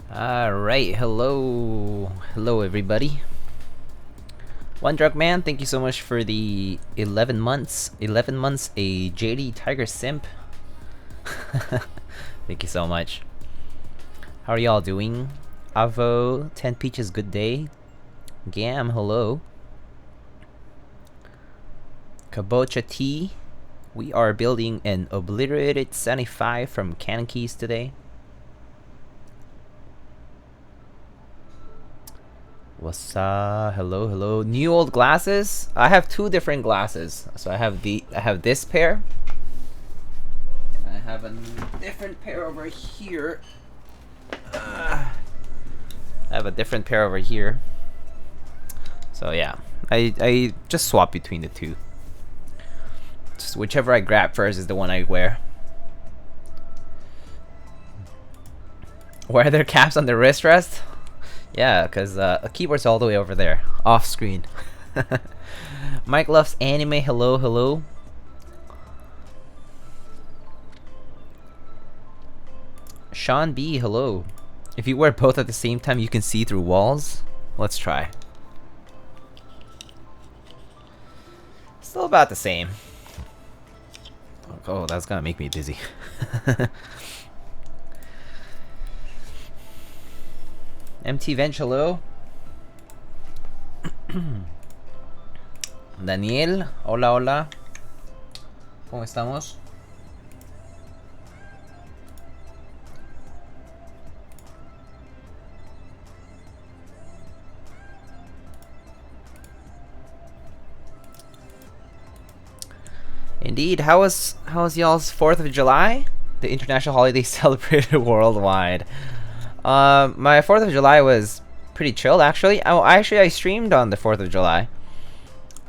Alright, hello everybody. One Drug Man, thank you so much for the 11 months a JD Tiger Simp. Thank you so much. How are y'all doing? Avo, 10 Peaches, good day. Gam, hello. Kabocha T, we are building an Obliterated 75 from CannonKeys today. What's up? Hello. New old glasses? I have two different glasses. So I have this pair. And I have a different pair over here. I have a different pair over here. So yeah, I just swap between the two. Just whichever I grab first is the one I wear. Why are there caps on the wrist rest? Yeah, because a keyboard's all the way over there, off screen. Mike loves anime. Hello. Sean B, hello. If you wear both at the same time, you can see through walls. Let's try. Still about the same. Oh, that's gonna make me dizzy. MT Venge, hello. Daniel, hola. ¿Cómo estamos? Indeed, how was y'all's 4th of July? The international holiday celebrated worldwide. My 4th of July was pretty chill, actually. I streamed on the 4th of July.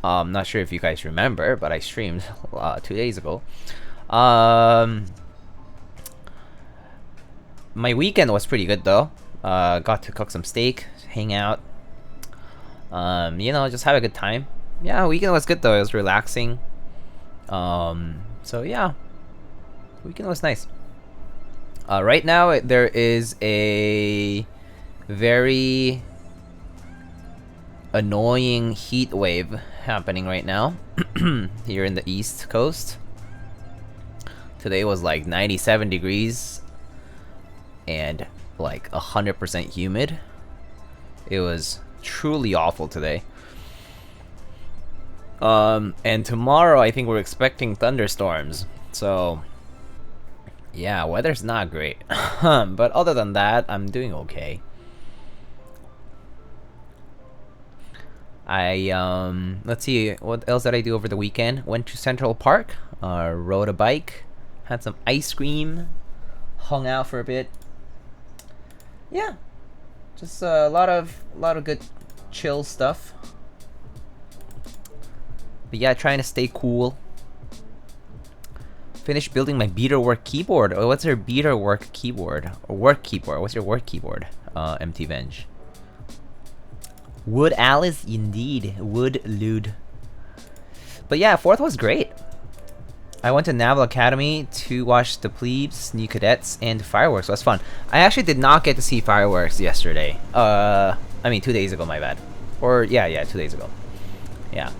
Not sure if you guys remember, but I streamed 2 days ago. My weekend was pretty good though. Got to cook some steak, hang out. You know, just have a good time. Yeah, weekend was good though. It was relaxing. So yeah, weekend was nice. Right now, there is a very annoying heat wave happening right now here in the East Coast. Today was like 97 degrees and like 100% humid. It was truly awful today. And tomorrow, I think we're expecting thunderstorms. So yeah, weather's not great. But other than that, I'm doing okay. Let's see, what else did I do over the weekend? Went to Central Park, rode a bike, had some ice cream, hung out for a bit. Yeah, just a lot of good chill stuff. But yeah, trying to stay cool. Finished building my beaterwork keyboard. Oh, what's your beaterwork keyboard? Or work keyboard? What's your work keyboard? MT Venge. Wood Alice, indeed. Wood Lube. But yeah, 4th was great. I went to Naval Academy to watch the plebes, new cadets, and fireworks. It was fun. I actually did not get to see fireworks yesterday. I mean 2 days ago, my bad. Or yeah, 2 days ago. Yeah.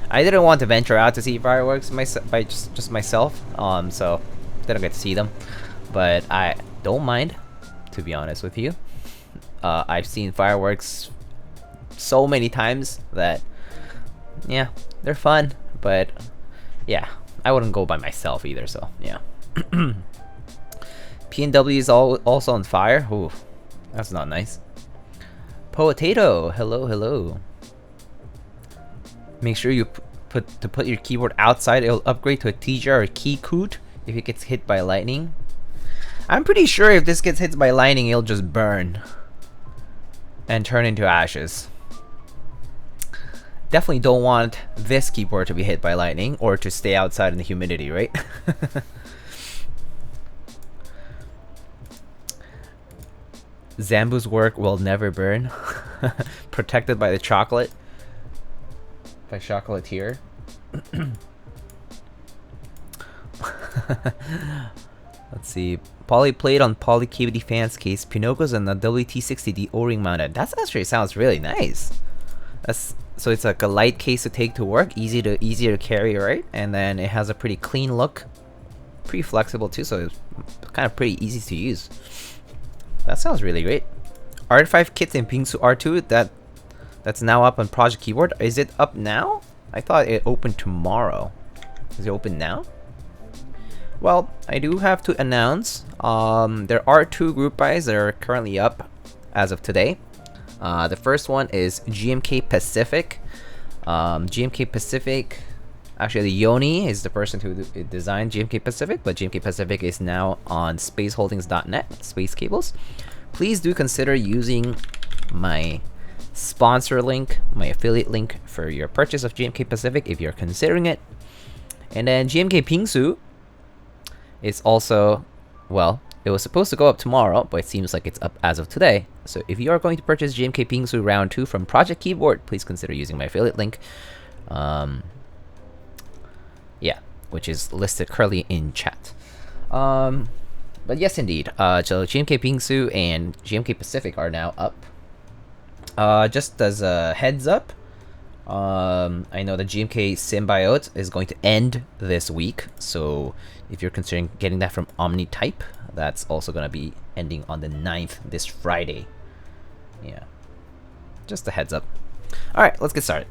I didn't want to venture out to see fireworks by just myself, so didn't get to see them. But I don't mind, to be honest with you. I've seen fireworks so many times that, yeah, they're fun. But yeah, I wouldn't go by myself either. So yeah. PNW is also on fire. Ooh, that's not nice. Potato, hello. Make sure you put your keyboard outside. It'll upgrade to a TGR or Keycoot if it gets hit by lightning. I'm pretty sure if this gets hit by lightning, it'll just burn and turn into ashes. Definitely don't want this keyboard to be hit by lightning or to stay outside in the humidity, right? Zambu's work will never burn. Protected by the chocolate. By chocolatier. Let's see. Poly plate on polycarbonate fans case. Pinocchio's and the WT60D O-ring mounted. That actually sounds really nice. So it's like a light case to take to work, easier to carry, right? And then it has a pretty clean look, pretty flexible too, so it's kind of pretty easy to use. That sounds really great. Art5 kits in Pingsu R2 that's now up on Project Keyboard. Is it up now? I thought it opened tomorrow. Is it open now? Well, I do have to announce there are 2 group buys that are currently up as of today. The first one is GMK Pacific. GMK Pacific, actually Yoni is the person who designed GMK Pacific, but GMK Pacific is now on spaceholdings.net, Space Cables. Please do consider using my sponsor link, my affiliate link for your purchase of GMK Pacific if you're considering it. And then GMK Pingsu is also, well, it was supposed to go up tomorrow, but it seems like it's up as of today. So if you are going to purchase GMK Pingsu Round 2 from Project Keyboard, please consider using my affiliate link. Yeah, which is listed currently in chat. But yes, indeed. So GMK Pingsu and GMK Pacific are now up. Just as a heads up, I know the GMK Symbiote is going to end this week, so if you're considering getting that from Omnitype, that's also going to be ending on the 9th, this Friday. Yeah, just a heads up. Alright, let's get started.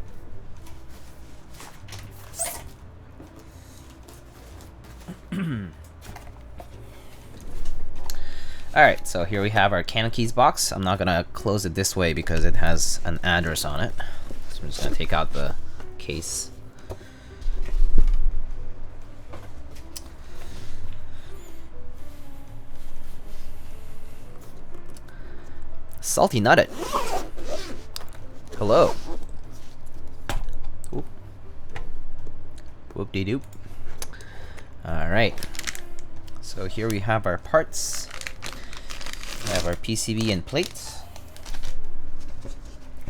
Alright, so here we have our CannonKeys box. I'm not going to close it this way because it has an address on it. So I'm just going to take out the case. Salty Nutted. Hello. Oop. Whoop-de-doop. Alright. So here we have our parts. We have our PCB and plates.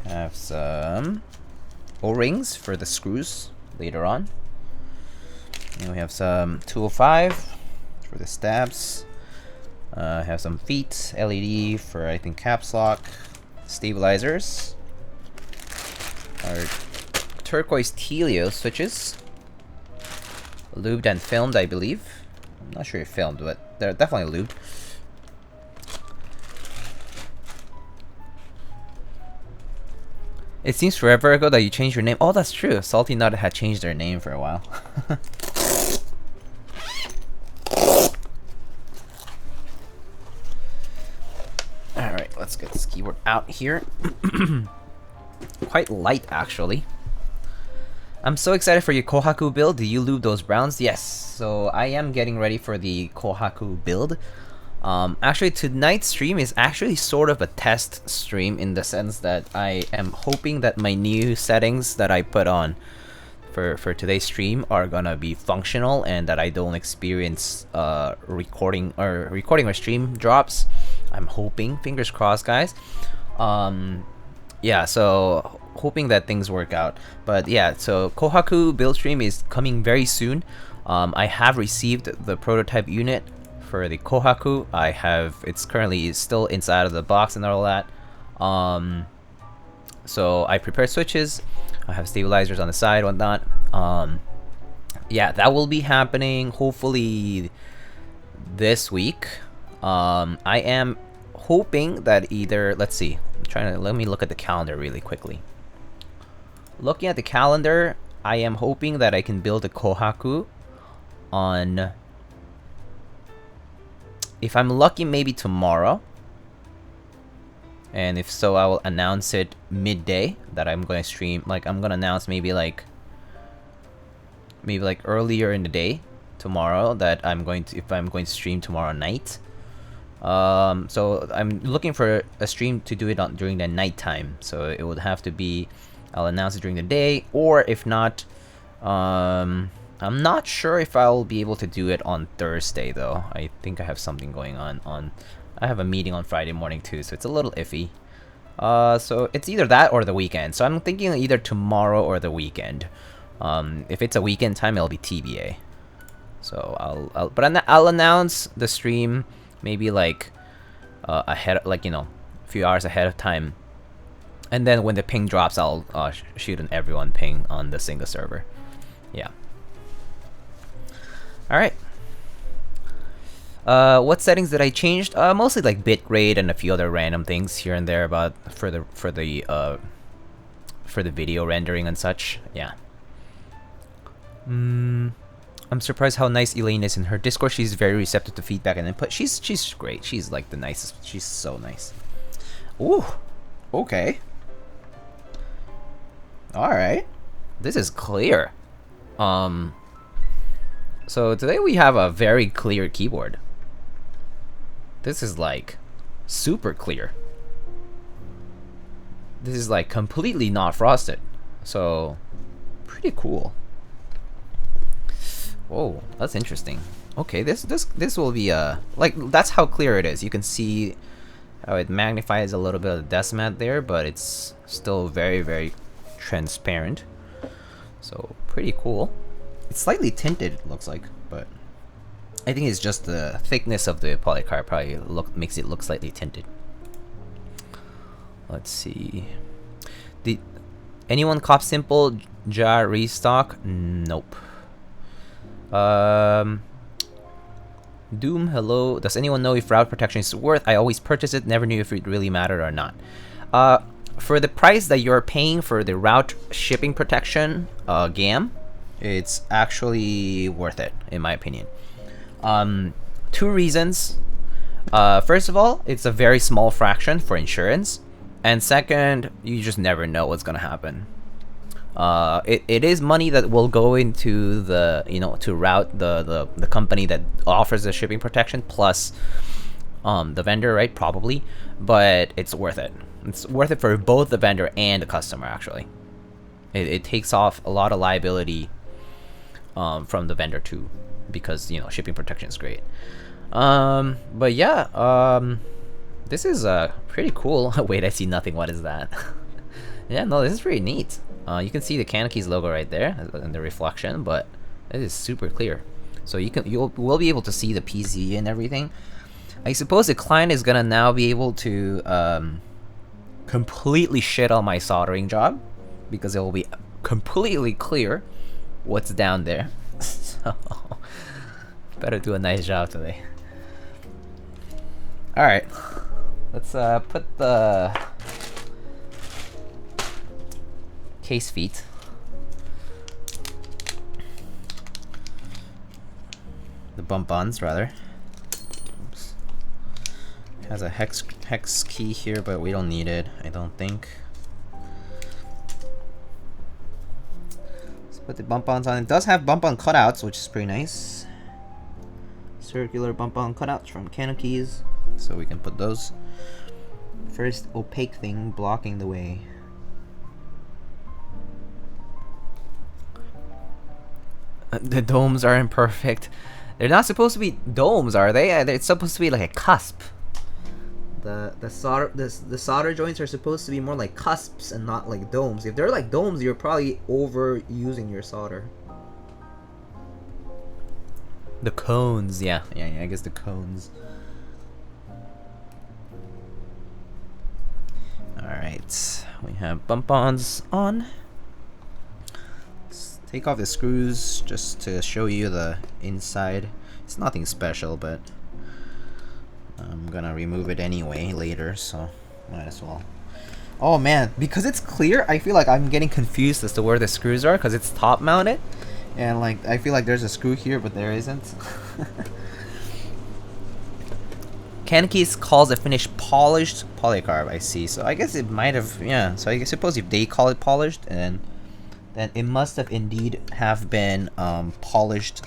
Have some O-rings for the screws later on. And we have some 205 for the stabs. Have some feet, LED for I think caps lock, stabilizers. Our turquoise Tealios switches. Lubed and filmed, I believe. I'm not sure if filmed, but they're definitely lubed. It seems forever ago that you changed your name. Oh, that's true. Salty Nut had changed their name for a while. Alright, let's get this keyboard out here. Quite light, actually. I'm so excited for your Kohaku build. Do you lube those browns? Yes. So I am getting ready for the Kohaku build. Actually, tonight's stream is actually sort of a test stream in the sense that I am hoping that my new settings that I put on for today's stream are gonna be functional and that I don't experience recording or stream drops. I'm hoping, fingers crossed, guys. Yeah, so hoping that things work out. But yeah, so Kohaku build stream is coming very soon. I have received the prototype unit for the Kohaku. It's currently still inside of the box and all that. So I prepared switches. I have stabilizers on the side, whatnot. Yeah, that will be happening hopefully this week. I am hoping that either, let's see, let me look at the calendar really quickly. Looking at the calendar, I am hoping that I can build a Kohaku on, if I'm lucky, maybe tomorrow. And if so, I will announce it midday that I'm going to stream. Like, I'm going to announce maybe like earlier in the day tomorrow that if I'm going to stream tomorrow night. So I'm looking for a stream to do it during the night time. So it would have to be, I'll announce it during the day, or if not, I'm not sure if I'll be able to do it on Thursday though. I think I have something going on. I have a meeting on Friday morning too, so it's a little iffy. So it's either that or the weekend. So I'm thinking either tomorrow or the weekend. If it's a weekend time, it'll be TBA. So I'll announce the stream maybe like ahead, like, you know, a few hours ahead of time, and then when the ping drops, I'll shoot an everyone ping on the single server. Yeah. All right. What settings did I change? Mostly like bitrate and a few other random things here and there about for the video rendering and such. Yeah. I'm surprised how nice Elaine is in her Discord. She's very receptive to feedback and input. She's great. She's like the nicest. She's so nice. Ooh. Okay. All right. This is clear. So today we have a very clear keyboard. This is like super clear. This is like completely not frosted. So pretty cool. Whoa, that's interesting. Okay, this will be like, that's how clear it is. You can see how it magnifies a little bit of the decimat there, but it's still very, very transparent. So pretty cool. It's slightly tinted, it looks like, but I think it's just the thickness of the polycarb probably makes it look slightly tinted. Let's see. Did anyone cop simple jar restock? Nope. Doom, hello. Does anyone know if route protection is worth? I always purchase it, never knew if it really mattered or not. For the price that you're paying for the route shipping protection, GAM, it's actually worth it, in my opinion. 2 reasons. First of all, it's a very small fraction for insurance, and second, you just never know what's gonna happen. It is money that will go into the, you know, to route the company that offers the shipping protection plus the vendor, right? Probably, but it's worth it. It's worth it for both the vendor and the customer. Actually, it takes off a lot of liability from the vendor too, because, you know, shipping protection is great. But yeah, this is pretty cool. Wait, I see nothing. What is that? Yeah, no, this is pretty neat. You can see the CannonKeys logo right there in the reflection, but it is super clear. So we'll be able to see the PC and everything. I suppose the client is gonna now be able to completely shit on my soldering job, because it will be completely clear what's down there. So better do a nice job today. All right, let's put the case feet. The bump-ons, rather. Oops. Has a hex key here, but we don't need it, I don't think. Let's put the bump-ons on. It does have bump-on cutouts, which is pretty nice. Circular bump-on cutouts from CannonKeys, so we can put those. First opaque thing blocking the way. The domes are imperfect. They're not supposed to be domes, are they? It's supposed to be like a cusp. The solder joints are supposed to be more like cusps and not like domes. If they're like domes, you're probably overusing your solder. The cones, yeah, I guess the cones. All right, we have bump-ons on. Take off the screws just to show you the inside. It's nothing special, but I'm gonna remove it anyway later, so might as well. Oh man, because it's clear, I feel like I'm getting confused as to where the screws are, because it's top mounted, and like I feel like there's a screw here, but there isn't. CannonKeys calls the finish polished polycarb, I see. So I guess it might have, yeah. So I suppose if they call it polished, and then it must have indeed have been polished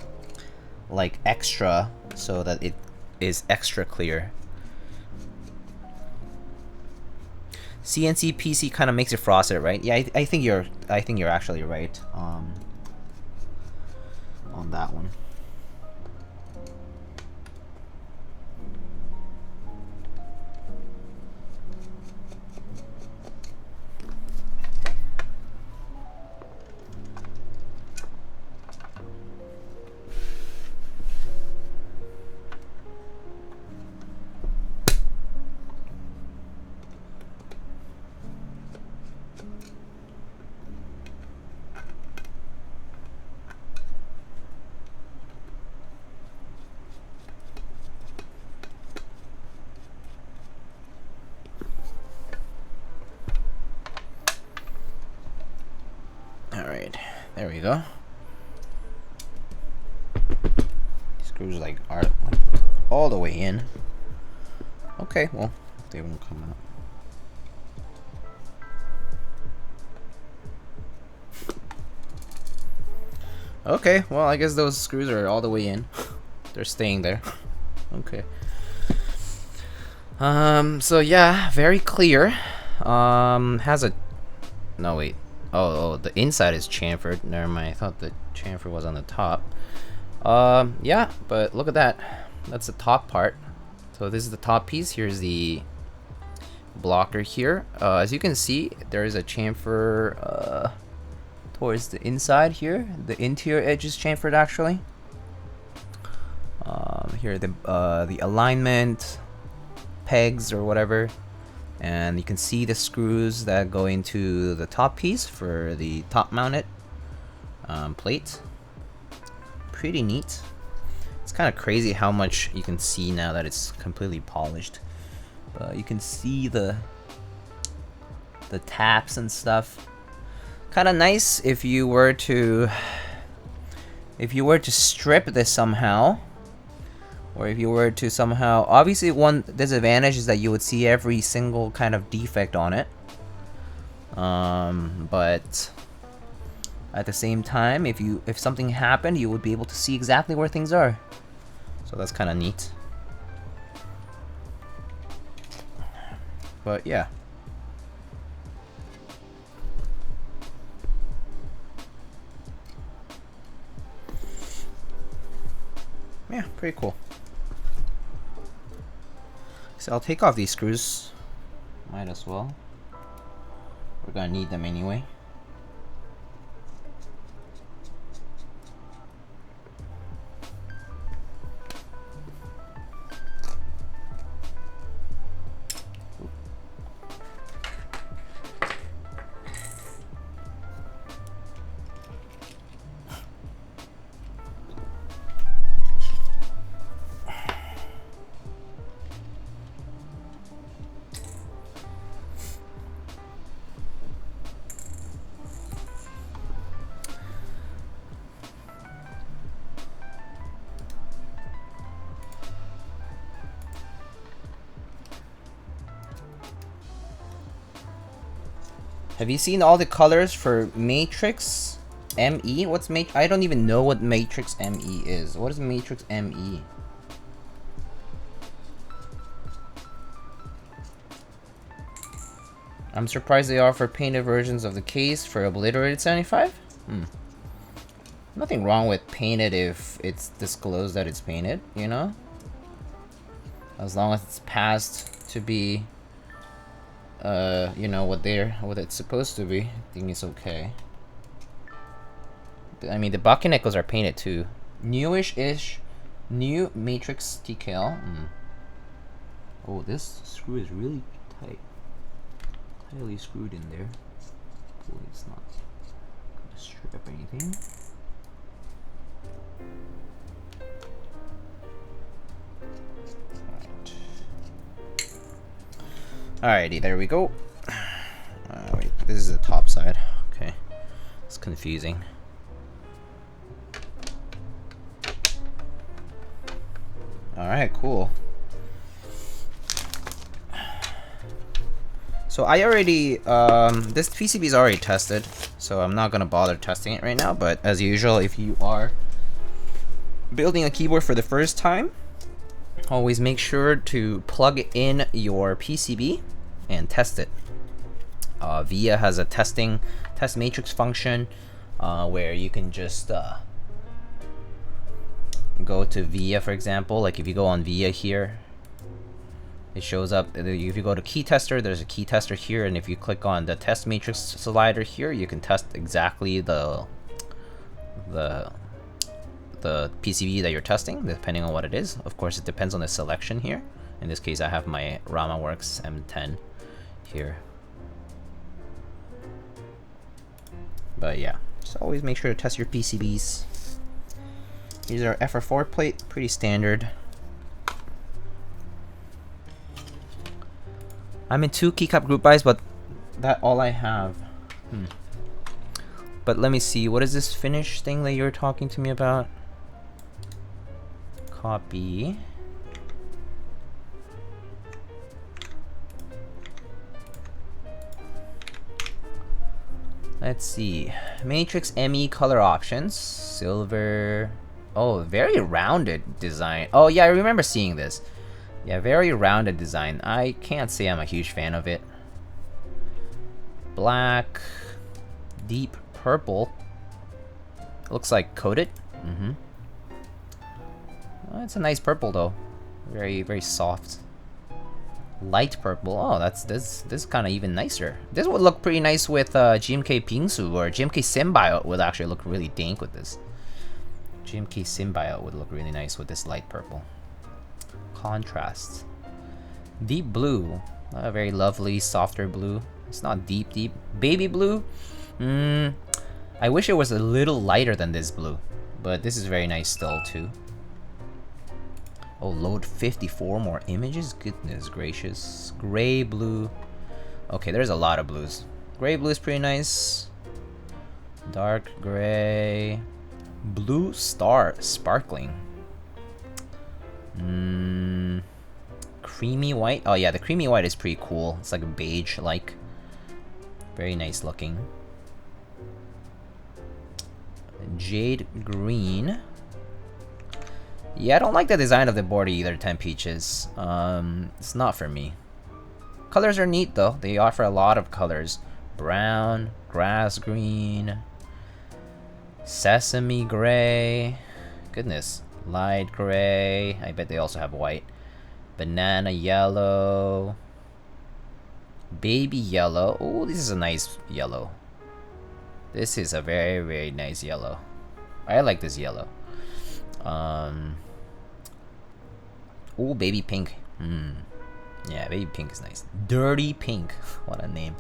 like extra, so that it is extra clear. CNC PC kind of makes it frosted, right? Yeah, I think you're actually right on that one. There we go. Screws like are all the way in. Okay, well, they won't come out. Okay, well, I guess those screws are all the way in. They're staying there. Okay. So yeah, very clear. Has a... No, wait. Oh, the inside is chamfered. Never mind, I thought the chamfer was on the top. Yeah, but look at that. That's the top part. So this is the top piece. Here's the blocker here. As you can see, there is a chamfer, towards the inside here. The interior edge is chamfered actually. Here the alignment pegs or whatever, and you can see the screws that go into the top piece for the top mounted plate. Pretty neat. It's kind of crazy how much you can see now that it's completely polished. You can see the taps and stuff. Kind of nice if you were to strip this somehow, or if you were to somehow, obviously one disadvantage is that you would see every single kind of defect on it, but at the same time, if something happened, you would be able to see exactly where things are. So that's kind of neat. But yeah. Yeah, pretty cool. So I'll take off these screws. Might as well. We're gonna need them anyway. Have you seen all the colors for Matrix ME? What's Matrix? I don't even know what Matrix ME is. What is Matrix ME? I'm surprised they offer painted versions of the case for Obliterated75. Nothing wrong with painted if it's disclosed that it's painted, you know? As long as it's passed to be you know, what it's supposed to be, I think it's okay. I mean, the bucket nickels are painted too. Newish-ish, new Matrix decal. Oh, this screw is really tight. Tightly screwed in there. Hopefully it's not gonna strip anything. Alrighty, there we go. Wait, this is the top side. Okay, it's confusing. Alright, cool. So I already, this PCB is already tested, so I'm not gonna bother testing it right now, but as usual, if you are building a keyboard for the first time, always make sure to plug in your PCB and test it. VIA has a test matrix function where you can just go to VIA, for example. Like if you go on VIA here, it shows up. If you go to key tester, there's a key tester here, and if you click on the test matrix slider here, you can test exactly the PCB that you're testing, depending on what it is. Of course, it depends on the selection here. In this case, I have my RamaWorks M10 here. But yeah, just always make sure to test your PCBs. These are FR4 plate, pretty standard. I'm in 2 keycap group buys, but that's all I have. but let me see. What is this finish thing that you were talking to me about? Copy. Let's see. Matrix ME color options. Silver. Oh, very rounded design. Oh yeah, I remember seeing this. Yeah, very rounded design. I can't say I'm a huge fan of it. Black. Deep purple. Looks like coated. Oh, it's a nice purple though. Very, very soft. Light purple. Oh, this is kind of even nicer. This would look pretty nice with GMK Pingsu, or GMK Symbiote would actually look really dank with this. GMK Symbiote would look really nice with this light purple. Contrast. Deep blue. A very lovely, softer blue. It's not deep. Baby blue. I wish it was a little lighter than this blue, but this is very nice still too. Oh, load 54 more images? Goodness gracious. Gray blue. Okay, there's a lot of blues. Gray blue is pretty nice. Dark gray. Blue star sparkling. Creamy white. Oh yeah, the creamy white is pretty cool. It's like a beige-like. Very nice looking. Jade green. Yeah, I don't like the design of the board either, 10 Peaches. It's not for me. Colors are neat though. They offer a lot of colors. Brown, grass green, sesame gray. Goodness. Light gray. I bet they also have white. Banana yellow. Baby yellow. Oh, this is a nice yellow. This is a very, very nice yellow. I like this yellow. Oh, baby pink. Yeah, baby pink is nice. Dirty pink. What a name.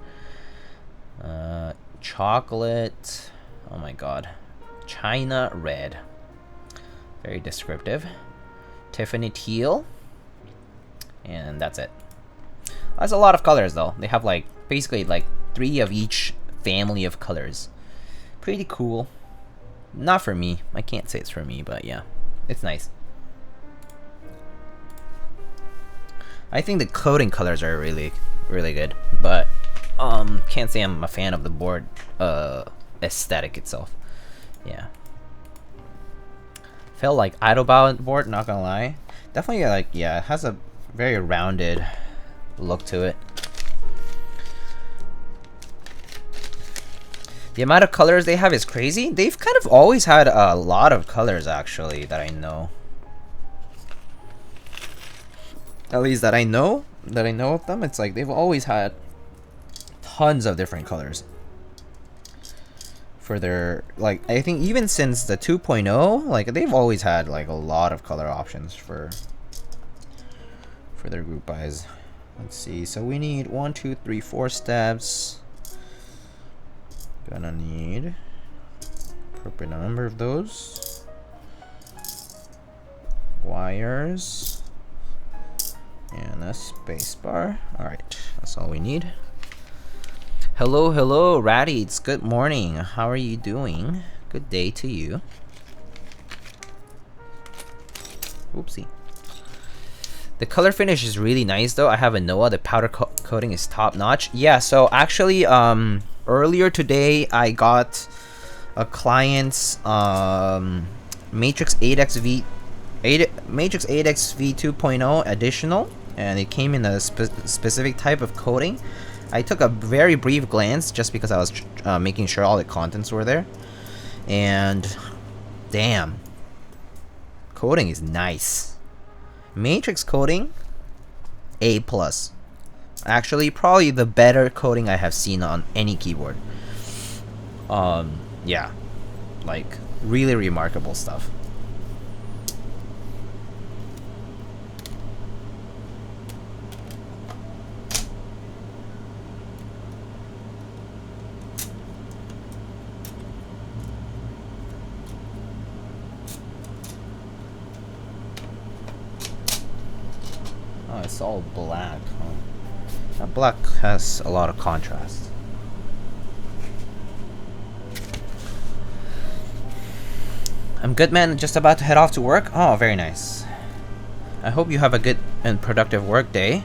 Chocolate. Oh my god. China red. Very descriptive. Tiffany teal. And that's it. That's a lot of colors though. They have like basically like 3 of each family of colors. Pretty cool. Not for me. I can't say it's for me, but yeah. It's nice. I think the coating colors are really, really good, but can't say I'm a fan of the board aesthetic itself. Yeah. Felt like Idlebound board, not gonna lie. Definitely like, yeah, it has a very rounded look to it. The amount of colors they have is crazy. They've kind of always had a lot of colors actually that I know. At least that I know of them. It's like they've always had tons of different colors. For their, like, I think even since the 2.0, like they've always had like a lot of color options for their group buys. Let's see. So we need 1, 2, 3, 4 steps. Gonna need appropriate number of those wires and a space bar. All right, that's all we need. Hello, Ratty. It's good morning. How are you doing? Good day to you. Oopsie. The color finish is really nice though. I have a Noah. The powder coating is top notch. Yeah, so actually earlier today I got a client's Matrix 8X V 2.0 additional, and it came in a specific type of coating. I took a very brief glance just because I was making sure all the contents were there, and damn, coating is nice. Matrix coating, A+. Actually, probably the better coating I have seen on any keyboard. Yeah, like really remarkable stuff. Oh, it's all black, huh? That black has a lot of contrast. I'm good, man. Just about to head off to work. Oh, very nice. I hope you have a good and productive work day.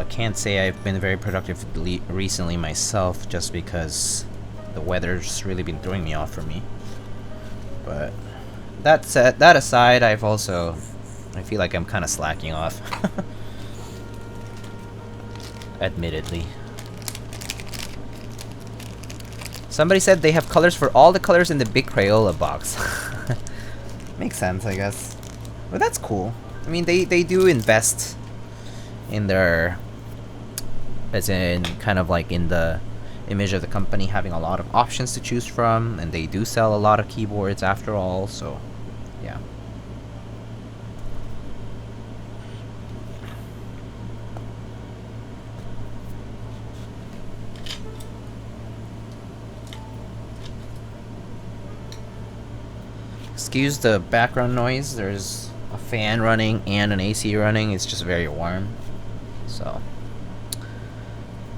Can't say I've been very productive recently myself, just because the weather's really been throwing me off for me. But that aside, I feel like I'm kind of slacking off. Admittedly. Somebody said they have colors for all the colors in the big Crayola box. Makes sense, I guess. But that's cool. I mean, they do invest in their, as in kind of like in the image of the company having a lot of options to choose from, and they do sell a lot of keyboards after all, so yeah. Excuse the background noise, there's a fan running and an AC running. It's just very warm. So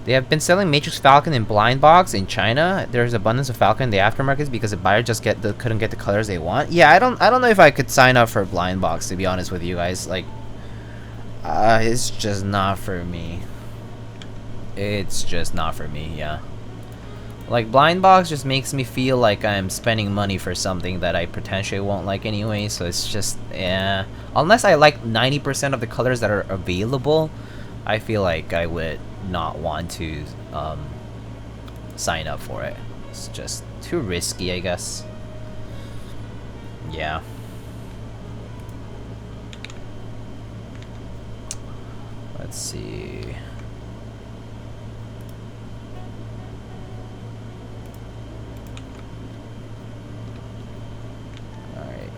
they have been selling Matrix Falcon in blind box in China. There's abundance of Falcon in the aftermarket because the buyer just couldn't get the colors they want. Yeah, I don't know if I could sign up for blind box, to be honest with you guys. Like, it's just not for me. It's just not for me, yeah. Like, blind box just makes me feel like I'm spending money for something that I potentially won't like anyway, so it's just, yeah. Unless I like 90% of the colors that are available, I feel like I would not want to sign up for it. It's just too risky, I guess. Yeah. Let's see.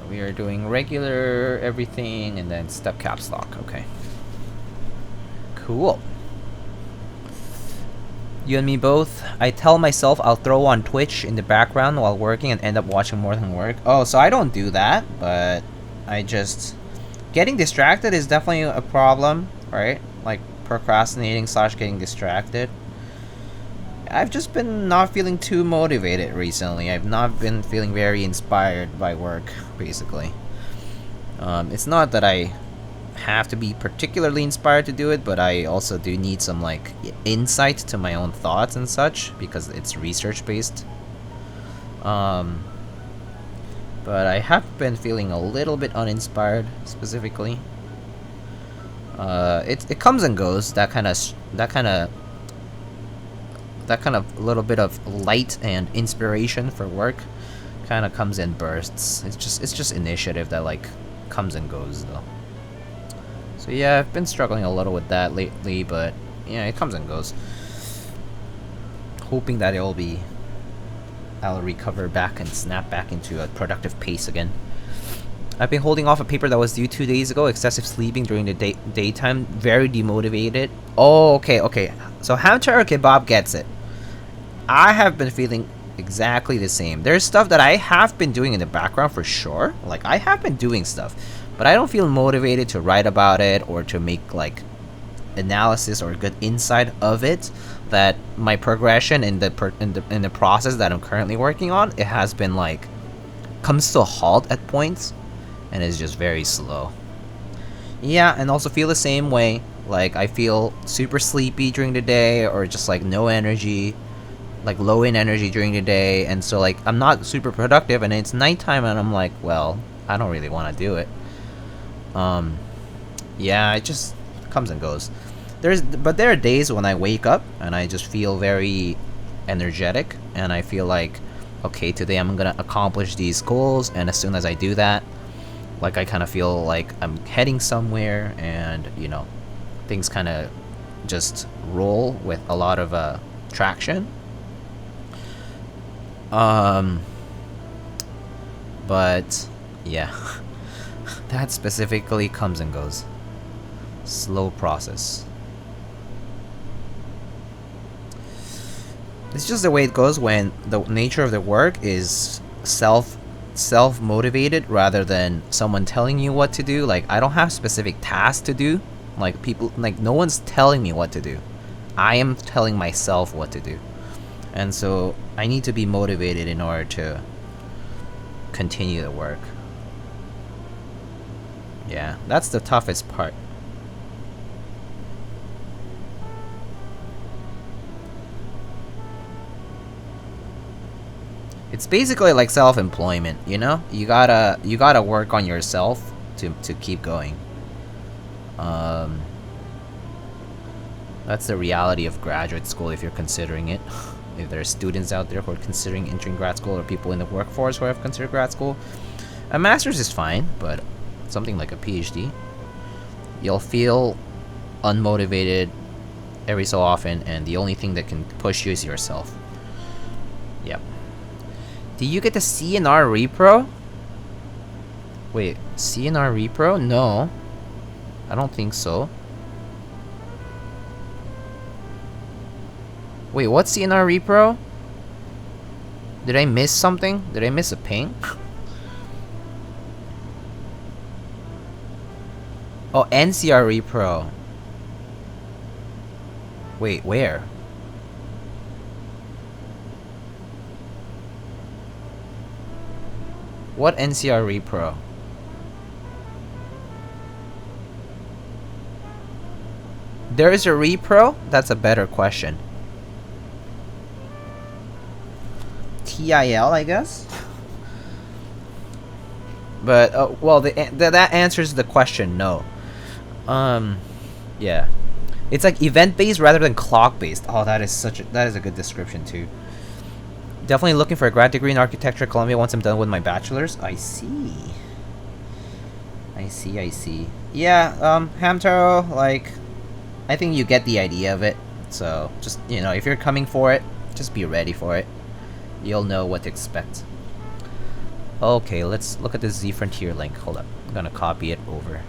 We are doing regular everything and then step caps lock. Okay. Cool. You and me both. I tell myself I'll throw on Twitch in the background while working and end up watching more than work. Oh, so I don't do that, but I just... Getting distracted is definitely a problem, right? Like procrastinating / getting distracted. I've just been not feeling too motivated recently. I've not been feeling very inspired by work, basically. It's not that I have to be particularly inspired to do it, but I also do need some, like, insight to my own thoughts and such, because it's research-based. But I have been feeling a little bit uninspired, specifically. It comes and goes, that kind of little bit of light and inspiration for work kind of comes in bursts. It's just initiative that like comes and goes though. So yeah, I've been struggling a little with that lately, but yeah, it comes and goes. Hoping that I'll recover back and snap back into a productive pace again. I've been holding off a paper that was due 2 days ago. Excessive sleeping during the daytime. Very demotivated. Oh, okay. So Hamchar Kebab gets it. I have been feeling exactly the same. There's stuff that I have been doing in the background for sure. Like, I have been doing stuff. But I don't feel motivated to write about it or to make, like, analysis or good insight of it. That my progression in the process that I'm currently working on, it has been, like, comes to a halt at points. And it's just very slow. Yeah, and also feel the same way. Like, I feel super sleepy during the day, or just like no energy, like low in energy during the day, and so like I'm not super productive, and it's nighttime, and I'm like, well, I don't really want to do it. Yeah, it just comes and goes. But there are days when I wake up and I just feel very energetic, and I feel like, okay, today I'm gonna accomplish these goals, and as soon as I do that, like, I kind of feel like I'm heading somewhere, and, you know, things kind of just roll with a lot of traction. But, yeah. That specifically comes and goes. Slow process. It's just the way it goes when the nature of the work is self-motivated rather than someone telling you what to do. Like, I don't have specific tasks to do. Like, people, like, no one's telling me what to do. I am telling myself what to do. And so I need to be motivated in order to continue the work. Yeah, that's the toughest part. It's basically like self-employment, you know? You gotta work on yourself to keep going. That's the reality of graduate school if you're considering it. If there are students out there who are considering entering grad school, or people in the workforce who have considered grad school, a master's is fine, but something like a PhD, you'll feel unmotivated every so often, and the only thing that can push you is yourself. Yep. Do you get the CNR repro? Wait, CNR repro? No. I don't think so. Wait, what's CNR repro? Did I miss something? Did I miss a ping? Oh, NCR repro. Wait, where? What NCR repro? There is a repro? That's a better question. TIL, I guess? But, well, that answers the question, no. Yeah. It's like event-based rather than clock-based. Oh, that is a good description, too. Definitely looking for a grad degree in architecture at Columbia once I'm done with my bachelor's. I see. I see. Yeah, Hamtaro, like, I think you get the idea of it. So, just, you know, if you're coming for it, just be ready for it. You'll know what to expect. Okay, let's look at the Z Frontier link. Hold up. I'm gonna copy it over.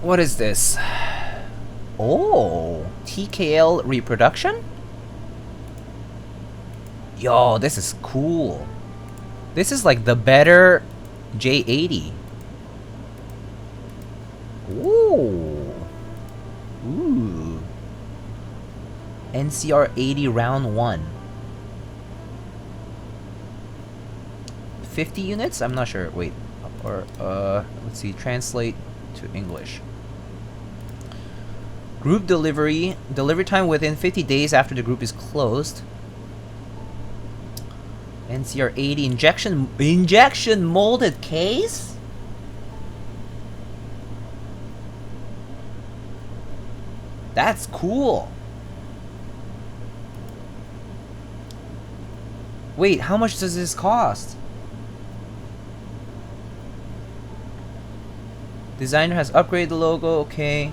What is this? Oh, TKL reproduction? Yo, this is cool. This is like the better J80. Ooh. NCR 80 round 1. 50 units? I'm not sure. Wait. Or let's see, translate to English. Group delivery time within 50 days after the group is closed. NCR 80 injection molded case? That's cool. Wait, how much does this cost? Designer has upgraded the logo, okay.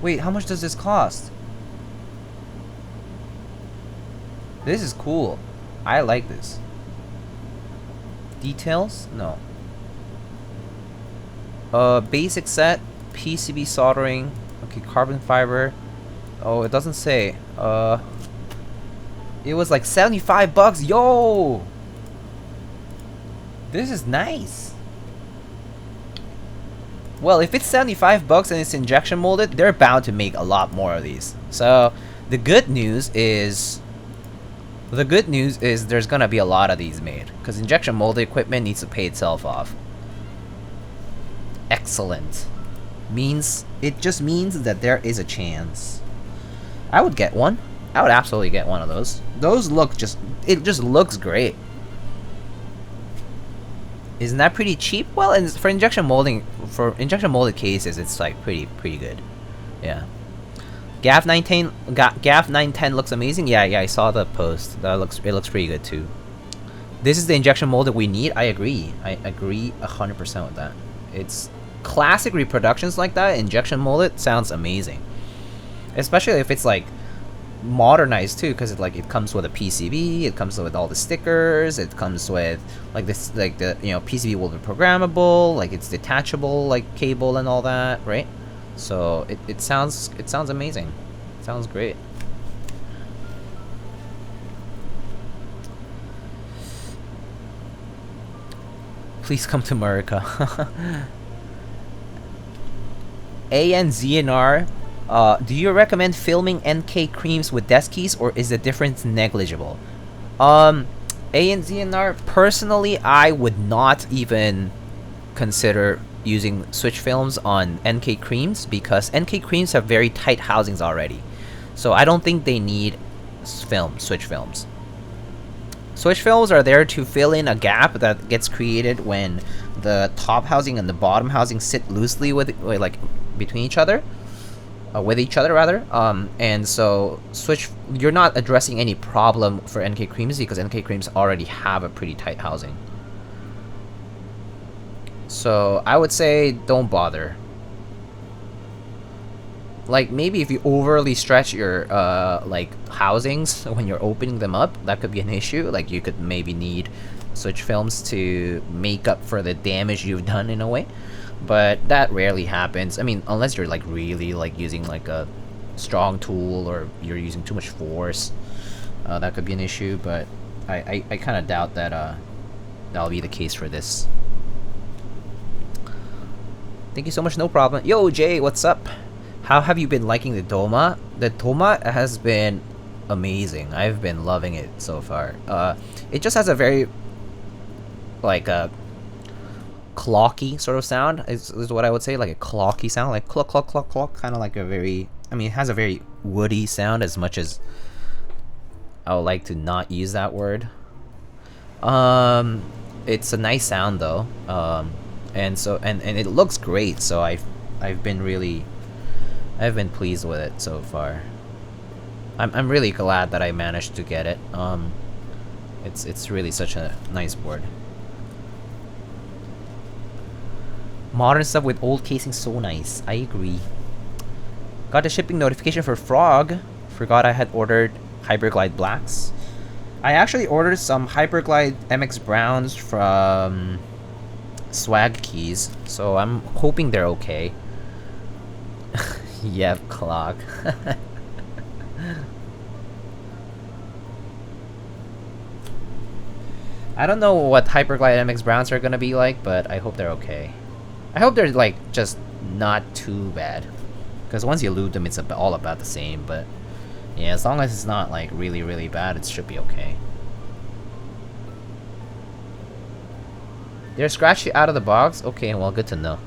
Wait, how much does this cost? This is cool. I like this. Details? No. Basic set, PCB soldering, okay, carbon fiber. Oh, it doesn't say. It was like 75 bucks. Yo! This is nice. Well, if it's 75 bucks and it's injection molded, they're bound to make a lot more of these. So, the good news is there's gonna be a lot of these made, because injection molded equipment needs to pay itself off. Excellent. It just means that there is a chance. I would get one. I would absolutely get one of those. Those look it just looks great. Isn't that pretty cheap? Well, and for injection molded cases, it's like pretty good. Yeah. GAF 910 looks amazing. Yeah, I saw the post. It looks pretty good too. This is the injection mold that we need. I agree 100% with that. It's classic reproductions like that. Injection molded sounds amazing, especially if it's like modernized too, because it comes with a PCB. It comes with all the stickers. It comes with like this, like the PCB will be programmable. Like it's detachable, like cable and all that, right? So it sounds amazing. It sounds great. Please come to America. ANZNR, do you recommend filming NK creams with desk keys, or is the difference negligible? ANZNR, personally, I would not even consider using switch films on NK creams, because NK creams have very tight housings already. So I don't think they need switch films. Switch films are there to fill in a gap that gets created when the top housing and the bottom housing sit loosely like between each other, with each other rather. And so you're not addressing any problem for NK creams, because NK creams already have a pretty tight housing. So I would say don't bother. Like, maybe if you overly stretch your like housings when you're opening them up, that could be an issue. Like, you could maybe need switch films to make up for the damage you've done in a way, but that rarely happens. I mean, unless you're like really like using like a strong tool, or you're using too much force, that could be an issue. But I kind of doubt that that'll be the case for this. Thank you so much. No problem. Yo, Jay, what's up? How have you been liking the Doma? The Doma has been amazing. I've been loving it so far. It just has a very like a clocky sort of sound is what I would say, like a clocky sound, like clock clock clock clock, kind of like a very, I mean, it has a very woody sound, as much as I would like to not use that word. It's a nice sound though, and so and it looks great, so I've been pleased with it so far. I'm really glad that I managed to get it. It's really such a nice board. Modern stuff with old casing, so nice. I agree. Got a shipping notification for Frog. Forgot I had ordered Hyperglide Blacks. I actually ordered some Hyperglide MX Browns from Swag Keys, so I'm hoping they're okay. Yep, clock. I don't know what Hyperglide MX Browns are gonna be like, but I hope they're okay. I hope they're like just not too bad, because once you lube them, it's all about the same. But yeah, as long as it's not like really really bad, it should be okay. They're scratchy out of the box? Okay, well, good to know.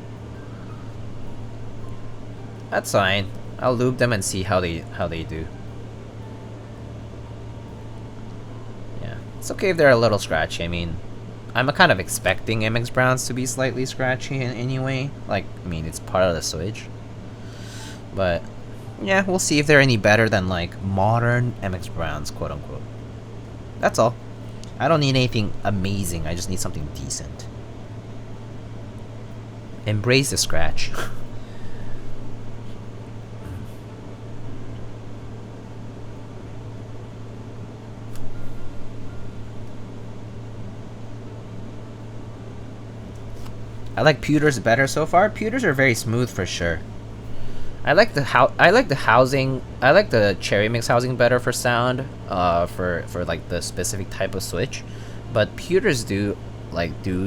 That's fine. I'll lube them and see how they do. Yeah, it's okay if they're a little scratchy. I mean, I'm kind of expecting MX Browns to be slightly scratchy anyway. Like, I mean, it's part of the Switch. But yeah, we'll see if they're any better than like modern MX Browns, quote unquote. That's all. I don't need anything amazing. I just need something decent. Embrace the scratch. I like pewters better so far. Pewters are very smooth for sure. I like the housing. I like the cherry mix housing better for sound. For like the specific type of switch, but pewters do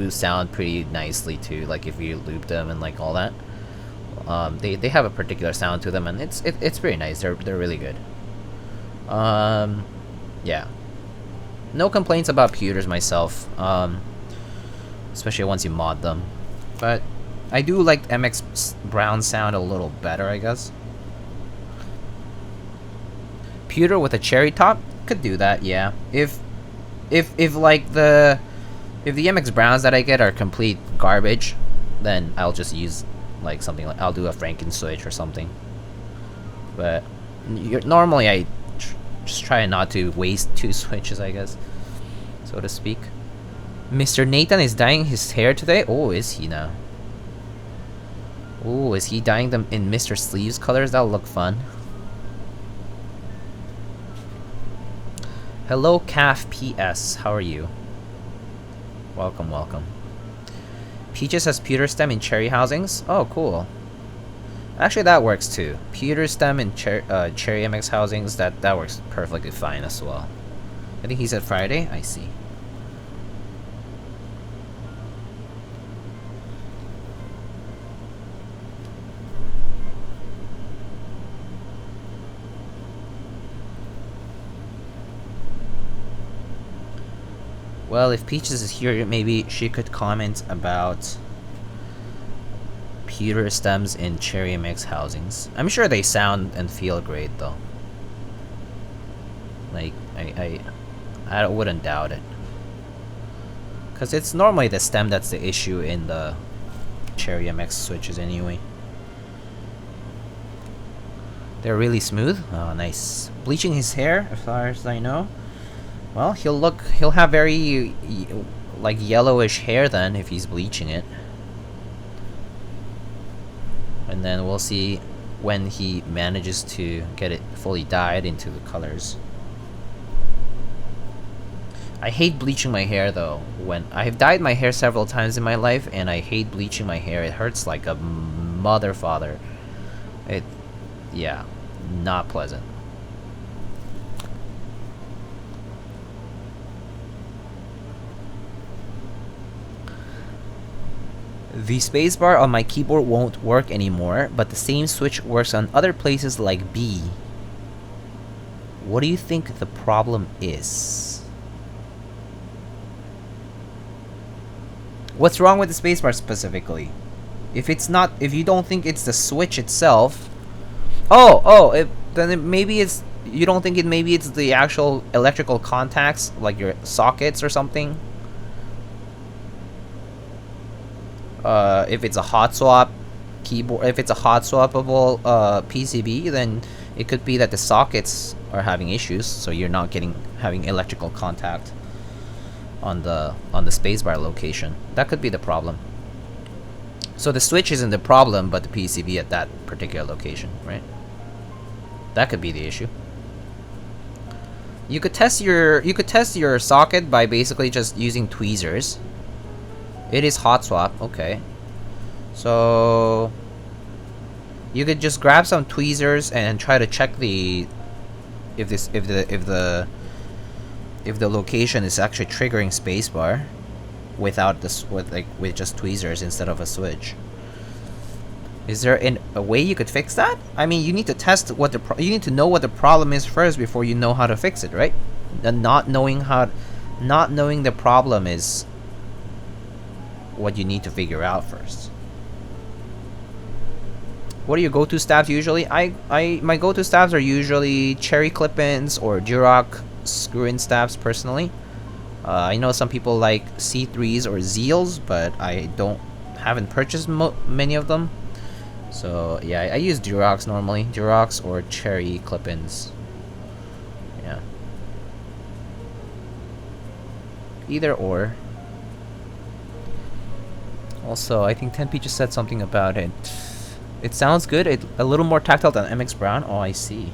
sound pretty nicely too. Like if you loop them and like all that. They have a particular sound to them, and it's pretty nice. They're really good. Yeah. No complaints about pewters myself. Especially once you mod them. But I do like MX Brown sound a little better, I guess. Pewter with a cherry top could do that, yeah. If like the MX Browns that I get are complete garbage, then I'll just use like something like, I'll do a Franken switch or something. But normally I just try not to waste two switches, I guess, so to speak. Mr. Nathan is dyeing his hair today. Oh, is he now? Oh, is he dyeing them in Mr. Sleeves colors? That'll look fun. Hello, Calf PS. How are you? Welcome, welcome. Peaches has pewter stem in cherry housings. Oh, cool. Actually, that works too. Pewter stem in cherry MX housings. That works perfectly fine as well. I think he said Friday. I see. Well, if Peaches is here, maybe she could comment about pewter stems in Cherry MX housings. I'm sure they sound and feel great though. Like, I wouldn't doubt it. Because it's normally the stem that's the issue in the Cherry MX switches anyway. They're really smooth. Oh, nice. Bleaching his hair, as far as I know. Well, he'll have very, like, yellowish hair then if he's bleaching it. And then we'll see when he manages to get it fully dyed into the colors. I hate bleaching my hair though. When I have dyed my hair several times in my life, and I hate bleaching my hair. It hurts like a mother father. Yeah, not pleasant. The spacebar on my keyboard won't work anymore, but the same switch works on other places like B. What do you think the problem is? What's wrong with the spacebar specifically? If you don't think it's the switch itself, then maybe it's, you don't think maybe it's the actual electrical contacts, like your sockets or something. If it's a hot swap keyboard, if it's a hot swappable PCB, then it could be that the sockets are having issues, so you're not having electrical contact on the spacebar location. That could be the problem. So the switch isn't the problem, but the PCB at that particular location, right? That could be the issue. You could test your socket by basically just using tweezers. It is hot swap, okay. So you could just grab some tweezers and try to check if the location is actually triggering spacebar with just tweezers instead of a switch. Is there a way you could fix that? I mean, you need to test you need to know what the problem is first before you know how to fix it, right? And not knowing the problem is what you need to figure out first. What are your go-to stabs usually? My go-to stabs are usually cherry clip-ins or Duroc screw-in stabs personally. I know some people like C3s or Zeals, but I haven't purchased many of them. So yeah, I use Durocs normally. Durocs or cherry clip-ins. Yeah. Either or. Also, I think Tenpi just said something about it. It sounds good. It's a little more tactile than MX Brown. Oh, I see.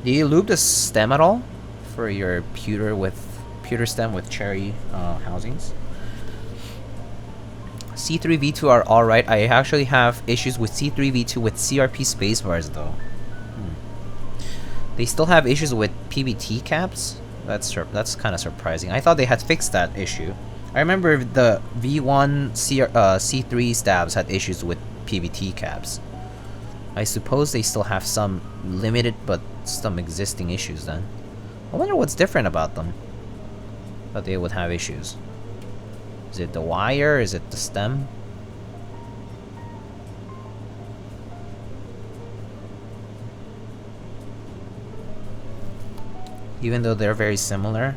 Do you lube the stem at all for your pewter stem with cherry housings? C3 V2 are alright. I actually have issues with C3 V2 with CRP spacebars though. They still have issues with PBT caps. That's kind of surprising. I thought they had fixed that issue. I remember the V1 C3 stabs had issues with PBT caps. I suppose they still have some limited but some existing issues then. I wonder what's different about them that they would have issues. Is it the wire? Is it the stem? Even though they're very similar?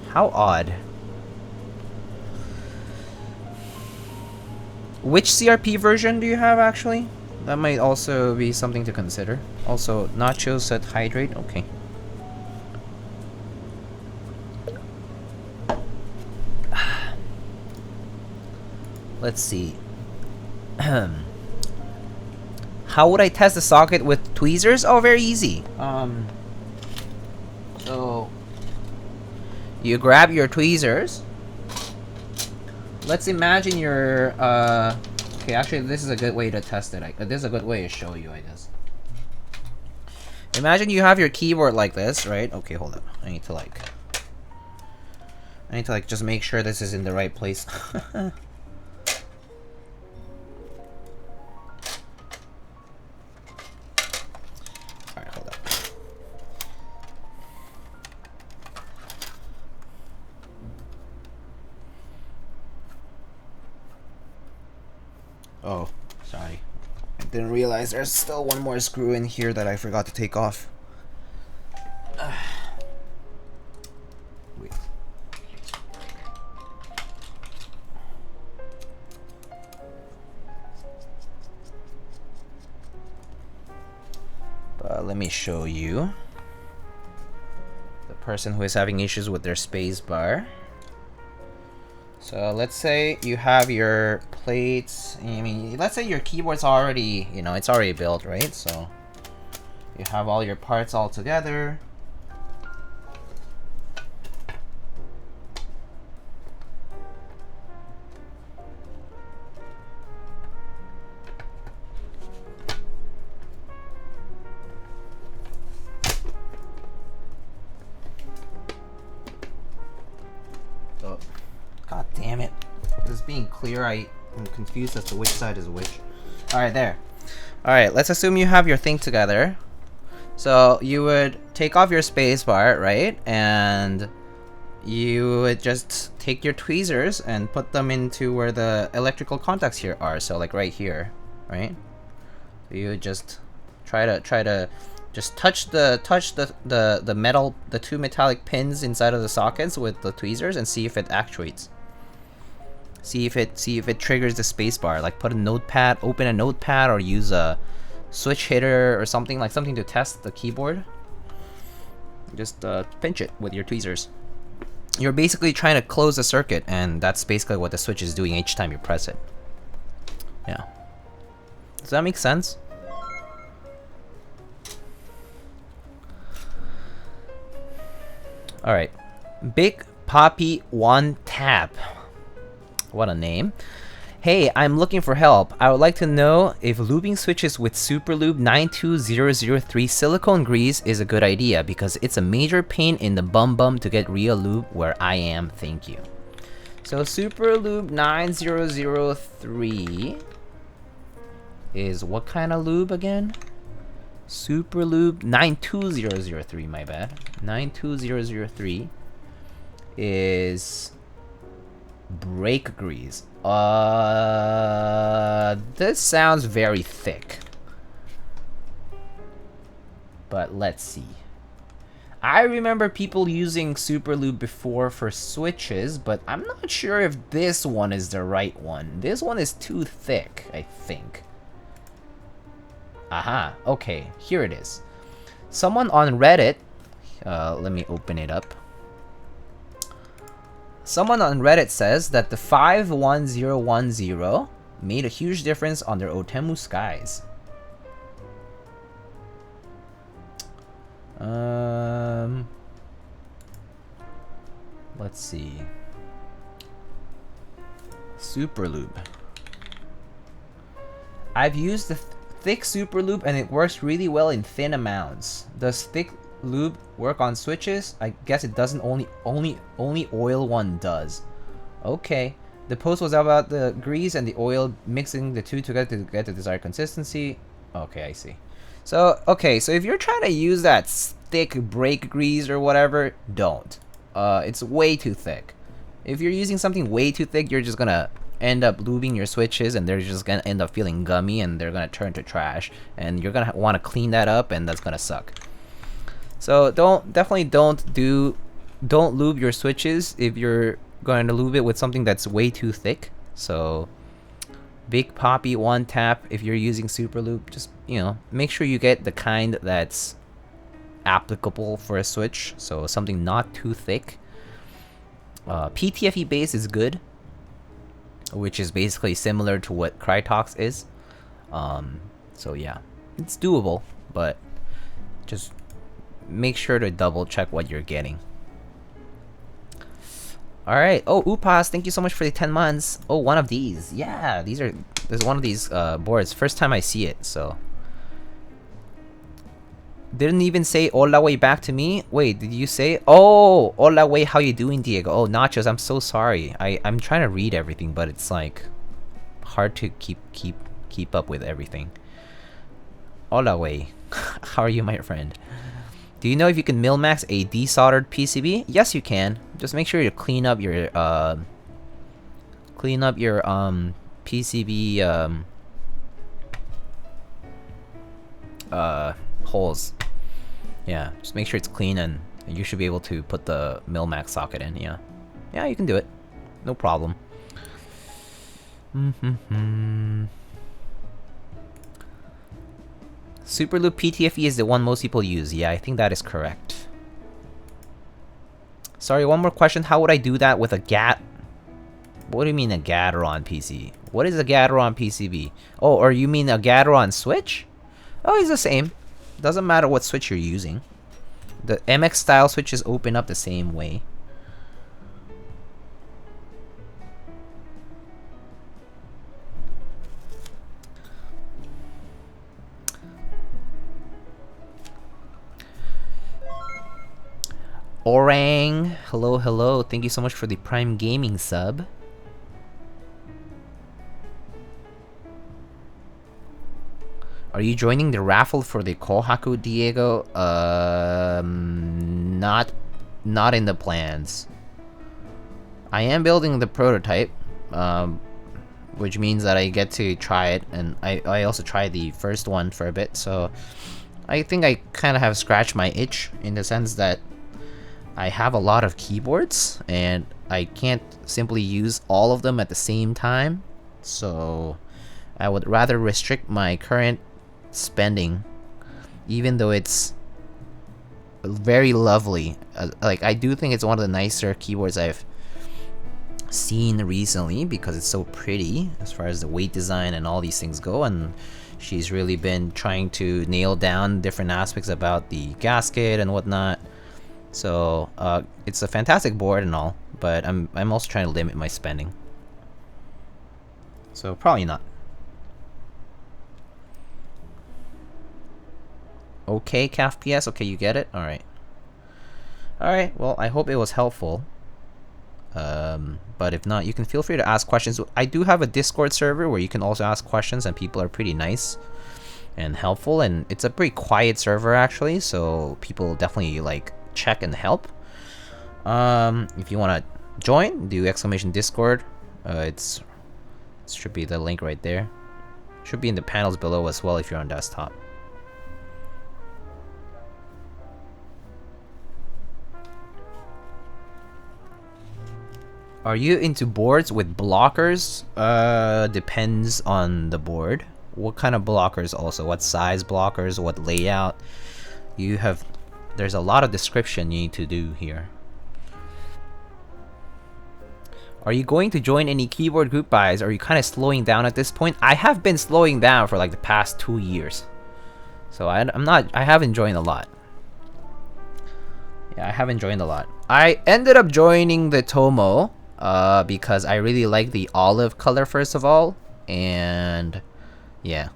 How odd. Which CRP version do you have actually? That might also be something to consider. Also, Nacho said hydrate. Okay. Let's see. How would I test the socket with tweezers? Oh, very easy. So you grab your tweezers. Let's imagine you're okay, actually this is a good way to test it. This is a good way to show you, I guess. Imagine you have your keyboard like this, right? Okay, hold up. I need to just make sure this is in the right place. Oh, sorry. I didn't realize there's still one more screw in here that I forgot to take off. Wait. Let me show you. The person who is having issues with their space bar. So let's say you have your plates. I mean, let's say your keyboard's already, you know, it's already built, right? So you have all your parts all together. Oh, God damn it. This being clear, I'm confused as to which side is which. Alright, there. Alright, let's assume you have your thing together. So you would take off your space bar, right? And you would just take your tweezers and put them into where the electrical contacts here are. So like right here, right? You would just try to just touch the metal, the two metallic pins inside of the sockets with the tweezers and see if it actuates. See if it triggers the space bar. Like put a notepad, open a notepad, or use a switch hitter or something, like something to test the keyboard. Just pinch it with your tweezers. You're basically trying to close the circuit, and that's basically what the switch is doing each time you press it. Yeah. Does that make sense? Alright. Big Poppy One Tap. What a name. Hey, I'm looking for help. I would like to know if lubing switches with Super Lube 92003 silicone grease is a good idea, because it's a major pain in the bum to get real lube where I am. Thank you. So Super Lube 9003 is what kind of lube again? Super Lube 92003, my bad. 92003 is brake grease. This sounds very thick. But let's see. I remember people using Super Lube before for switches, but I'm not sure if this one is the right one. This one is too thick, I think. Aha, okay, here it is. Someone on Reddit, let me open it up. Someone on Reddit says that the 51010 made a huge difference on their Otemu skies. Let's see. Super Lube. I've used the thick Super Lube and it works really well in thin amounts. Does thick lube work on switches? I guess it doesn't. Only oil one does. Okay. The post was about the grease and the oil, mixing the two together to get the desired consistency. Okay, I see. So, okay, so if you're trying to use that thick brake grease or whatever, don't. It's way too thick. If you're using something way too thick, you're just gonna end up lubing your switches and they're just gonna end up feeling gummy and they're gonna turn to trash. And you're gonna want to clean that up and that's gonna suck. So definitely don't lube your switches if you're going to lube it with something that's way too thick. So Big Poppy One Tap, if you're using Super Lube, just, you know, make sure you get the kind that's applicable for a switch, so something not too thick. PTFE base is good, which is basically similar to what Krytox is. So yeah, it's doable, but just make sure to double check what you're getting. Alright. Oh, Upas, thank you so much for the 10 months. Oh, one of these. Yeah, there's one of these boards. First time I see it, so. Didn't even say hola way back to me. Wait, did you say? Oh, hola way, how you doing, Diego? Oh, Nachos, I'm so sorry. I'm trying to read everything, but it's like hard to keep up with everything. Hola way. How are you, my friend? Do you know if you can mil-max a desoldered PCB? Yes, you can. Just make sure you clean up your PCB holes. Yeah, just make sure it's clean, and you should be able to put the Milmax socket in. Yeah, yeah, you can do it, no problem. Super Lube PTFE is the one most people use. Yeah, I think that is correct. Sorry, one more question. How would I do that with a GAT? What do you mean a gather on PC? What is a gather on PCB? Oh, or you mean a gather on switch? Oh, it's the same. Doesn't matter what switch you're using. The MX style switches open up the same way. Orang, hello, hello. Thank you so much for the Prime Gaming sub. Are you joining the raffle for the Kohaku, Diego? Not in the plans. I am building the prototype, which means that I get to try it, and I also tried the first one for a bit, so I think I kind of have scratched my itch in the sense that I have a lot of keyboards, and I can't simply use all of them at the same time, so I would rather restrict my current spending, even though it's very lovely. Like, I do think it's one of the nicer keyboards I've seen recently because it's so pretty as far as the weight design and all these things go, and she's really been trying to nail down different aspects about the gasket and whatnot. So it's a fantastic board and all, but I'm also trying to limit my spending. So probably not. Okay, CAF PS. Okay, you get it. All right. All right. Well, I hope it was helpful. But if not, you can feel free to ask questions. I do have a Discord server where you can also ask questions, and people are pretty nice and helpful. And it's a pretty quiet server actually, so people definitely like check and help. If you want to join, do !Discord. It should be the link right there. Should be in the panels below as well if you're on desktop. Are you into boards with blockers? Depends on the board. What kind of blockers also? What size blockers? What layout? There's a lot of description you need to do here. Are you going to join any keyboard group buys? Are you kind of slowing down at this point? I have been slowing down for like the past 2 years. So I haven't joined a lot. Yeah, I haven't joined a lot. I ended up joining the Tomo because I really like the olive color first of all, and yeah.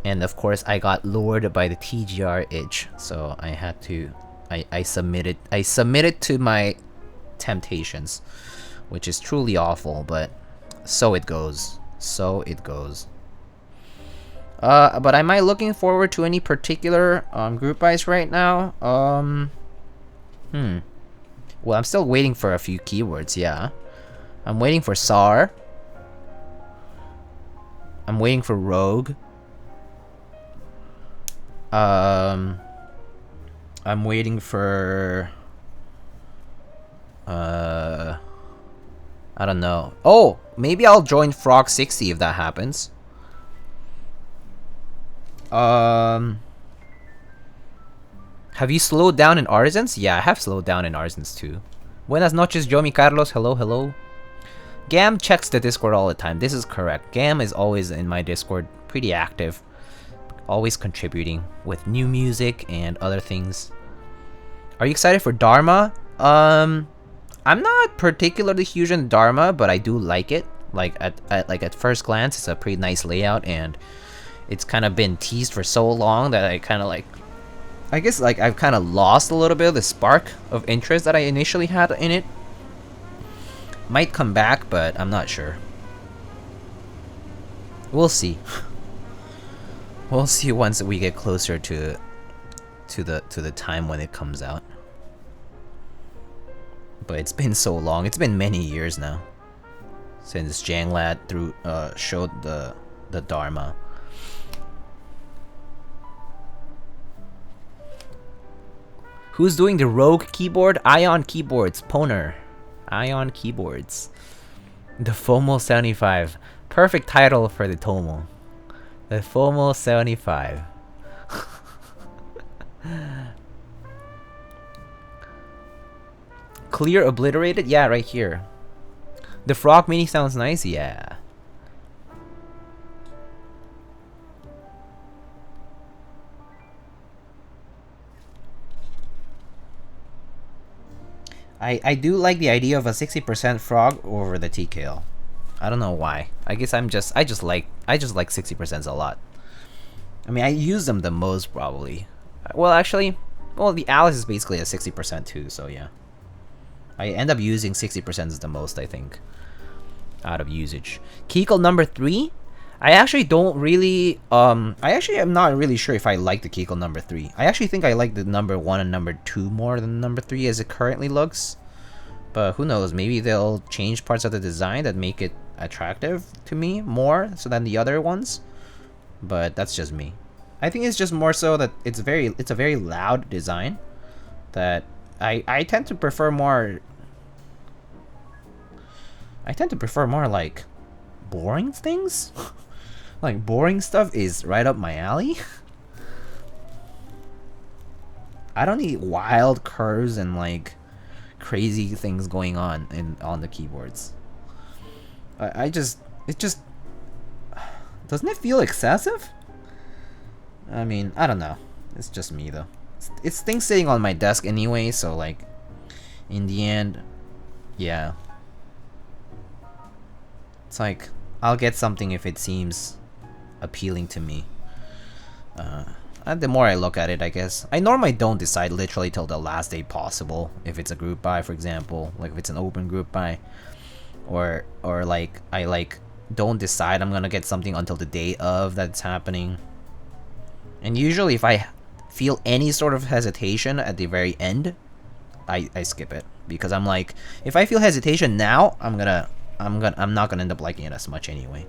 And of course I got lured by the TGR itch, so I had to I submitted to my temptations, which is truly awful, but so it goes. So it goes. But am I looking forward to any particular group buys right now? Well, I'm still waiting for a few keywords, yeah. I'm waiting for SAR. I'm waiting for Rogue. I'm waiting for I don't know. Oh, maybe I'll join Frog 60 if that happens. Have you slowed down in Artisans? Yeah, I have slowed down in Artisans too. Buenas noches, Yomi Carlos. Hello, hello. Gam checks the Discord all the time. This is correct. Gam is always in my Discord, pretty active. Always contributing with new music and other things. Are you excited for Dharma? I'm not particularly huge in Dharma, but I do like it. Like at first glance, it's a pretty nice layout, and it's kind of been teased for so long that I kind of like, I guess like I've kind of lost a little bit of the spark of interest that I initially had in it. Might come back, but I'm not sure. We'll see. We'll see once we get closer to the time when it comes out. But it's been so long. It's been many years now since Janglad showed the Dharma. Who's doing the Rogue keyboard? Ion Keyboards. Poner. Ion Keyboards. The FOMO 75. Perfect title for the Tomo. The FOMO 75. Clear Obliterated? Yeah, right here. The Frog Mini sounds nice? Yeah. I do like the idea of a 60% frog over the TKL. I don't know why. I guess I just like 60% a lot. I mean, I use them the most probably. Well, actually, the Alice is basically a 60% too, so yeah. I end up using 60% the most, I think, out of usage. Keycal number 3? I actually don't really, I actually am not really sure if I like the Keycal number 3. I actually think I like the number 1 and number 2 more than number 3 as it currently looks. But who knows, maybe they'll change parts of the design that make it attractive to me more so than the other ones. But that's just me. I think it's just more so that it's a very loud design that I tend to prefer more. I tend to prefer more like boring things. Like boring stuff is right up my alley. I don't need wild curves and like crazy things going on on the keyboards. It just doesn't it feel excessive? I mean, I don't know. It's just me though. It's things sitting on my desk anyway, so like in the end, yeah. It's like I'll get something if it seems appealing to me. The more I look at it, I guess. I normally don't decide literally till the last day possible if it's a group buy, for example, like if it's an open group buy, or like I like don't decide I'm gonna get something until the day of that's happening. And usually if I feel any sort of hesitation at the very end, I skip it, because I'm like, if I feel hesitation now, I'm not gonna end up liking it as much anyway.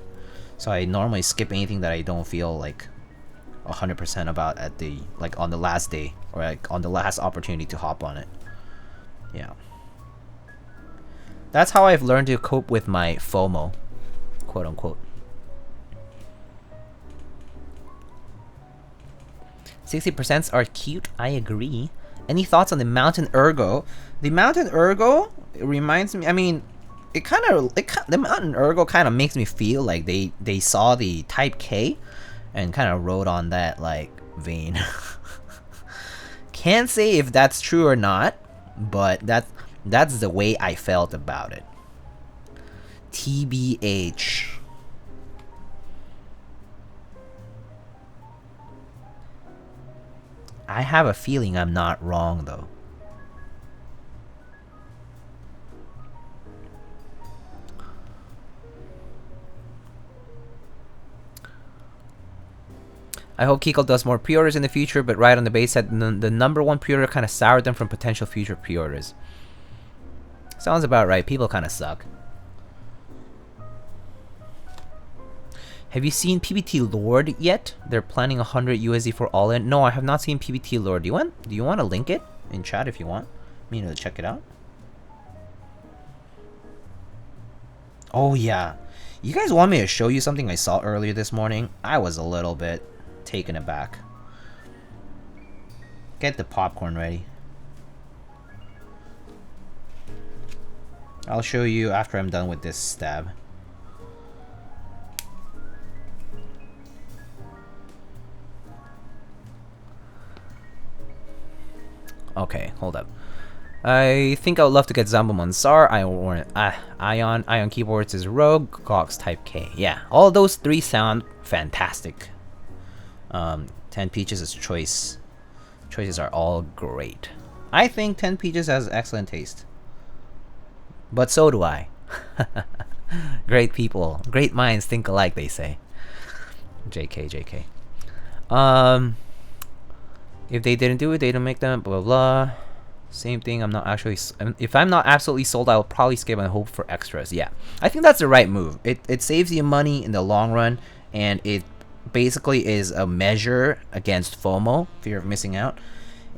So I normally skip anything that I don't feel like 100% about at the on the last day, or like on the last opportunity to hop on it. Yeah. That's how I've learned to cope with my FOMO, quote unquote. 60% are cute, I agree. Any thoughts on the Mountain Ergo? The Mountain Ergo reminds me, I mean, the Mountain Ergo kind of makes me feel like they saw the Type K and kind of rode on that like vein. Can't say if that's true or not, but that's the way I felt about it. TBH. I have a feeling I'm not wrong though. I hope Keycal does more pre-orders in the future, but right on the base said the number 1 pre-order kind of soured them from potential future pre-orders. Sounds about right. People kind of suck. Have you seen PBT Lord yet? They're planning 100 USD for all in. No, I have not seen PBT Lord. Do you want to link it in chat if you want me to check it out? Oh yeah. You guys want me to show you something I saw earlier this morning? I was a little bit taken aback. Get the popcorn ready. I'll show you after I'm done with this stab. Okay, hold up. I think I would love to get Zamba Mansar, Ion Keyboards is Rogue, Cox Type K. Yeah, all those 3 sound fantastic. 10 Peaches is Choice. Choices are all great. I think 10 Peaches has excellent taste. But so do I. Great people, great minds think alike, they say. JK. If they didn't do it, they don't make them, blah, blah, blah. Same thing, if I'm not absolutely sold, I'll probably skip and hope for extras. Yeah, I think that's the right move. It saves you money in the long run, and it basically is a measure against FOMO, fear of missing out.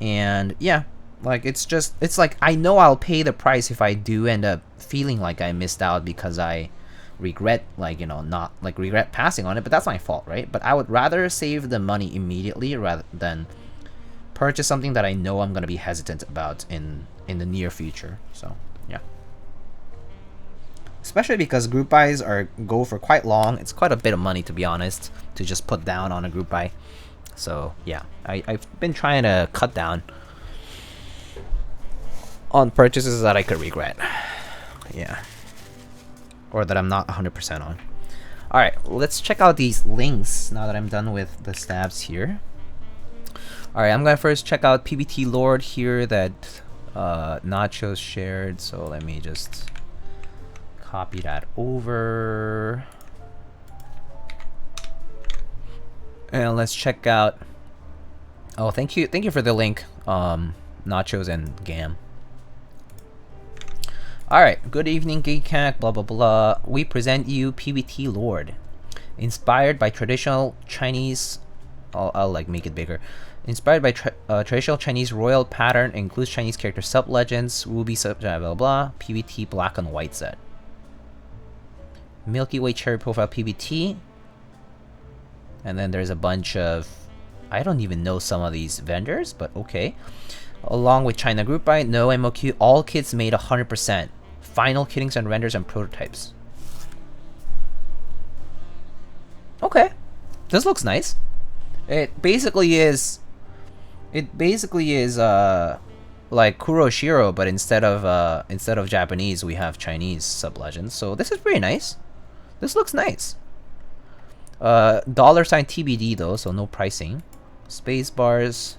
And yeah, Like, it's like, I know I'll pay the price if I do end up feeling like I missed out because I regret, like, you know, not, like, regret passing on it, but that's my fault, right? But I would rather save the money immediately rather than purchase something that I know I'm going to be hesitant about in the near future. So, yeah. Especially because group buys go for quite long. It's quite a bit of money, to be honest, to just put down on a group buy. So, yeah. I've been trying to cut down on purchases that I could regret. Yeah. Or that I'm not 100% on. Alright, let's check out these links now that I'm done with the stabs here. Alright, I'm gonna first check out PBT Lord here that Nachos shared. So let me just copy that over. And let's check out... Oh, thank you for the link, Nachos and Gam. Alright, good evening, Keycaps, blah blah blah. We present you PBT Lord. Inspired by traditional Chinese... I'll like make it bigger. Inspired by traditional Chinese royal pattern, includes Chinese character sub-legends, ruby sub blah blah blah, PBT black and white set. Milky Way cherry profile PBT. And then there's a bunch of... I don't even know some of these vendors, but okay. Along with China Group Buy, no MOQ, all kits made 100%. Final kittings and renders and prototypes. Okay. This looks nice. It basically is like Kuroshiro, but instead of Japanese, we have Chinese sub-legends. So this is pretty nice. This looks nice. $sign TBD though, so no pricing. Space bars.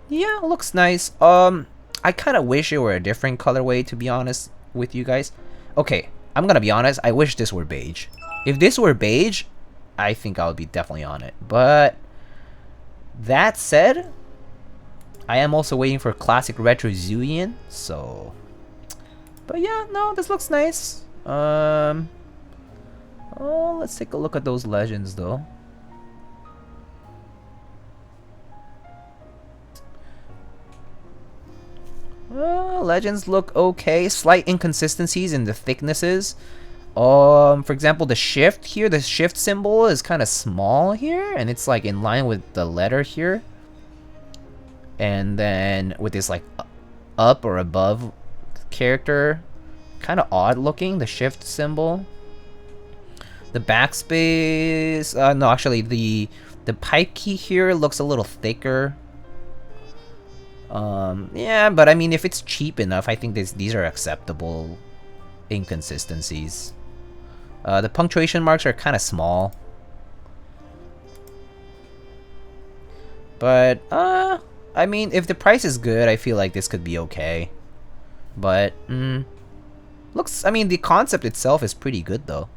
Yeah, looks nice. I kind of wish it were a different colorway, to be honest with you guys. Okay, I'm gonna be honest. I wish this were beige. If this were beige, I think I would be definitely on it. But that said, I am also waiting for classic retro Zuian. So, but yeah, no, this looks nice. Oh, let's take a look at those legends though. Legends look okay. Slight inconsistencies in the thicknesses. For example, the shift here, the shift symbol is kind of small here, and it's like in line with the letter here. And then with this like up or above character, kind of odd looking, the shift symbol. The backspace, no, actually the pipe key here looks a little thicker. Yeah, but I mean, if it's cheap enough, I think these are acceptable inconsistencies. The punctuation marks are kind of small. But, I mean, if the price is good, I feel like this could be okay. But, looks, I mean, the concept itself is pretty good, though.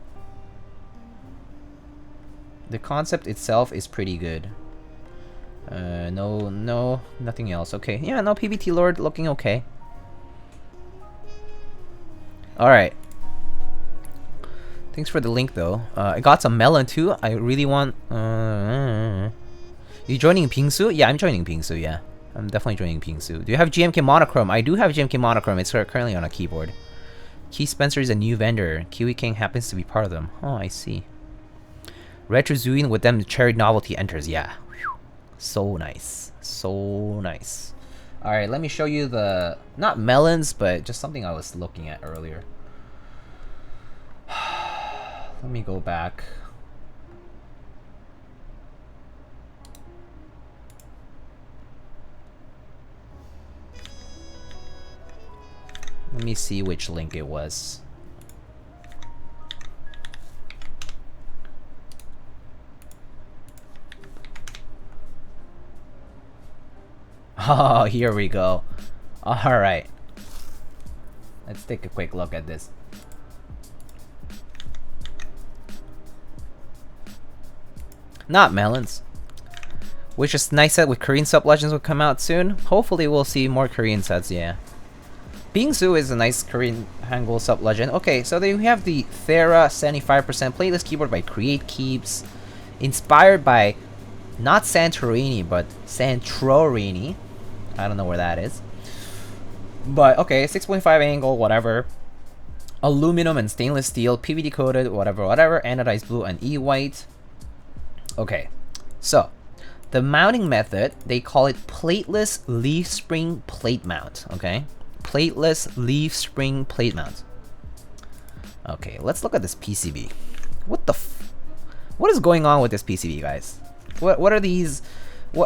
The concept itself is pretty good. No, nothing else. Okay, yeah, no, PBT Lord looking okay. Alright. Thanks for the link, though. I got some melon, too. I really want... You joining Pingsu? Yeah, I'm joining Pingsu, yeah. I'm definitely joining Pingsu. Do you have GMK Monochrome? I do have GMK Monochrome. It's currently on a keyboard. Key Spencer is a new vendor. Kiwi King happens to be part of them. Oh, I see. Retro Zuin with them, Cherry Novelty enters. Yeah. Whew. So nice. So nice. Alright, let me show you the... Not melons, but just something I was looking at earlier. Let me go back. Let me see which link it was. Oh, here we go. Alright. Let's take a quick look at this. Not melons. Which is nice that with Korean sub-legends will come out soon. Hopefully we'll see more Korean sets, yeah. Bingsu is a nice Korean Hangul sub-legend. Okay, so then we have the Thera 75% playlist keyboard by CannonKeys. Inspired by not Santorini, but Santorini. I don't know where that is. But okay, 6.5 angle, whatever. Aluminum and stainless steel, PVD coated, whatever, anodized blue and E-white. Okay, so the mounting method, they call it plateless leaf spring plate mount, okay? Plateless leaf spring plate mount. Okay, let's look at this PCB. What is going on with this PCB, guys? What are these?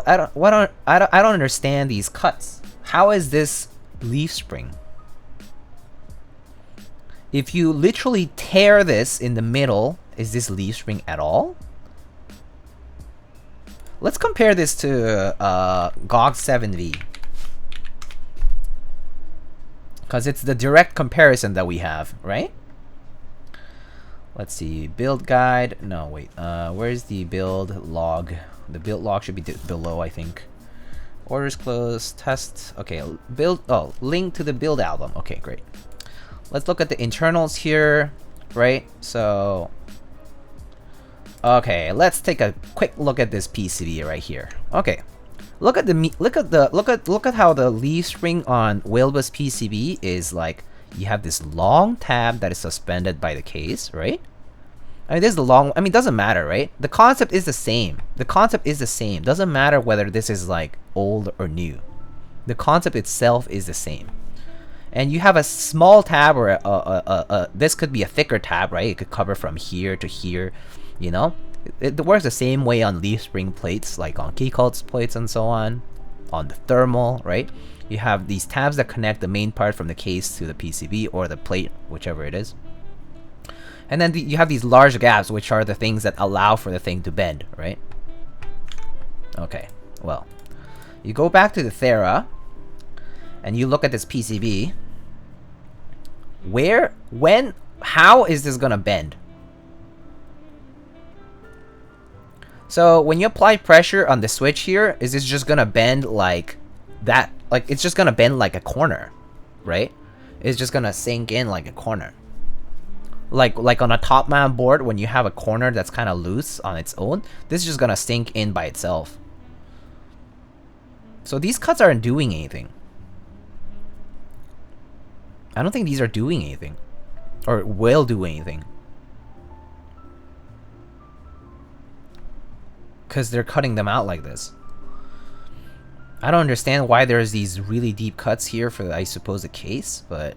I don't understand these cuts. How is this leaf spring? If you literally tear this in the middle, is this leaf spring at all? Let's compare this to GOG 7V. Because it's the direct comparison that we have, right? Let's see, build guide. No, wait. Where's the build log? The build log should be below, I think. Orders closed, test. Okay, build. Oh, link to the build album. Okay, great. Let's look at the internals here, right? So, okay, let's take a quick look at this PCB right here. Okay, look at how the leaf spring on Whalebus PCB is like. You have this long tab that is suspended by the case, right? I mean, this is the long. I mean, it doesn't matter, right? The concept is the same. The concept is the same. Doesn't matter whether this is like old or new. The concept itself is the same. And you have a small tab, or this could be a thicker tab, right? It could cover from here to here, you know? It works the same way on leaf spring plates, like on Keycaps plates and so on the thermal, right? You have these tabs that connect the main part from the case to the PCB or the plate, whichever it is. And then you have these large gaps, which are the things that allow for the thing to bend, right? Okay, well, you go back to the Thera, and you look at this PCB. How is this gonna bend? So when you apply pressure on the switch here, is this just gonna bend like that? Like, it's just gonna bend like a corner, right? It's just gonna sink in like a corner. Like on a top mount board, when you have a corner that's kind of loose on its own, this is just gonna sink in by itself. So these cuts aren't doing anything. I don't think these are doing anything, or will do anything, because they're cutting them out like this. I don't understand why there's these really deep cuts here for, I suppose, the case, but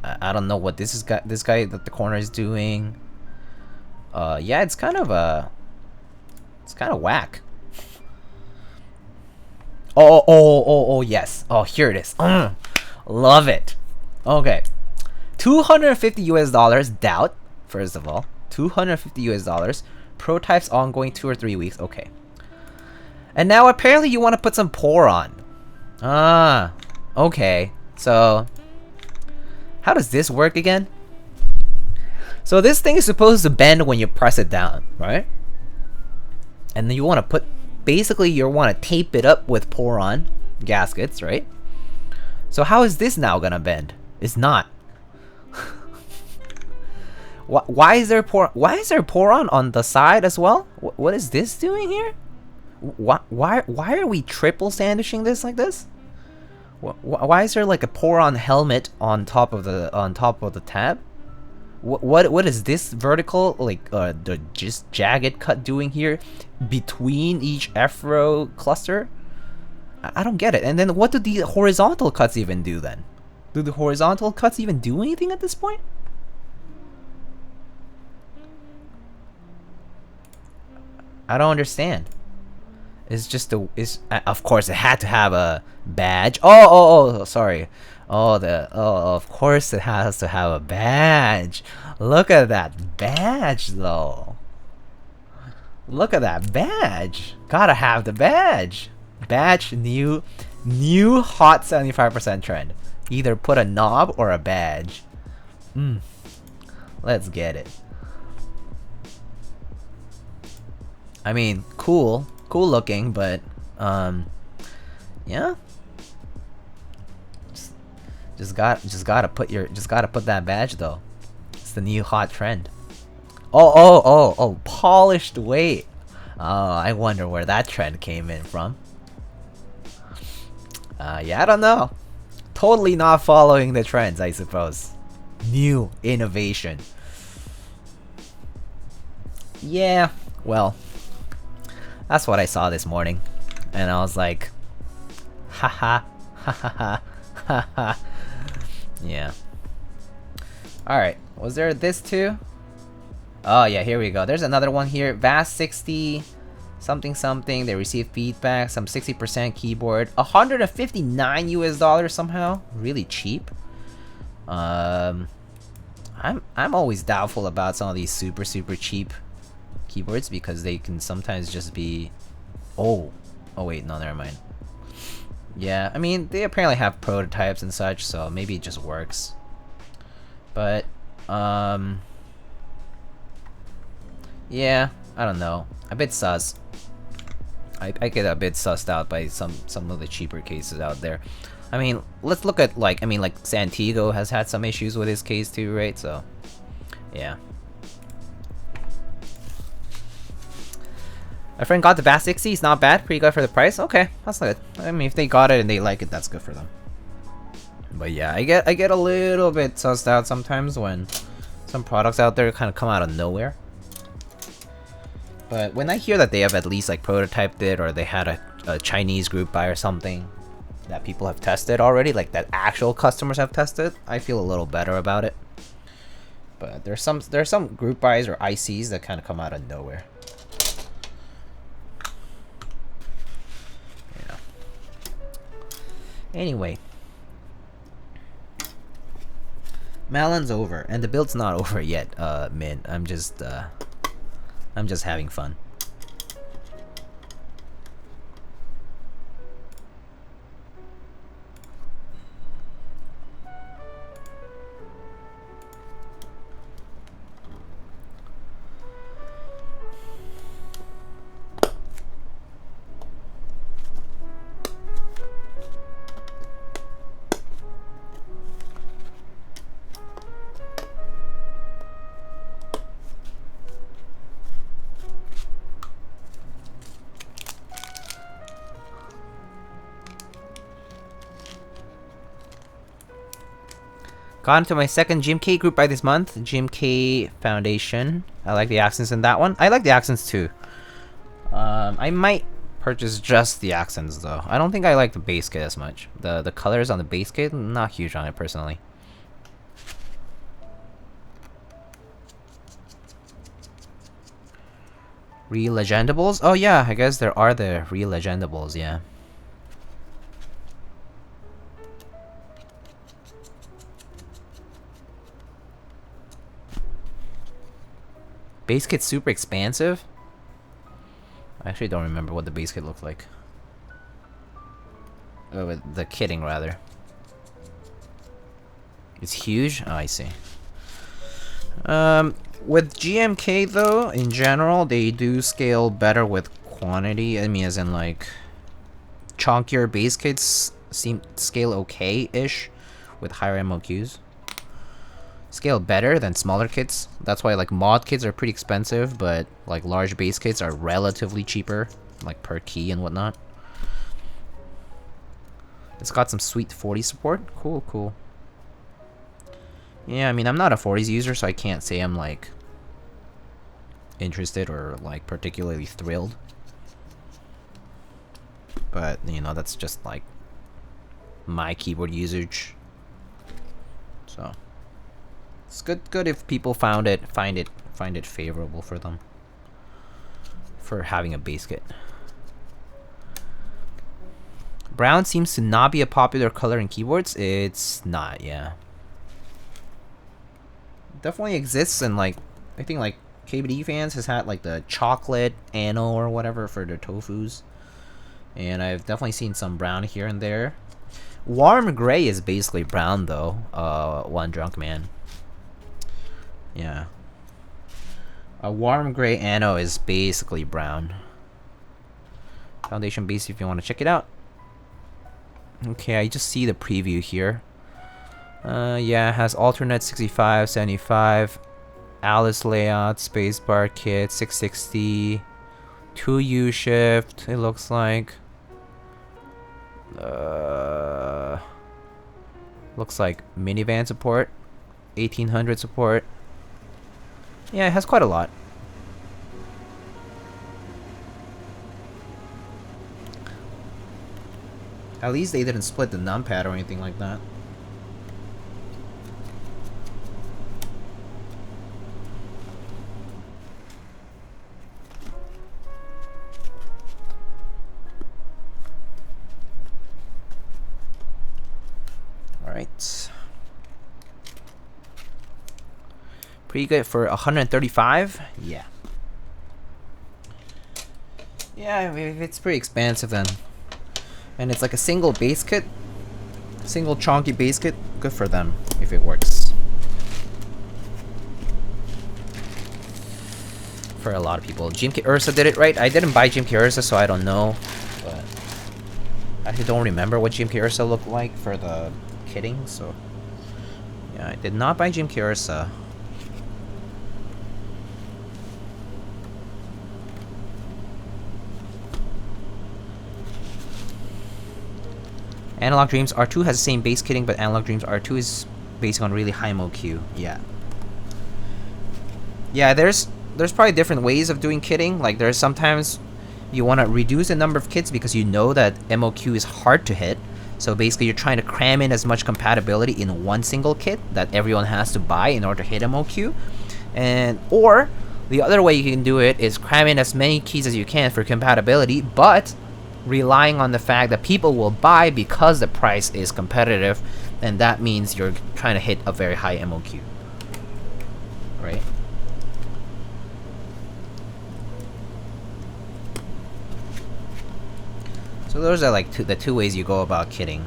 I don't know what this guy that the corner is doing. Yeah, it's kind of whack. Oh, yes. Oh, here it is. Love it. Okay, $250 US. Doubt. First of all, $250 US. Prototypes ongoing 2 or 3 weeks. Okay. And now apparently you want to put some pour on. Ah, okay. So, how does this work again? So this thing is supposed to bend when you press it down, right? And then you want to put, basically you want to tape it up with pour on gaskets, right? So how is this now gonna bend? It's not. Why is there pour on the side as well? What is this doing here? Why are we triple sandwiching this like this? Why is there like a pour on helmet on top of the tab? What is this vertical, like the just jagged cut doing here between each F-row cluster? I don't get it. And then what do the horizontal cuts even do then? Do the horizontal cuts even do anything at this point? I don't understand. It's just of course it had to have a badge. Oh, sorry. Of course it has to have a badge. Look at that badge though. Look at that badge. Gotta have the badge. Badge, new hot 75% trend. Either put a knob or a badge. Let's get it. I mean, cool looking, but yeah. Just gotta put that badge though. It's the new hot trend. Oh, polished weight. Oh, I wonder where that trend came in from. Yeah, I don't know. Totally not following the trends, I suppose. New innovation. Yeah, well, that's what I saw this morning. And I was like, haha, ha ha ha, ha ha. Yeah. Alright, was there this too? Oh yeah, here we go. There's another one here. VAS 60, something something. They receive feedback, some 60% keyboard. 159 US dollars somehow. Really cheap. I'm always doubtful about some of these super cheap keyboards because they can sometimes just be... Oh wait, no, never mind. Yeah, I mean, they apparently have prototypes and such, so maybe it just works. But, yeah, I don't know. A bit sus. I get a bit sussed out by some of the cheaper cases out there. I mean, let's look at, like, Santiago has had some issues with his case too, right? So, yeah. My friend got the VAS 60. It's not bad. Pretty good for the price. Okay, that's good. I mean, if they got it and they like it, that's good for them. But yeah, I get a little bit sussed out sometimes when some products out there kind of come out of nowhere. But when I hear that they have at least like prototyped it, or they had a Chinese group buy or something that people have tested already, like that actual customers have tested, I feel a little better about it. But there's some group buys or ICs that kind of come out of nowhere. Yeah. Anyway, Malon's over, and the build's not over yet, Min. I'm just having fun. Got into my second GMK group by this month, GMK Foundation. I like the accents in that one. I like the accents too. I might purchase just the accents though. I don't think I like the base kit as much. The colors on the base kit, not huge on it personally. Re-legendables? Oh yeah, I guess there are the re-legendables, yeah. Base kit's super expansive? I actually don't remember what the base kit looked like. Oh, the kitting rather. It's huge? Oh, I see. With GMK though, in general, they do scale better with quantity. I mean, as in like, chunkier base kits seem scale okay-ish with higher MOQs. Scale better than smaller kits. That's why like mod kits are pretty expensive, but like large base kits are relatively cheaper, like per key and whatnot. It's got some sweet 40 support. Cool, cool. Yeah, I mean, I'm not a 40s user, so I can't say I'm like interested or like particularly thrilled. But you know, that's just like my keyboard usage. So it's good if people find it favorable for them for having a base kit. Brown seems to not be a popular color in keyboards. It's not, yeah. Definitely exists, and like I think like KBD fans has had like the chocolate ano or whatever for their tofus, and I've definitely seen some brown here and there. Warm gray is basically brown though. One drunk man. Yeah. A warm gray ano is basically brown. Foundation base if you want to check it out. Okay, I just see the preview here. Yeah, it has alternate 65, 75, Alice layout, spacebar kit, 660, 2U shift, it looks like. Looks like minivan support, 1800 support. Yeah, it has quite a lot. At least they didn't split the numpad or anything like that. Alright. Pretty good for 135? Yeah. Yeah, it's pretty expansive then. And it's like a single base kit. Single chonky base kit. Good for them if it works. For a lot of people. GMK Ursa did it right. I didn't buy GMK Ursa, so I don't know. But I actually don't remember what GMK Ursa looked like for the kitting, so yeah, I did not buy GMK Ursa. Analog Dreams R2 has the same base kitting, but Analog Dreams R2 is based on really high MOQ. Yeah. Yeah, there's probably different ways of doing kitting. Like there's sometimes you want to reduce the number of kits because you know that MOQ is hard to hit. So basically you're trying to cram in as much compatibility in one single kit that everyone has to buy in order to hit MOQ. Or the other way you can do it is cram in as many keys as you can for compatibility, but relying on the fact that people will buy because the price is competitive, and that means you're trying to hit a very high MOQ. Right? So those are like the two ways you go about kitting.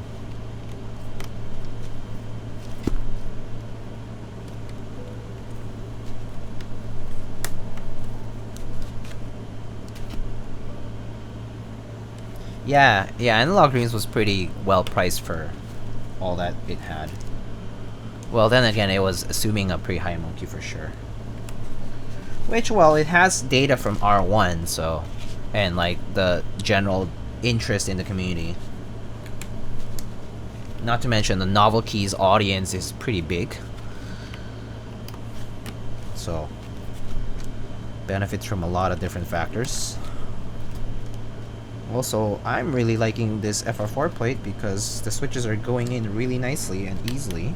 Yeah, Analog Dreams was pretty well priced for all that it had. Well, then again, it was assuming a pretty high MOQ for sure. Which, well, it has data from R1, so, and like the general interest in the community. Not to mention the Novel Keys audience is pretty big. So, benefits from a lot of different factors. Also, I'm really liking this FR4 plate because the switches are going in really nicely and easily.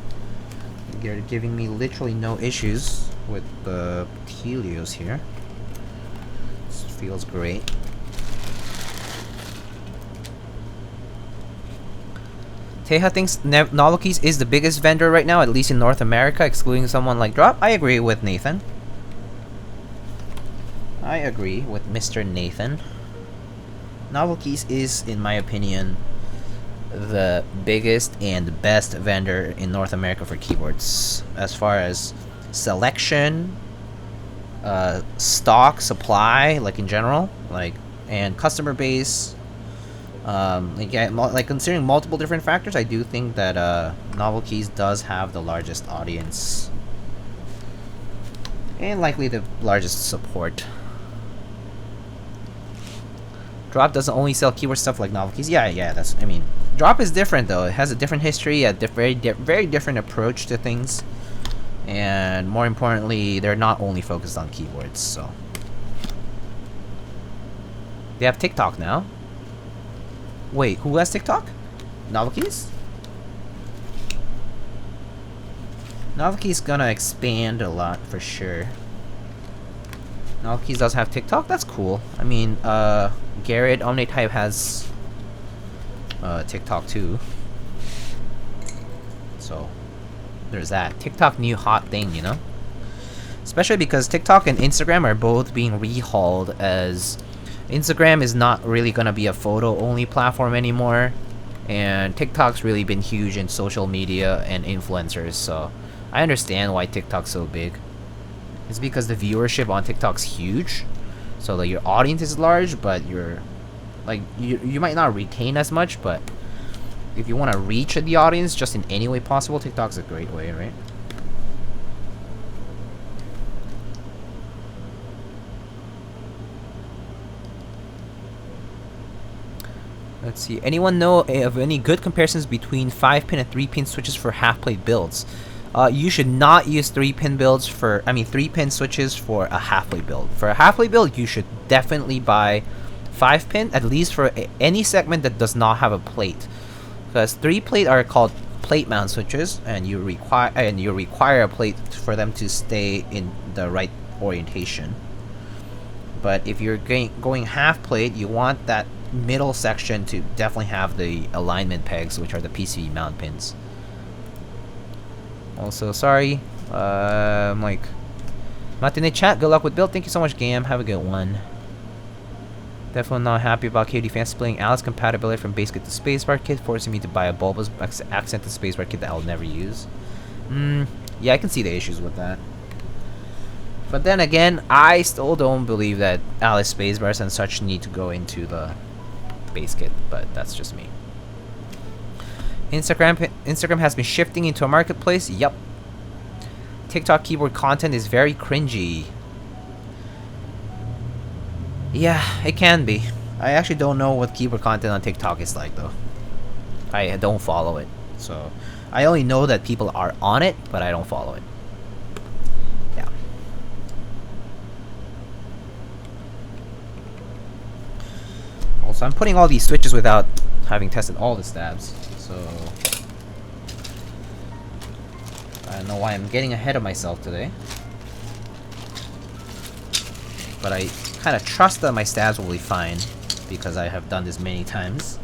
They're giving me literally no issues with the Tealios here. This feels great. Teja thinks Novel Keys is the biggest vendor right now, at least in North America, excluding someone like Drop. I agree with Nathan. I agree with Mr. Nathan. Novel Keys is, in my opinion, the biggest and best vendor in North America for keyboards. As far as selection, stock, supply, like in general, like, and customer base. Like considering multiple different factors, I do think that Novel Keys does have the largest audience. And likely the largest support. Drop doesn't only sell keyword stuff like Novel Keys. Yeah, that's, I mean, Drop is different though. It has a different history, a very different approach to things. And more importantly, they're not only focused on keyboards, so. They have TikTok now. Wait, who has TikTok? Novel Keys? Novel Keys gonna expand a lot for sure. Novel Keys does have TikTok? That's cool. I mean, Garrett Omnitype has TikTok too. So, there's that. TikTok new hot thing, you know? Especially because TikTok and Instagram are both being rehauled as Instagram is not really gonna be a photo-only platform anymore, and TikTok's really been huge in social media and influencers, so I understand why TikTok's so big. It's because the viewership on TikTok's huge, so like your audience is large, but you're like you might not retain as much, but if you want to reach the audience just in any way possible, TikTok's a great way, right? Let's see. Anyone know of any good comparisons between 5-pin and 3-pin switches for half-plate builds? You should not use 3-pin builds for, 3-pin switches for a half-plate build. For a half-plate build, you should definitely buy 5-pin, at least for any segment that does not have a plate. Because 3-plate are called plate mount switches, and you require a plate for them to stay in the right orientation. But if you're going half plate, you want that middle section to definitely have the alignment pegs, which are the PCB mount pins. Also, sorry, Mike. Matinee chat, good luck with build. Thank you so much, Gam. Have a good one. Definitely not happy about KD fans splitting Alice compatibility from base kit to spacebar kit, forcing me to buy a bulbous accented spacebar kit that I'll never use. Yeah, I can see the issues with that. But then again, I still don't believe that Alice spacebars and such need to go into the base kit, but that's just me. Instagram has been shifting into a marketplace. Yup. TikTok keyboard content is very cringy. Yeah, it can be. I actually don't know what keyboard content on TikTok is like, though. I don't follow it, so I only know that people are on it, but I don't follow it. Yeah. Also, I'm putting all these switches without having tested all the stabs, so I don't know why I'm getting ahead of myself today. But I kind of trust that my stabs will be fine because I have done this many times.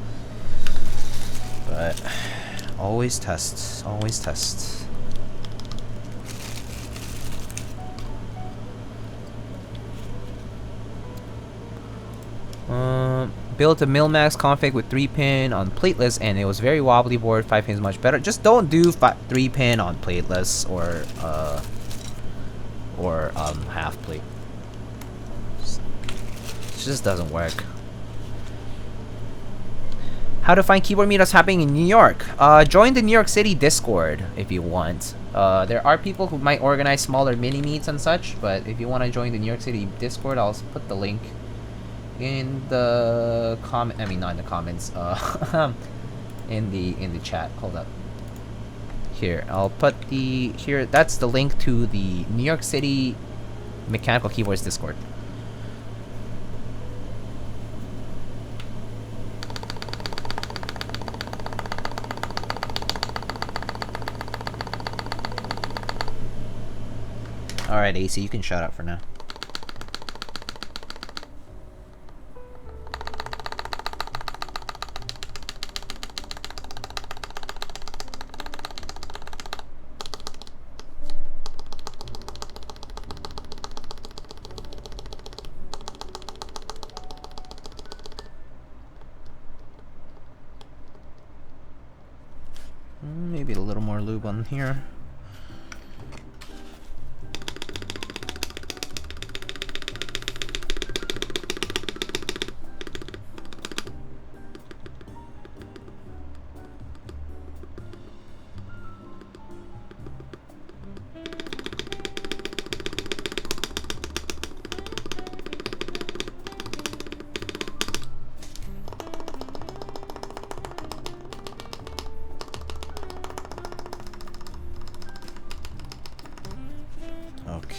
But always test, always test. Built a Milmax config with 3-pin on plateless, and it was very wobbly board. 5-pin is much better. Just don't do 3-pin on plateless or half plate. It just doesn't work. How to find keyboard meetups happening in New York? Join the New York City Discord if you want. There are people who might organize smaller mini meets and such, but if you want to join the New York City Discord, I'll put the link in the comment. I mean, not in the comments. In the chat. Hold up. Here, I'll put here. That's the link to the New York City Mechanical Keyboards Discord. Alright, AC, you can shut up for now. Maybe a little more lube on here.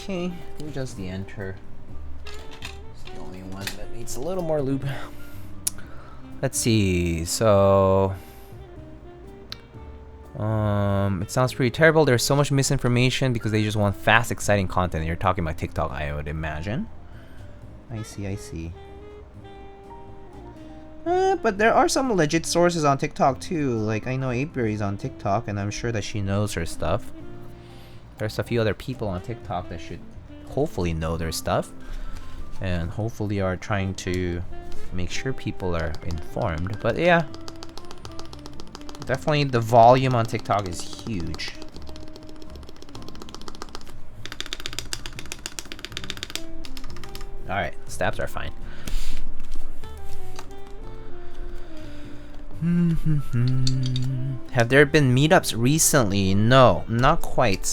Okay, who does the enter? It's the only one that needs a little more lube. Let's see, so it sounds pretty terrible. There's so much misinformation because they just want fast, exciting content. You're talking about TikTok, I would imagine. I see. But there are some legit sources on TikTok too. Like, I know Apiary's on TikTok, and I'm sure that she knows her stuff. There's a few other people on TikTok that should hopefully know their stuff, and hopefully are trying to make sure people are informed. But yeah, definitely the volume on TikTok is huge. Alright, stabs are fine. Have there been meetups recently? No, not quite.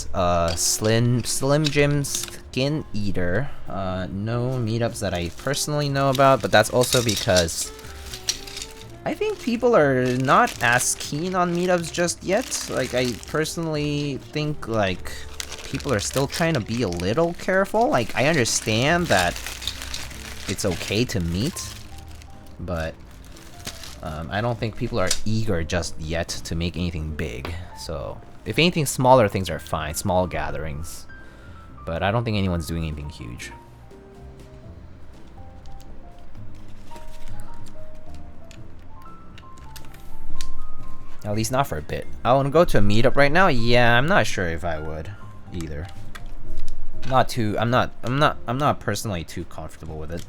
Slim Jim Skin Eater. No meetups that I personally know about, but that's also because I think people are not as keen on meetups just yet. Like, I personally think, like, people are still trying to be a little careful. Like, I understand that it's okay to meet, but I don't think people are eager just yet to make anything big. So, if anything, smaller things are fine, small gatherings. But I don't think anyone's doing anything huge. At least not for a bit. I want to go to a meetup right now. Yeah, I'm not sure if I would either. I'm not personally too comfortable with it.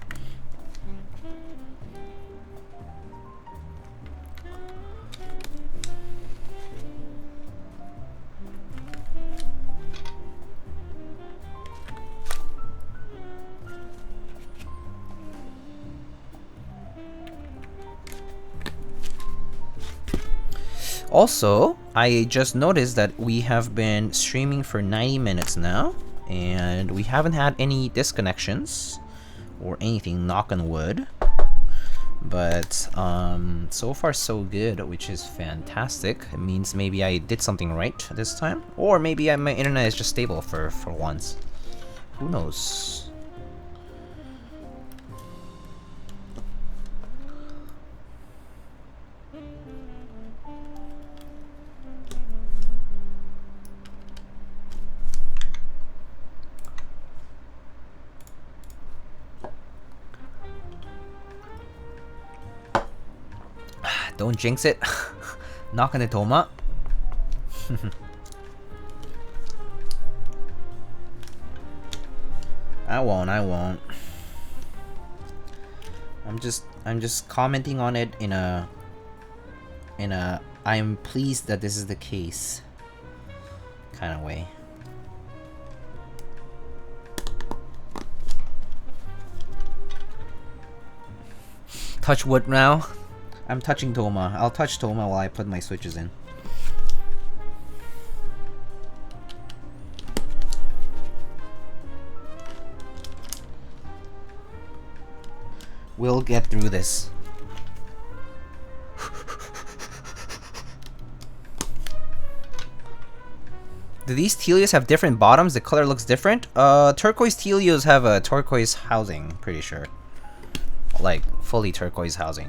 Also, I just noticed that we have been streaming for 90 minutes now, and we haven't had any disconnections or anything, knock on wood. But so far so good, which is fantastic. It means maybe I did something right this time, or maybe my internet is just stable for once. Who knows? Don't jinx it. Knock on the Toma. I won't. I'm just commenting on it in a I'm pleased that this is the case kind of way. Touch wood now. I'm touching Toma. I'll touch Toma while I put my switches in. We'll get through this. Do these Tealios have different bottoms? The color looks different? Turquoise Tealios have a turquoise housing, pretty sure. Like, fully turquoise housing.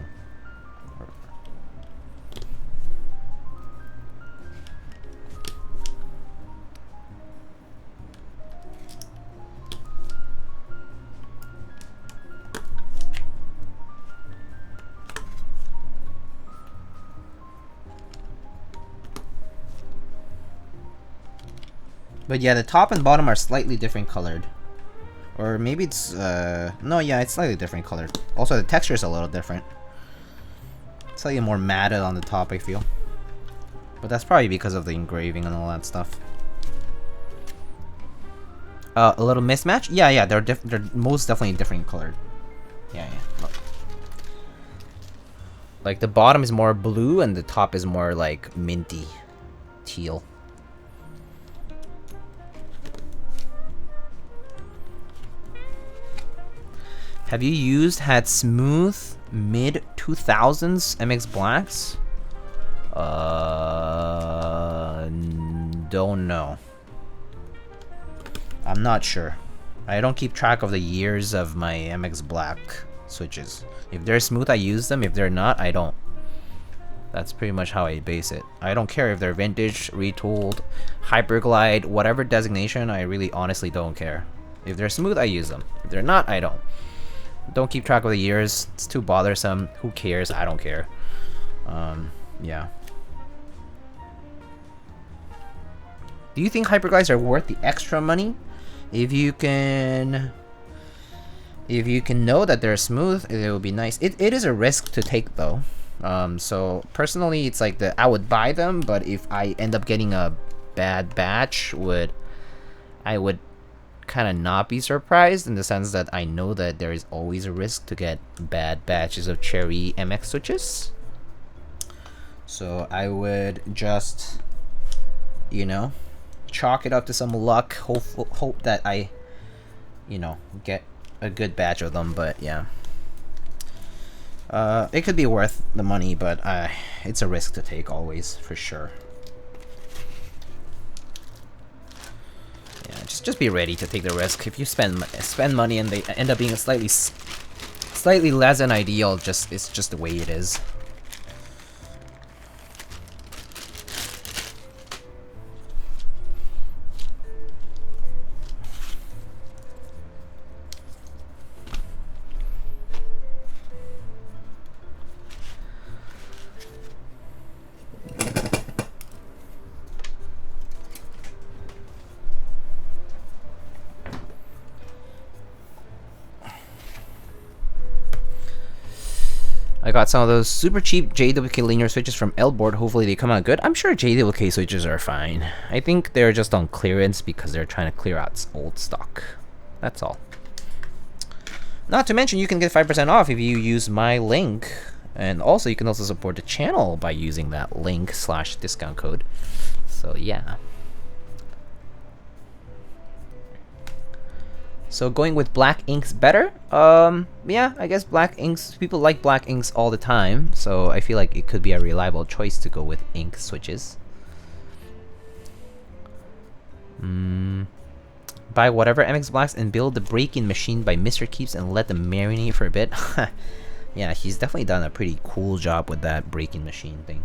But yeah, the top and bottom are slightly different colored. Or maybe it's, no, yeah, it's slightly different colored. Also, the texture is a little different. Slightly more matted on the top, I feel. But that's probably because of the engraving and all that stuff. A little mismatch? Yeah, they're most definitely different colored. Yeah. Look. Like, the bottom is more blue and the top is more, like, minty teal. Have you had smooth mid 2000s MX Blacks? Don't know. I'm not sure. I don't keep track of the years of my MX Black switches. If they're smooth, I use them. If they're not, I don't. That's pretty much how I base it. I don't care if they're vintage, retooled, hyperglide, whatever designation, I really honestly don't care. If they're smooth, I use them. If they're not, I don't. Don't keep track of the years. It's too bothersome. Who cares? I don't care. Yeah. Do you think hyperglides are worth the extra money? If you can know that they're smooth, it would be nice. It is a risk to take though. So personally, it's like I would buy them, but if I end up getting a bad batch, I would kind of not be surprised, in the sense that I know that there is always a risk to get bad batches of Cherry MX switches. So I would just, you know, chalk it up to some luck, hope that I, you know, get a good batch of them. But yeah, It could be worth the money, but it's a risk to take always, for sure. Yeah, just be ready to take the risk. If you spend money and they end up being slightly less than ideal, it's just the way it is. I got some of those super cheap JWK linear switches from L-Board. Hopefully they come out good. I'm sure JWK switches are fine. I think they're just on clearance because they're trying to clear out old stock. That's all. Not to mention you can get 5% off if you use my link. And also you can also support the channel by using that link / discount code. So yeah. So going with black inks better? Yeah, I guess black inks, people like black inks all the time, so I feel like it could be a reliable choice to go with ink switches. Buy whatever MX Blacks and build the break-in machine by Mr. Keeps and let them marinate for a bit. Yeah, he's definitely done a pretty cool job with that break-in machine thing.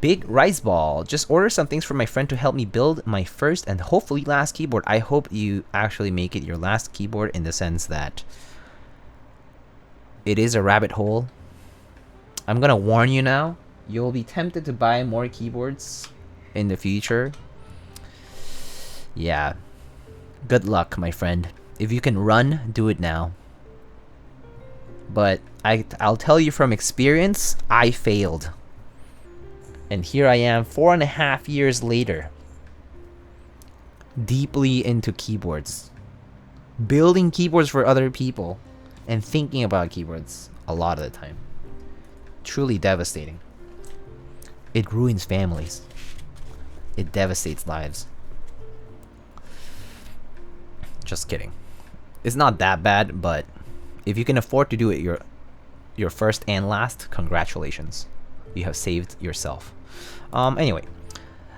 Big Rice Ball. Just order some things for my friend to help me build my first and hopefully last keyboard. I hope you actually make it your last keyboard in the sense that it is a rabbit hole. I'm gonna warn you now. You'll be tempted to buy more keyboards in the future. Yeah. Good luck, my friend. If you can run, do it now. But I'll tell you from experience, I failed. And here I am 4.5 years later, deeply into keyboards, building keyboards for other people, and thinking about keyboards a lot of the time. Truly devastating. It ruins families. It devastates lives. Just kidding. It's not that bad, but if you can afford to do it your first and last, congratulations. You have saved yourself. Anyway,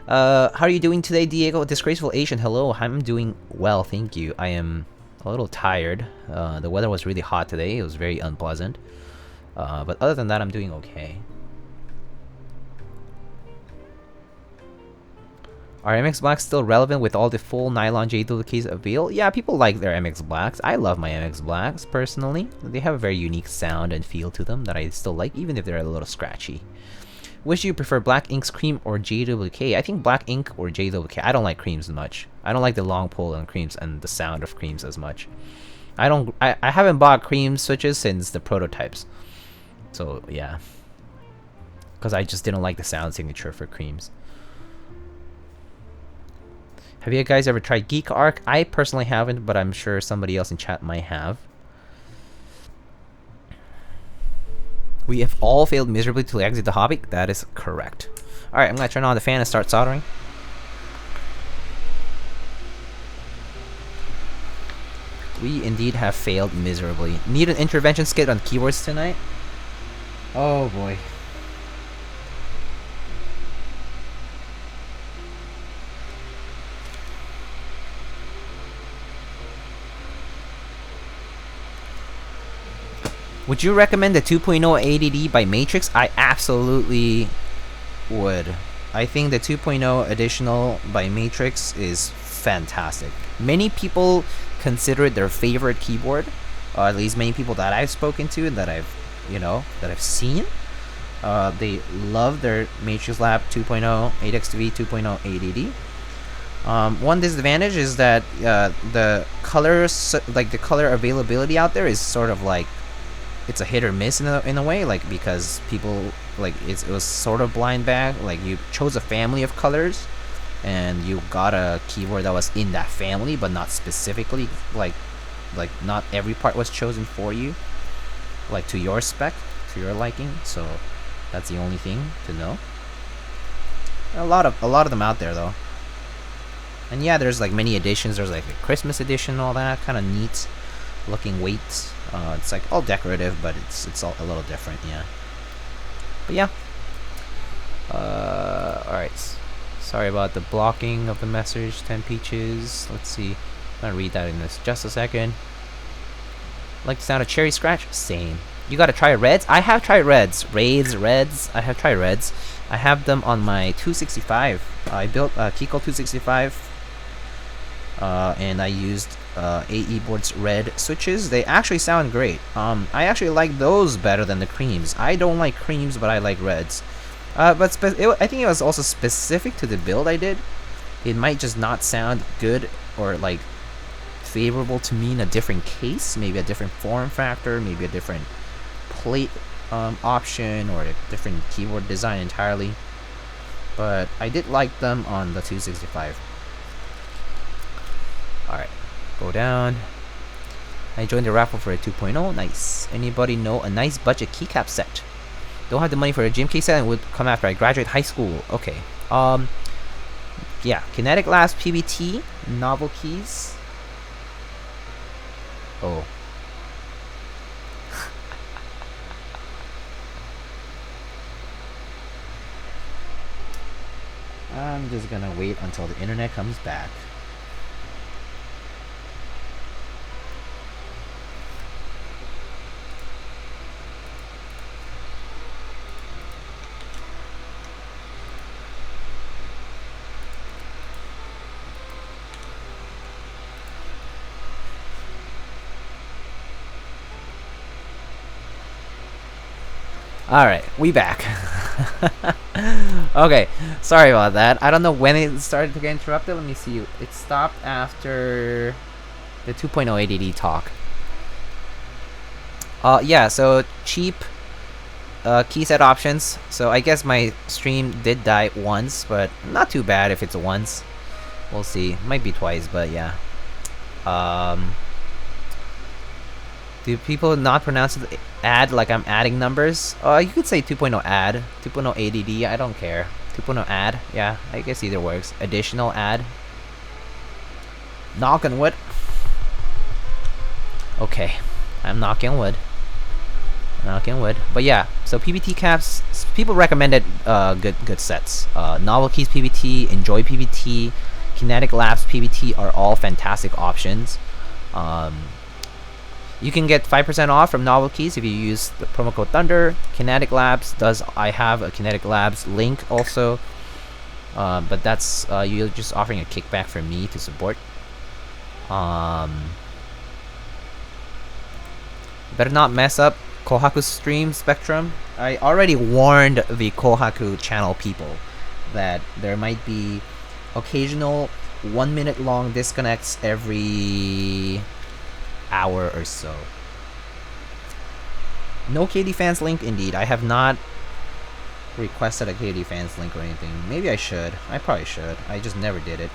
how are you doing today, Diego? Disgraceful Asian, hello. I'm doing well, thank you. I am a little tired. The weather was really hot today. It was very unpleasant. But other than that, I'm doing okay. Are MX Blacks still relevant with all the full nylon JWKs available? Yeah, people like their MX Blacks. I love my MX Blacks, personally. They have a very unique sound and feel to them that I still like, even if they're a little scratchy. Which do you prefer, black inks cream or JWK? I think black ink or JWK. I don't like creams much. I don't like the long pull on creams and the sound of creams as much. I haven't bought cream switches since the prototypes. So yeah. Because I just didn't like the sound signature for creams. Have you guys ever tried Geek Arc? I personally haven't, but I'm sure somebody else in chat might have. We have all failed miserably to exit the hobby. That is correct. Alright, I'm going to turn on the fan and start soldering. We indeed have failed miserably. Need an intervention skit on keyboards tonight? Oh boy. Would you recommend the 2.0 ADD by Matrix? I absolutely would. I think the 2.0 additional by Matrix is fantastic. Many people consider it their favorite keyboard, or at least many people that I've spoken to and that I've seen. They love their Matrix Lab 2.0, 8xTV 2.0 ADD. One disadvantage is that the colors, like the color availability out there, is sort of like, it's a hit or miss in a way, like, because people, like, it was sort of blind bag. Like, you chose a family of colors and you got a keyboard that was in that family, but not specifically, like not every part was chosen for you, like to your spec, to your liking. So that's the only thing to know. A lot of them out there though. And yeah, there's like many editions. There's like a Christmas edition, all that kind of neat looking weights. It's like all decorative, but it's all a little different, yeah. But yeah. Alright. Sorry about the blocking of the message, 10 peaches. Let's see. I'm gonna read that in this just a second. Like the sound of cherry scratch? Same. You gotta try reds? I have tried reds. Reds. I have tried reds. I have them on my 265. I built Keyco 265. And I used AE Board's red switches. They actually sound great. I actually like those better than the creams. I don't like creams, but I like reds. But I think it was also specific to the build I did. It might just not sound good or like favorable to me in a different case, maybe a different form factor, maybe a different plate option, or a different keyboard design entirely. But I did like them on the 265. Alright, go down. I joined the raffle for a 2.0. Nice. Anybody know a nice budget keycap set? Don't have the money for a GMK set and would come after I graduate high school. Okay. Yeah, Kinetic Labs PBT, Novel Keys. Oh. I'm just gonna wait until the internet comes back. Alright, we back. Okay, sorry about that. I don't know when it started to get interrupted. Let me see. It stopped after the 2.0 ADD talk. Yeah, so cheap key set options. So I guess my stream did die once, but not too bad if it's a once. We'll see. Might be twice, but yeah. Do people not pronounce it add like I'm adding numbers? You could say 2.0 add, 2.0 ADD, I don't care. 2.0 add, yeah, I guess either works. Additional add. Knock on wood. Okay, I'm knocking wood. Knocking wood. But yeah, so PBT caps, people recommended good sets. Novel Keys PBT, Enjoy PBT, Kinetic Labs PBT are all fantastic options. You can get 5% off from Novel Keys if you use the promo code Thunder. Kinetic Labs I have a Kinetic Labs link also, but that's you're just offering a kickback for me to support. Better not mess up Kohaku's stream, Spectrum. I already warned the Kohaku channel people that there might be occasional 1 minute long disconnects every hour or so. No KD fans link indeed. I have not requested a KD fans link or anything. Maybe I should. I probably should. I just never did it.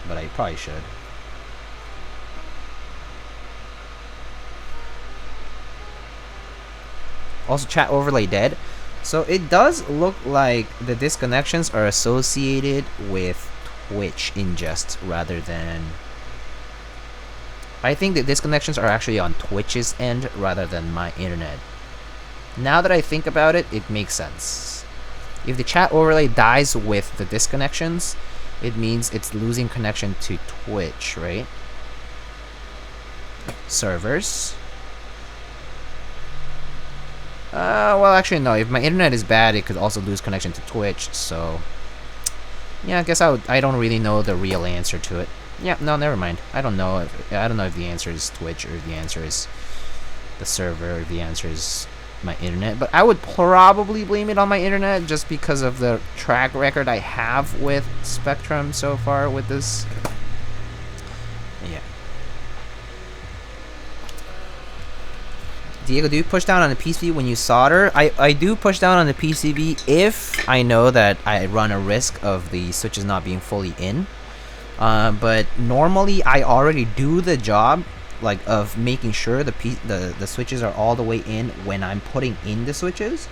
But I probably should. Also, chat overlay dead. So it does look like the disconnections are associated with Twitch ingest rather than... I think the disconnections are actually on Twitch's end rather than my internet. Now that I think about it, it makes sense. If the chat overlay dies with the disconnections, it means it's losing connection to Twitch, right? Servers. Well, actually, no. If my internet is bad, it could also lose connection to Twitch, so... Yeah, I guess I don't really know the real answer to it. Yeah, no, never mind. I don't know if the answer is Twitch or if the answer is the server or if the answer is my internet. But I would probably blame it on my internet just because of the track record I have with Spectrum so far with this. Yeah. Diego, do you push down on the PCB when you solder? I do push down on the PCB if I know that I run a risk of the switches not being fully in. But normally I already do the job like of making sure the switches are all the way in when I'm putting in the switches.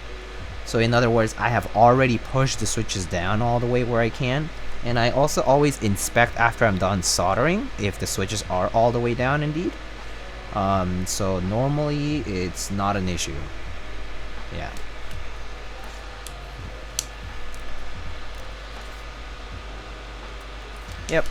So in other words, I have already pushed the switches down all the way where I can, and I also always inspect after I'm done soldering if the switches are all the way down indeed. So normally it's not an issue. Yeah. Yep.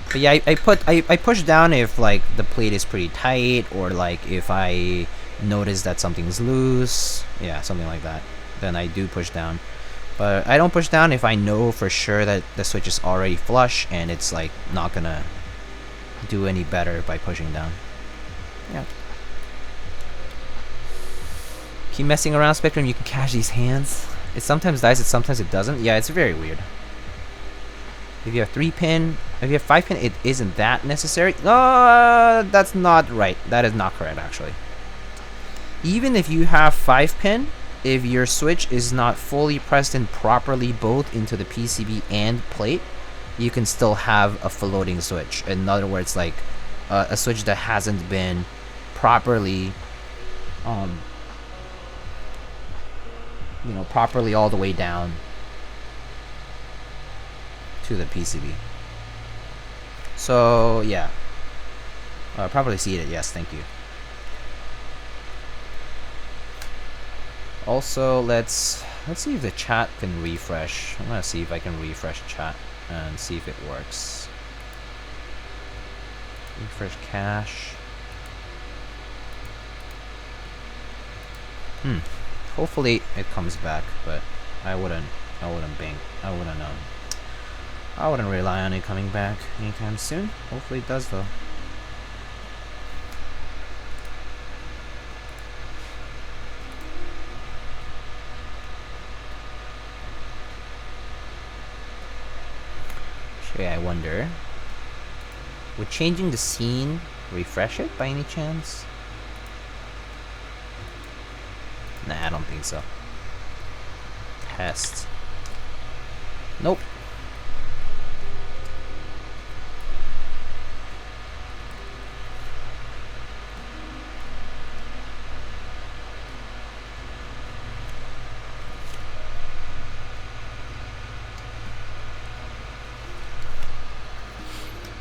But yeah, I push down if like the plate is pretty tight, or like if I notice that something's loose. Yeah, something like that. Then I do push down. But I don't push down if I know for sure that the switch is already flush and it's like not gonna do any better by pushing down. Yeah. Keep messing around, Spectrum. You can catch these hands. It sometimes dies, sometimes it doesn't. Yeah, it's very weird. If you have 3-pin, if you have 5-pin, it isn't that necessary. That's not right. That is not correct, actually. Even if you have 5-pin, if your switch is not fully pressed in properly both into the PCB and plate, you can still have a floating switch. In other words, like a switch that hasn't been properly, properly all the way down to the PCB. So yeah, properly seated. Yes, thank you. Also, let's see if the chat can refresh. I'm gonna see if I can refresh chat and see if it works. Refresh cache. Hopefully it comes back, but I wouldn't rely on it coming back anytime soon. Hopefully it does though. Okay, I wonder, would changing the scene refresh it by any chance? Nah, I don't think so. Test. Nope.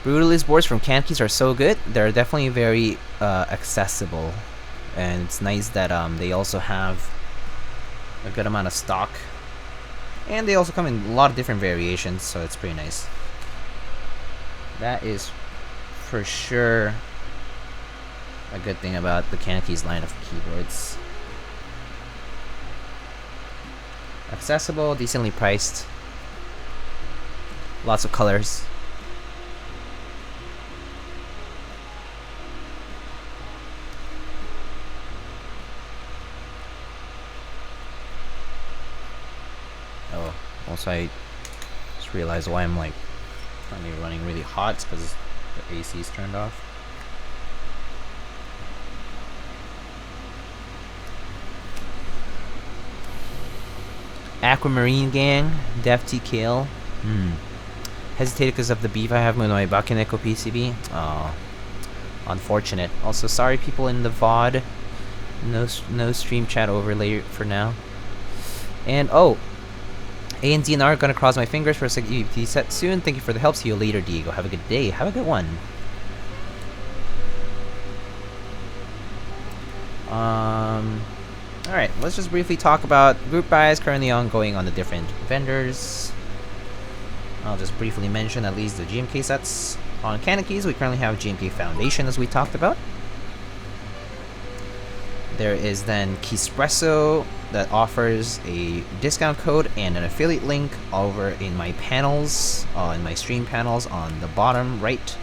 Brutalist boards from CannonKeys are so good. They're definitely very accessible, and it's nice that they also have a good amount of stock, and they also come in a lot of different variations, so it's pretty nice. That is for sure a good thing about the CannonKeys line of keyboards. Accessible, decently priced, lots of colors. Also, I just realized why I'm like finally running really hot. It's because the AC is turned off. Aquamarine Gang, Def TKL. Hesitated because of the beef I have with my Bakeneko PCB. Oh, unfortunate. Also, sorry people in the VOD. No stream chat overlay for now. And oh, A and DNR are gonna cross my fingers for a second EVP set soon. Thank you for the help. See you later, Diego. Have a good day. Have a good one. Alright, let's just briefly talk about group buys currently ongoing on the different vendors. I'll just briefly mention at least the GMK sets. On CannonKeys, we currently have GMK Foundation, as we talked about. There is then Keyspresso that offers a discount code and an affiliate link over in my panels, in my stream panels on the bottom right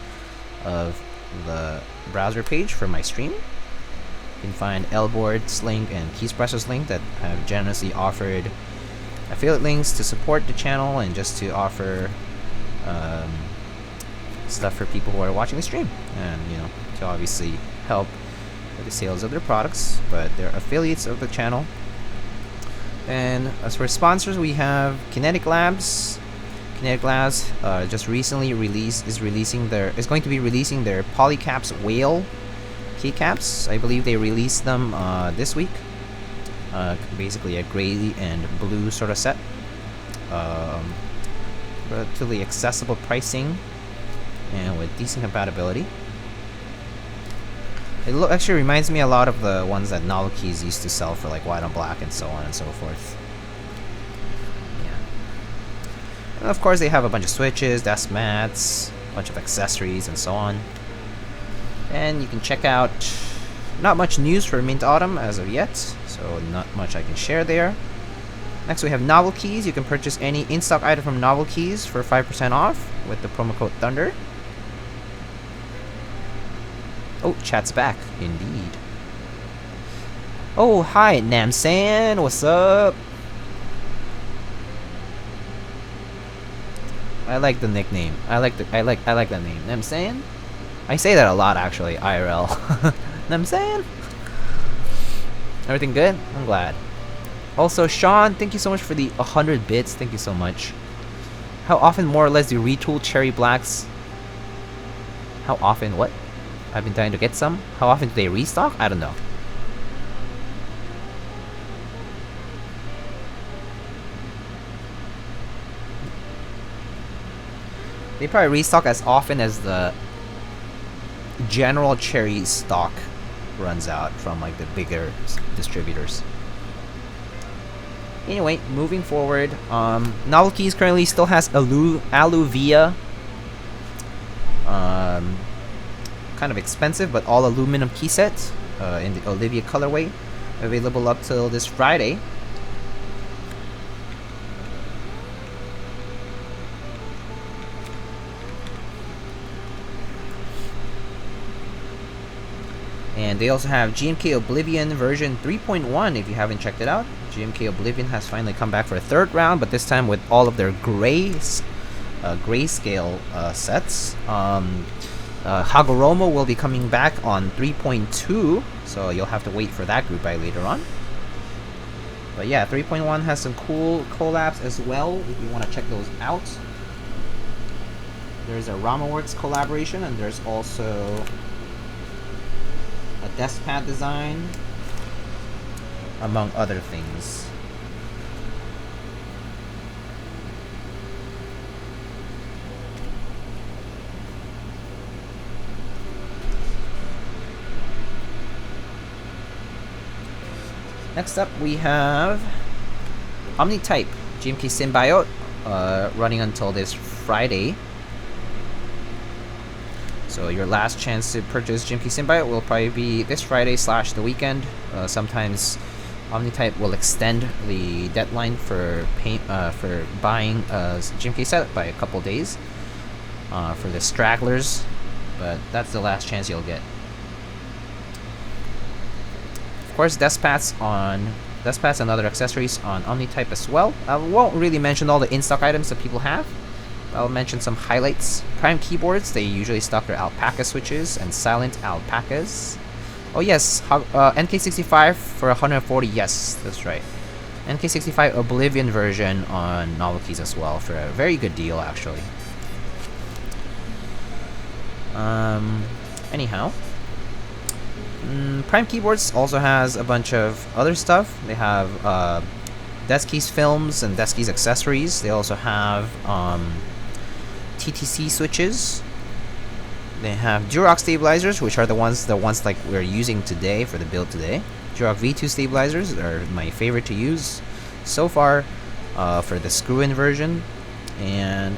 of the browser page for my stream. You can find Lboard's link and Keyspresso's link that have generously offered affiliate links to support the channel and just to offer stuff for people who are watching the stream, and to obviously help with the sales of their products, but they're affiliates of the channel. And as for sponsors, we have Kinetic Labs. Kinetic Labs just recently is going to be releasing their Polycaps Whale Keycaps. I believe they released them this week. Basically a gray and blue sort of set. Relatively accessible pricing and with decent compatibility. It actually reminds me a lot of the ones that Novel Keys used to sell for like white on black and so on and so forth. Yeah. And of course they have a bunch of switches, desk mats, a bunch of accessories and so on. And you can check out, not much news for Mint Autumn as of yet, so not much I can share there. Next we have Novel Keys. You can purchase any in-stock item from Novel Keys for 5% off with the promo code Thunder. Oh, chat's back. Indeed. Oh, hi, Namsan. What's up? I like the nickname. I like that name. Namsan? I say that a lot actually, IRL. Namsan? Everything good? I'm glad. Also, Sean, thank you so much for the 100 bits. Thank you so much. How often more or less do you retool Cherry Blacks? How often? What? I've been trying to get some. How often do they restock? I don't know. They probably restock as often as the general cherry stock runs out from like the bigger distributors. Anyway, moving forward, Novel Keys currently still has Alluvia. Kind of expensive, but all aluminum key set in the Olivia colorway, available up till this Friday. And they also have GMK Oblivion version 3.1 if you haven't checked it out. GMK Oblivion has finally come back for a third round, but this time with all of their grayscale sets. Hagoromo will be coming back on 3.2, so you'll have to wait for that group buy later on. But yeah, 3.1 has some cool collabs as well if you want to check those out. There's a RamaWorks collaboration, and there's also a desk pad design, among other things. Next up we have Omnitype GMK Symbiote running until this Friday. So your last chance to purchase GMK Symbiote will probably be this Friday / the weekend. Sometimes Omnitype will extend the deadline for buying a GMK set by a couple days for the stragglers, but that's the last chance you'll get. Of course, desk pads and other accessories on Omnitype as well. I won't really mention all the in-stock items that people have. I'll mention some highlights. Prime keyboards, they usually stock their alpaca switches and silent alpacas. Oh yes, NK65 for 140, yes, that's right. NK65 Oblivion version on Novel Keys as well for a very good deal actually. Anyhow. Prime Keyboards also has a bunch of other stuff. They have Desk Keys films and Desk Keys accessories. They also have TTC switches. They have Durock stabilizers, which are the ones like we're using today for the build today. Durock V2 stabilizers are my favorite to use so far for the screw-in version. And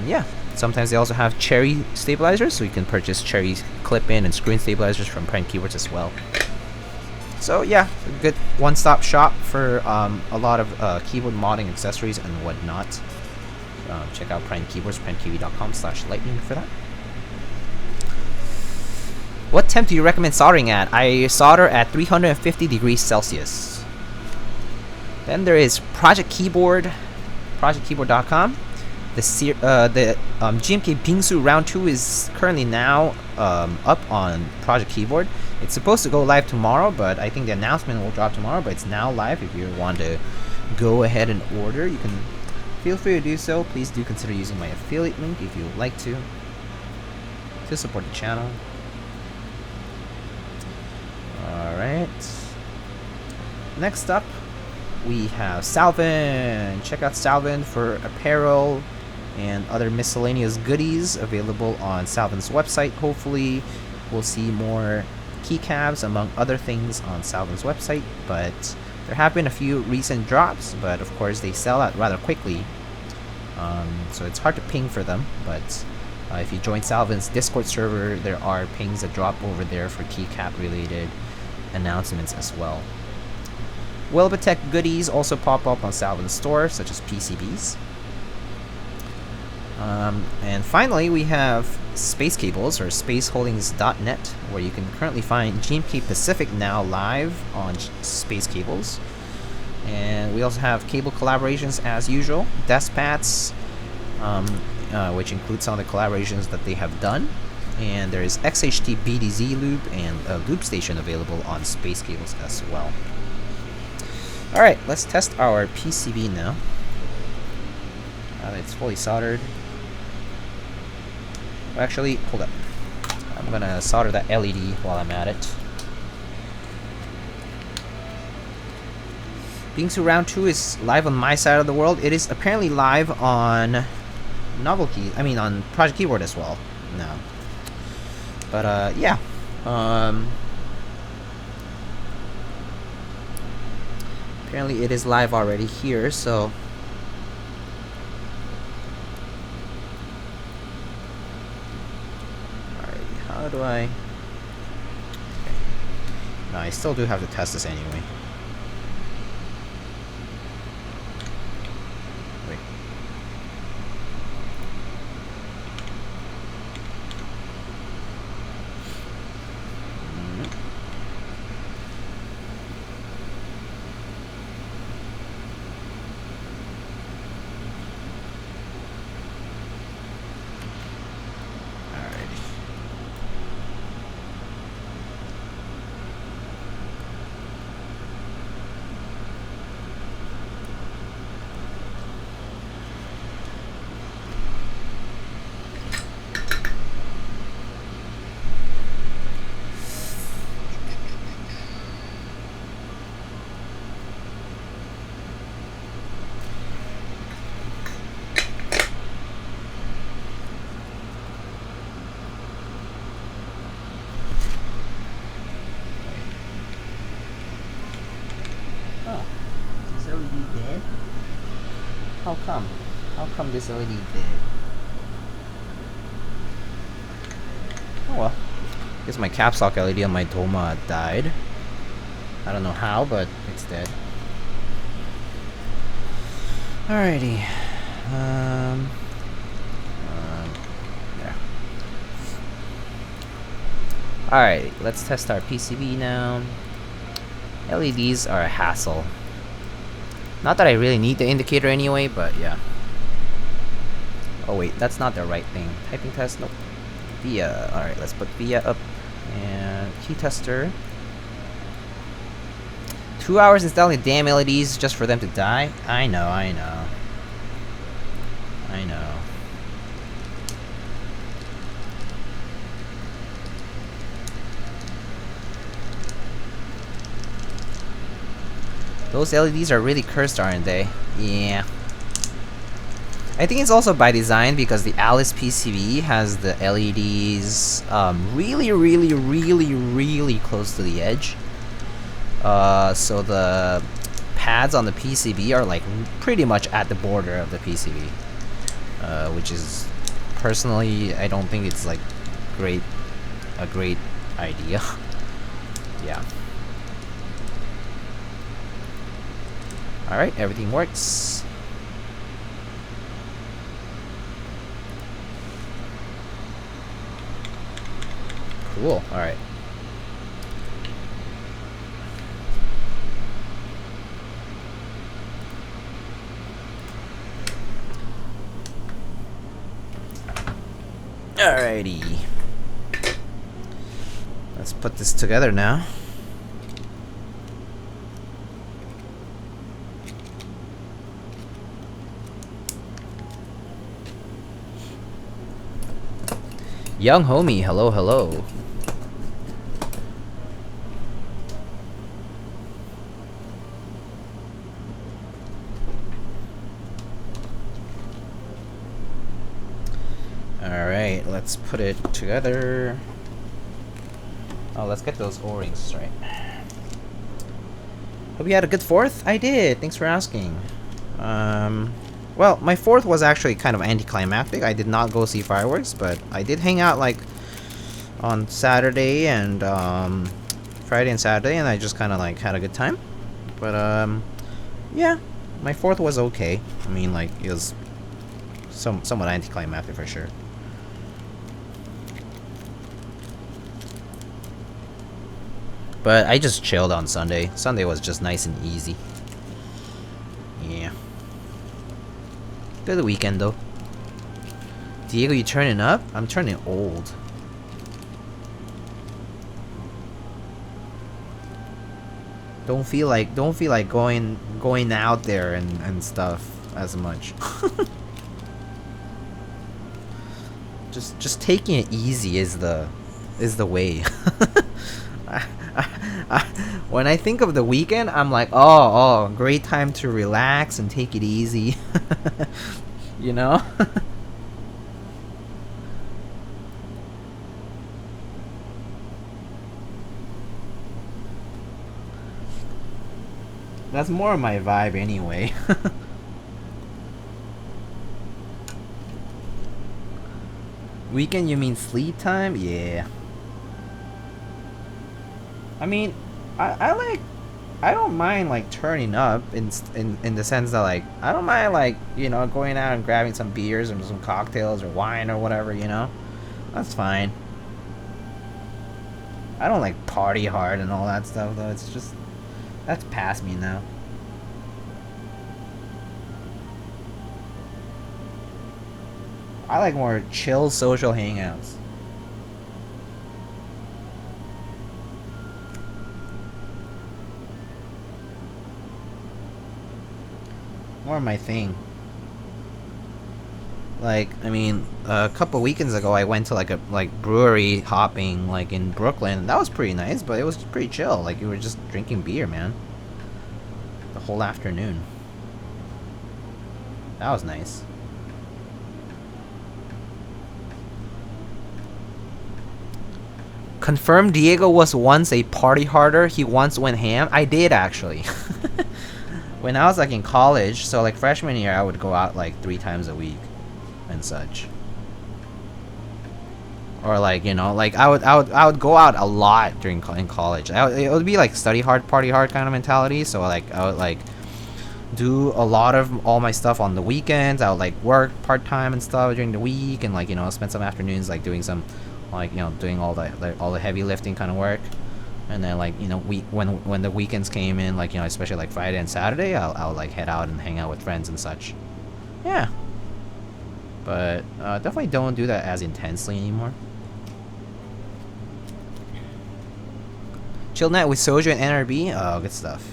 yeah, sometimes they also have Cherry stabilizers, so you can purchase Cherry clip-in and screw-in stabilizers from Prime Keyboards as well. So yeah, a good one-stop shop for a lot of keyboard modding accessories and whatnot. Check out Prime Keyboards, primekeyboard.com/lightning for that. What temp do you recommend soldering at? I solder at 350 degrees Celsius. Then there is Project Keyboard, projectkeyboard.com. The GMK Bingsu Round 2 is currently now up on Project Keyboard. It's supposed to go live tomorrow, but I think the announcement will drop tomorrow, but it's now live. If you want to go ahead and order, you can feel free to do so. Please do consider using my affiliate link if you would like to support the channel. Alright. Next up, we have Salvin. Check out Salvin for apparel and other miscellaneous goodies available on Salvin's website. Hopefully, we'll see more keycaps, among other things on Salvin's website, but there have been a few recent drops, but of course they sell out rather quickly, so it's hard to ping for them. But if you join Salvin's Discord server, there are pings that drop over there for keycap related announcements as well. Welbetech goodies also pop up on Salvin's store, such as PCBs. And finally, we have Space Cables, or spaceholdings.net, where you can currently find GMK Pacific now live on Space Cables. And we also have cable collaborations as usual, Despats, which includes some of the collaborations that they have done. And there is XHT BDZ Lube and a Lube station available on Space Cables as well. Alright, let's test our PCB now. Now that it's fully soldered. Actually, hold up. I'm gonna solder that LED while I'm at it. Bingsu Round 2 is live on my side of the world. It is apparently live on on Project Keyboard as well now. But yeah. Apparently it is live already here, so alright, how do I okay. No, I still do have to test this anyway. Wait. How come? How come this LED dead? Oh well. Guess my caps lock LED on my Toma died. I don't know how, but it's dead. Alrighty. There. Alright, let's test our PCB now. LEDs are a hassle. Not that I really need the indicator anyway, but yeah. Oh wait, that's not the right thing. Typing test, nope. VIA, alright, let's put VIA up. And key tester. 2 hours installing the damn LEDs just for them to die? I know, I know. I know. Those LEDs are really cursed, aren't they? Yeah. I think it's also by design because the Alice PCB has the LEDs really close to the edge. So the pads on the PCB are like pretty much at the border of the PCB. Which is, personally, I don't think it's like a great idea. Yeah. Alright, everything works. Cool, alright. Alrighty. Let's put this together now. Young homie, hello, hello. Alright, let's put it together. Oh, let's get those O-rings straight. Hope you had a good 4th? I did. Thanks for asking. Well, my 4th was actually kind of anticlimactic. I did not go see fireworks, but I did hang out like on Saturday and Friday and Saturday, and I just kind of like had a good time. But yeah, my 4th was okay. I mean, like it was somewhat anticlimactic for sure. But I just chilled on Sunday. Sunday was just nice and easy. Yeah. Good weekend though. Diego, you turning up? I'm turning old. Don't feel like going out there and stuff as much. just taking it easy is the way. When I think of the weekend, I'm like, oh, great time to relax and take it easy. You know? That's more of my vibe anyway. Weekend, you mean sleep time? Yeah. I mean, I don't mind like turning up in the sense that like I don't mind like, you know, going out and grabbing some beers or some cocktails or wine or whatever, you know. That's fine. I don't like party hard and all that stuff though. It's just that's past me now. I like more chill social hangouts. More my thing. Like, I mean, a couple weekends ago I went to like a brewery hopping like in Brooklyn. That was pretty nice, but it was pretty chill. Like you were just drinking beer, man. The whole afternoon. That was nice. Confirmed Diego was once a party harder. He once went ham. I did actually. When I was like in college, so like freshman year, I would go out like 3 times a week and such. Or like, you know, like I would go out a lot in college. It would be like study hard, party hard kind of mentality. So like I would like do a lot of all my stuff on the weekends. I would like work part time and stuff during the week, and like, you know, spend some afternoons like doing some like, you know, doing all the heavy lifting kind of work. And then like, you know, when the weekends came in, like, you know, especially like Friday and Saturday, I'll like head out and hang out with friends and such. Yeah. But definitely don't do that as intensely anymore. Chill night with Soju and NRB. Oh, good stuff.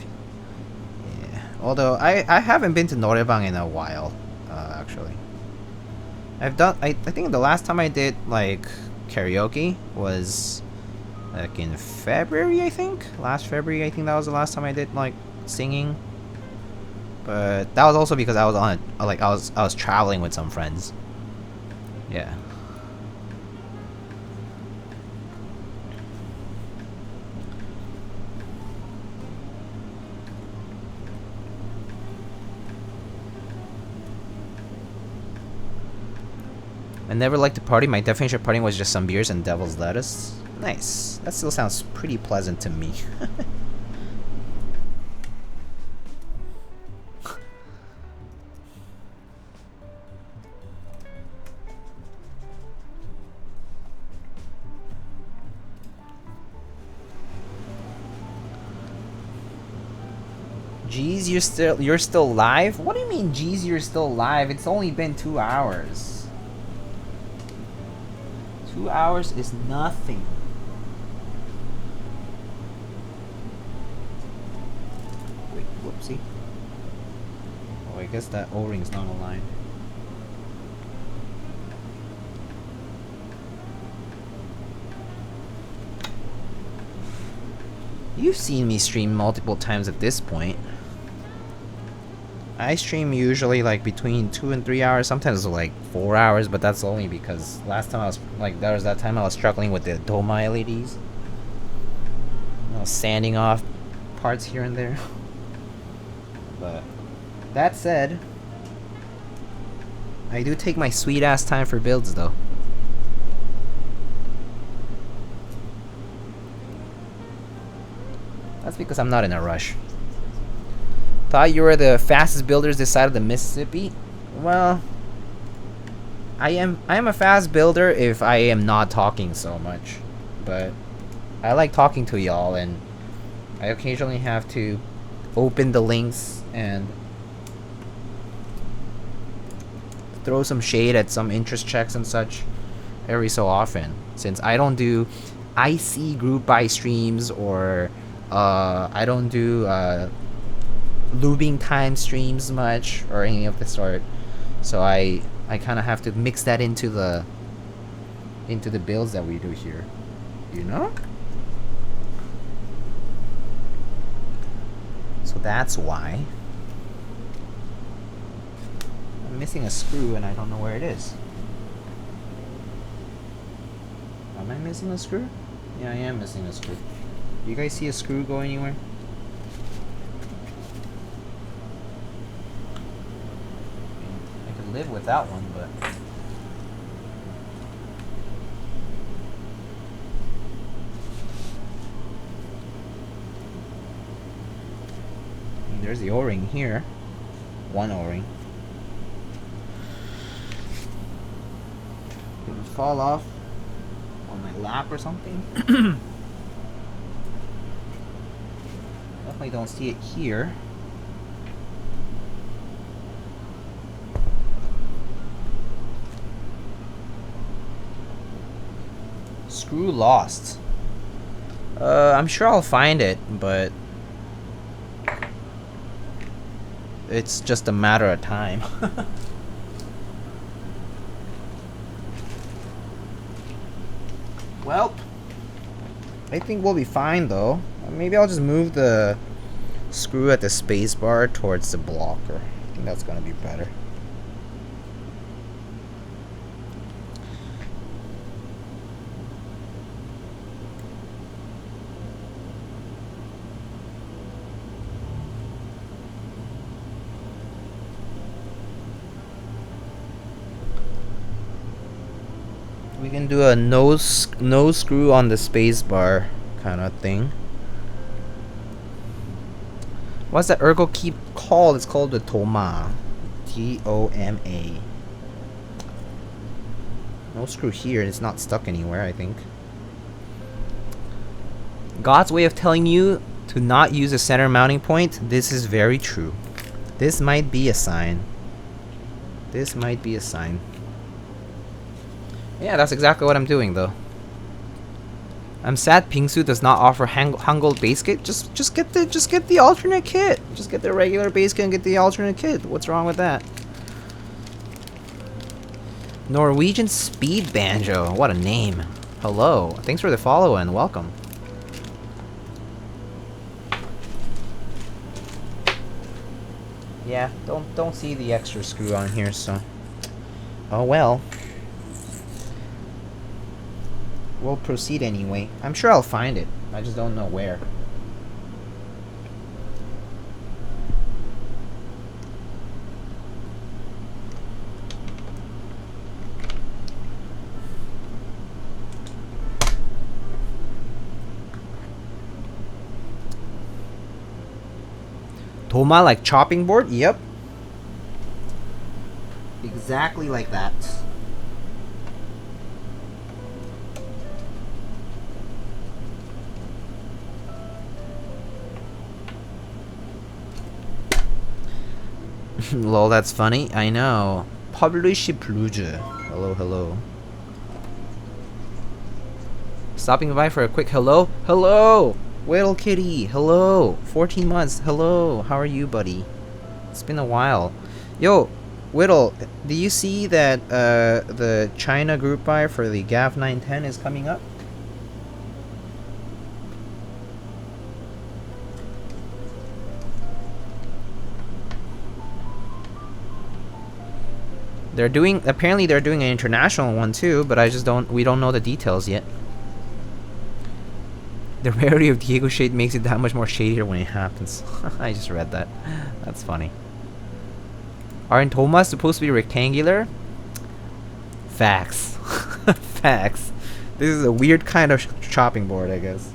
Yeah. Although I haven't been to Norebang in a while, actually. I think the last time I did like karaoke was like in February, I think. Last February, I think that was the last time I did like singing. But that was also because I was on I was traveling with some friends. Yeah. I never liked to party. My definition of partying was just some beers and devil's lettuce. Nice. That still sounds pretty pleasant to me. Jeez, you're still live? What do you mean, jeez, you're still live? It's only been 2 hours. 2 hours is nothing. Wait, whoopsie. Oh, I guess that O-ring's not aligned. You've seen me stream multiple times at this point. I stream usually like between 2 and 3 hours, sometimes like 4 hours, but that's only because last time I was like, there was that time I was struggling with the Doma LEDs. sanding off parts here and there. But that said, I do take my sweet ass time for builds though. That's because I'm not in a rush. Thought you were the fastest builders this side of the Mississippi? Well, I am a fast builder if I am not talking so much. But I like talking to y'all, and I occasionally have to open the links and throw some shade at some interest checks and such every so often, since I don't do IC group buy streams, or I don't do lubing time streams much, or any of the sort. So I kind of have to mix that into the builds that we do here, you know? So that's why I'm missing a screw and I don't know where it is. Am I missing a screw? Yeah, I am missing a screw. You guys see a screw go anywhere? I could live without one, but there's the O-ring here. One O-ring. Did it fall off on my lap or something? Definitely don't see it here. Screw lost. I'm sure I'll find it, but it's just a matter of time. Well, I think we'll be fine though. Maybe I'll just move the screw at the space bar towards the blocker. I think that's gonna be better. We can do a no screw on the space bar kind of thing. What's that ergo key called? It's called the Toma. T-O-M-A. No screw here. It's not stuck anywhere, I think. God's way of telling you to not use a center mounting point. This is very true. This might be a sign. This might be a sign. Yeah, that's exactly what I'm doing though. I'm sad Pingsu does not offer Hangul base kit. Just get the alternate kit. Just get the regular base kit and get the alternate kit. What's wrong with that? Norwegian Speed Banjo. What a name. Hello. Thanks for the follow and welcome. Yeah, don't see the extra screw on here, so oh well. We'll proceed anyway. I'm sure I'll find it. I just don't know where. Toma like chopping board? Yep. Exactly like that. Lol, that's funny. I know. Publish Pluge. Hello, hello. Stopping by for a quick hello. Hello! Whittle Kitty. Hello. 14 months. Hello. How are you, buddy? It's been a while. Yo, Whittle, do you see that the China group buy for the GAF 910 is coming up? Apparently they're doing an international one too, but we don't know the details yet. The rarity of Diego shade makes it that much more shadier when it happens. I just read that. That's funny. Aren't Tomas supposed to be rectangular? Facts. Facts. This is a weird kind of chopping board, I guess.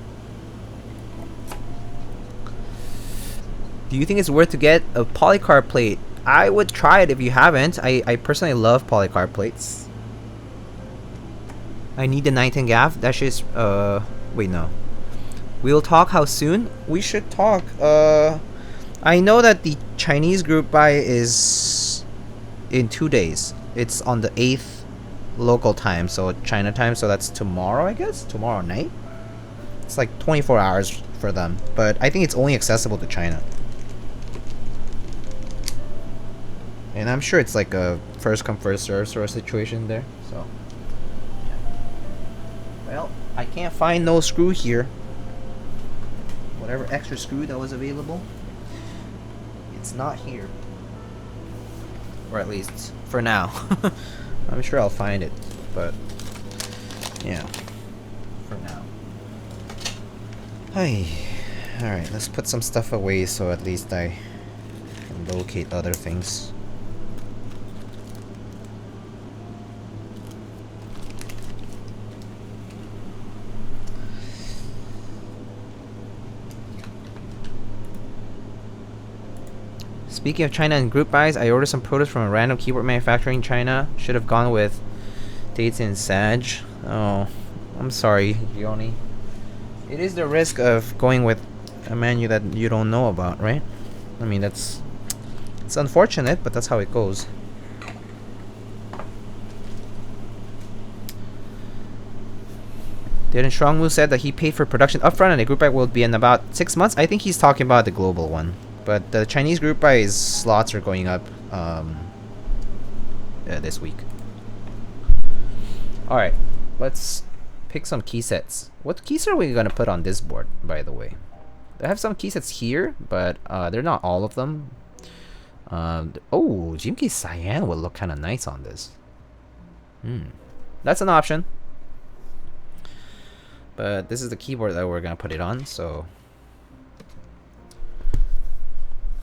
Do you think it's worth to get a polycarb plate? I would try it if you haven't. I personally love polycarb plates. I need the 19 gaff. That shit's wait, no. We'll talk how soon? We should talk. I know that the Chinese group buy is in 2 days. It's on the 8th local time, so China time, so that's tomorrow, I guess? Tomorrow night? It's like 24 hours for them, but I think it's only accessible to China. And I'm sure it's like a first come first serve sort of situation there, so yeah. Well, I can't find no screw here. Whatever extra screw that was available, it's not here. Or at least for now. I'm sure I'll find it, but yeah, for now. Hey, alright, let's put some stuff away so at least I can locate other things. Speaking of China and group buys, I ordered some produce from a random keyboard manufacturer in China. Should have gone with dates in Sag. Oh, I'm sorry, Yoni. It is the risk of going with a menu that you don't know about, right? I mean, it's unfortunate, but that's how it goes. Darren Strongmu said that he paid for production upfront and the group buy will be in about 6 months. I think he's talking about the global one. But the Chinese group buy slots are going up this week. Alright, let's pick some key sets. What keys are we going to put on this board, by the way? I have some key sets here, but they're not all of them. Oh, GMK Cyan would look kind of nice on this. That's an option. But this is the keyboard that we're going to put it on, so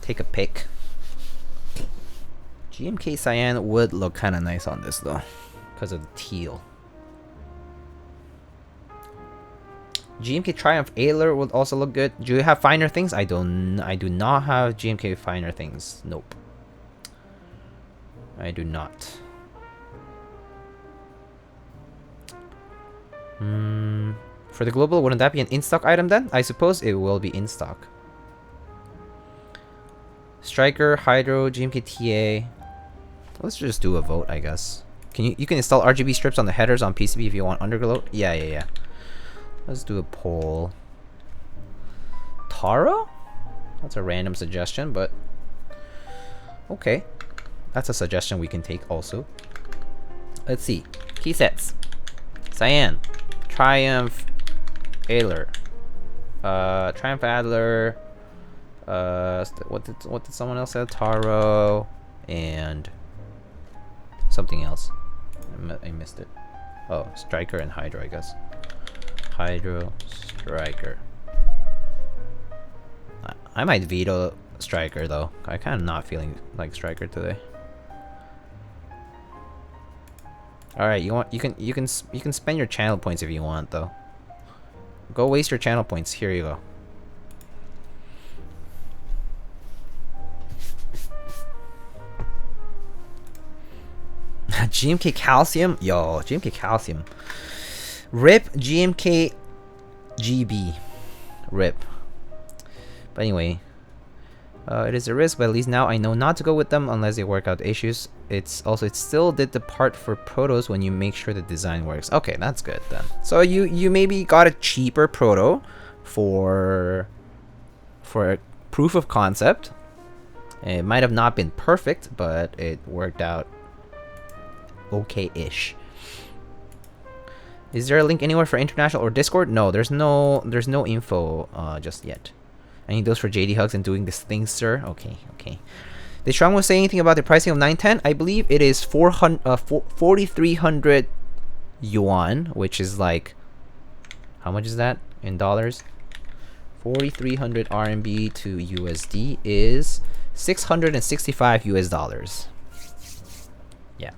take a pick. GMK Cyan would look kind of nice on this though, because of the teal. GMK Triumph Adler would also look good. Do you have finer things? I do not have GMK finer things. Nope. I do not. For the global, wouldn't that be an in-stock item then? I suppose it will be in stock. Striker, Hydro, GMK TA. Let's just do a vote, I guess. You can install RGB strips on the headers on PCB if you want underglow. Yeah. Let's do a poll. Taro? That's a random suggestion, but okay. That's a suggestion we can take also. Let's see. Key sets. Cyan. Triumph Adler. Triumph Adler. What did someone else say? Taro and something else. I missed it. Oh, Striker and Hydro, I guess. Hydro, Striker. I might veto Striker though. I kind of not feeling like Striker today. All right, you can spend your channel points if you want though. Go waste your channel points. Here you go. GMK Calcium? Yo, GMK Calcium. RIP GMK GB. RIP. But anyway, it is a risk, but at least now I know not to go with them unless they work out issues. It still did the part for protos when you make sure the design works. Okay, that's good then. So you maybe got a cheaper proto for a proof of concept. It might have not been perfect, but it worked out okay-ish. Is there a link anywhere for international or Discord? No, there's no info just yet. I need those for JD Hugs and doing this thing, sir. Okay. Did Strong say anything about the pricing of 910? I believe it is 4,300 yuan, which is like, how much is that in dollars? 4,300 RMB to USD is 665 US dollars. Yeah.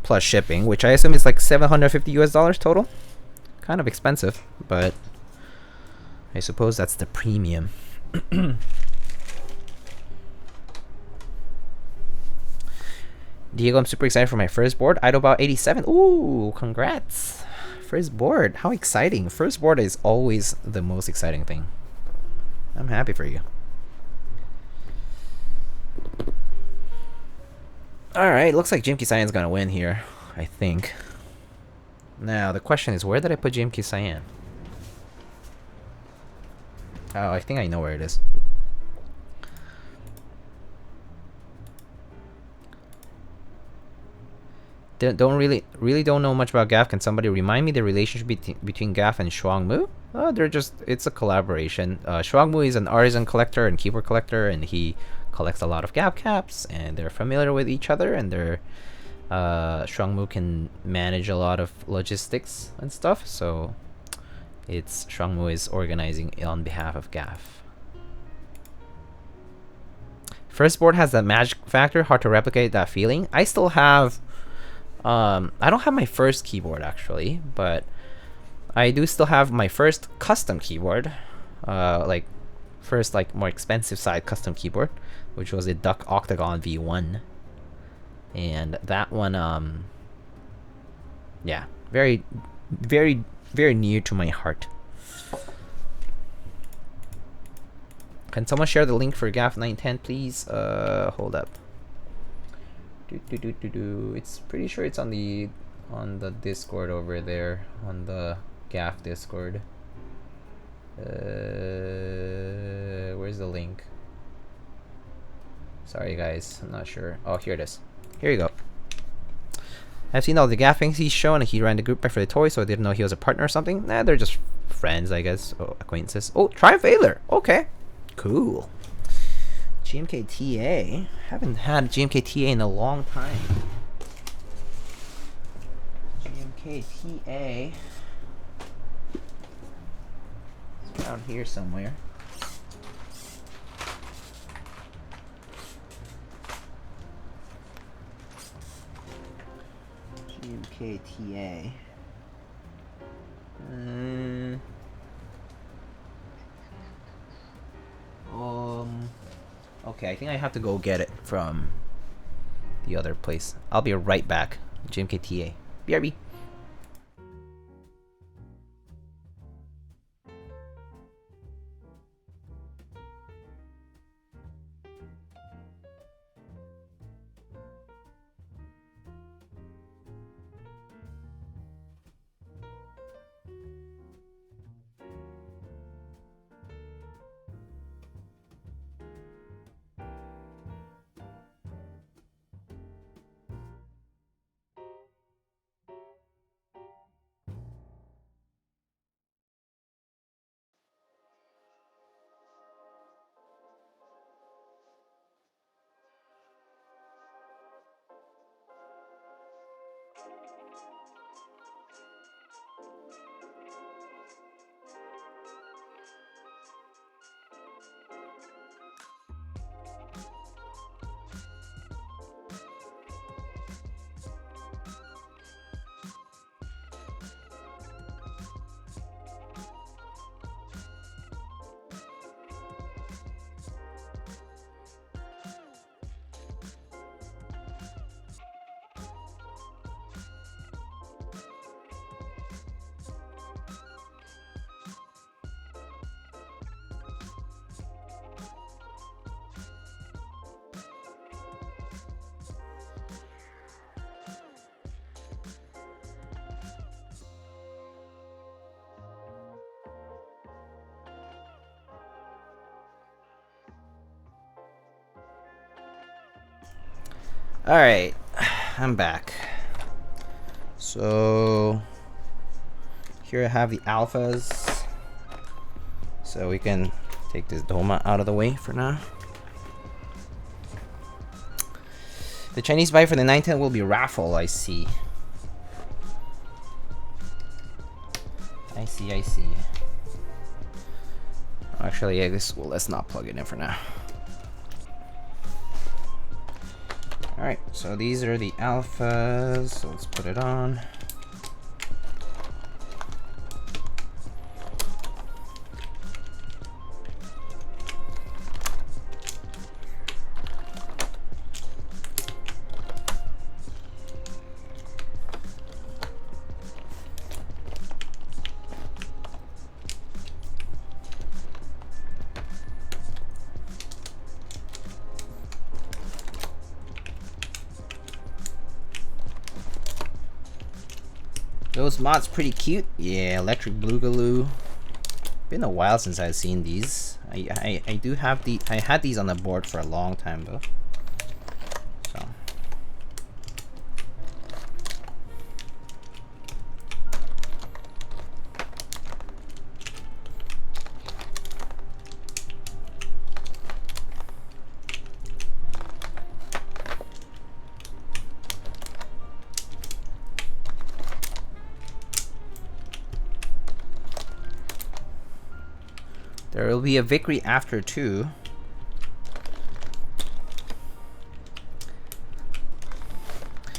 Plus shipping, which I assume is like 750 US dollars total. Kind of expensive, but I suppose that's the premium. Diego, I'm super excited for my first board. Idlebot 87. Ooh, congrats. First board. How exciting. First board is always the most exciting thing. I'm happy for you. Alright, looks like GMK Cyan's gonna win here, I think. Now, the question is, where did I put GMK Cyan? Oh, I think I know where it is. Don't really don't know much about GAF. Can somebody remind me the relationship between GAF and Shuangmu? Oh, it's a collaboration. Shuangmu is an artisan collector and keyboard collector, and he collects a lot of GAF caps, and they're familiar with each other, and Shuangmu can manage a lot of logistics and stuff, so Shuangmu is organizing on behalf of GAF. First board has that magic factor, hard to replicate that feeling. I still have I don't have my first keyboard actually, but I do still have my first custom keyboard, like first like more expensive side custom keyboard, which was a Duck Octagon V1, and that one, yeah, very near to my heart. Can someone share the link for GAF 910, please? Hold up. It's pretty sure it's on the Discord over there, on the GAF Discord. Where's the link? Sorry guys, I'm not sure. Oh, here it is. Here you go. I've seen all the GAF things he's shown, and he ran the group back for the toy, so I didn't know he was a partner or something. Nah, they're just friends, I guess. Oh, acquaintances. Oh, Triumph Adler. Okay, cool. GMK TA. Haven't had GMK TA in a long time. GMK TA. It's around here somewhere. GMK TA. Okay, I think I have to go get it from the other place. I'll be right back. GMK TA. BRB. Alright, I'm back. So here I have the alphas. So we can take this Doma out of the way for now. The Chinese buy for the 910 will be raffle, I see. I see. Actually, I guess, well, let's not plug it in for now. Alright, so these are the alphas, so let's put it on. Those mods pretty cute. Yeah, electric bluegaloo. Been a while since I've seen these. I do have I had these on the board for a long time though. So there will be a victory after too.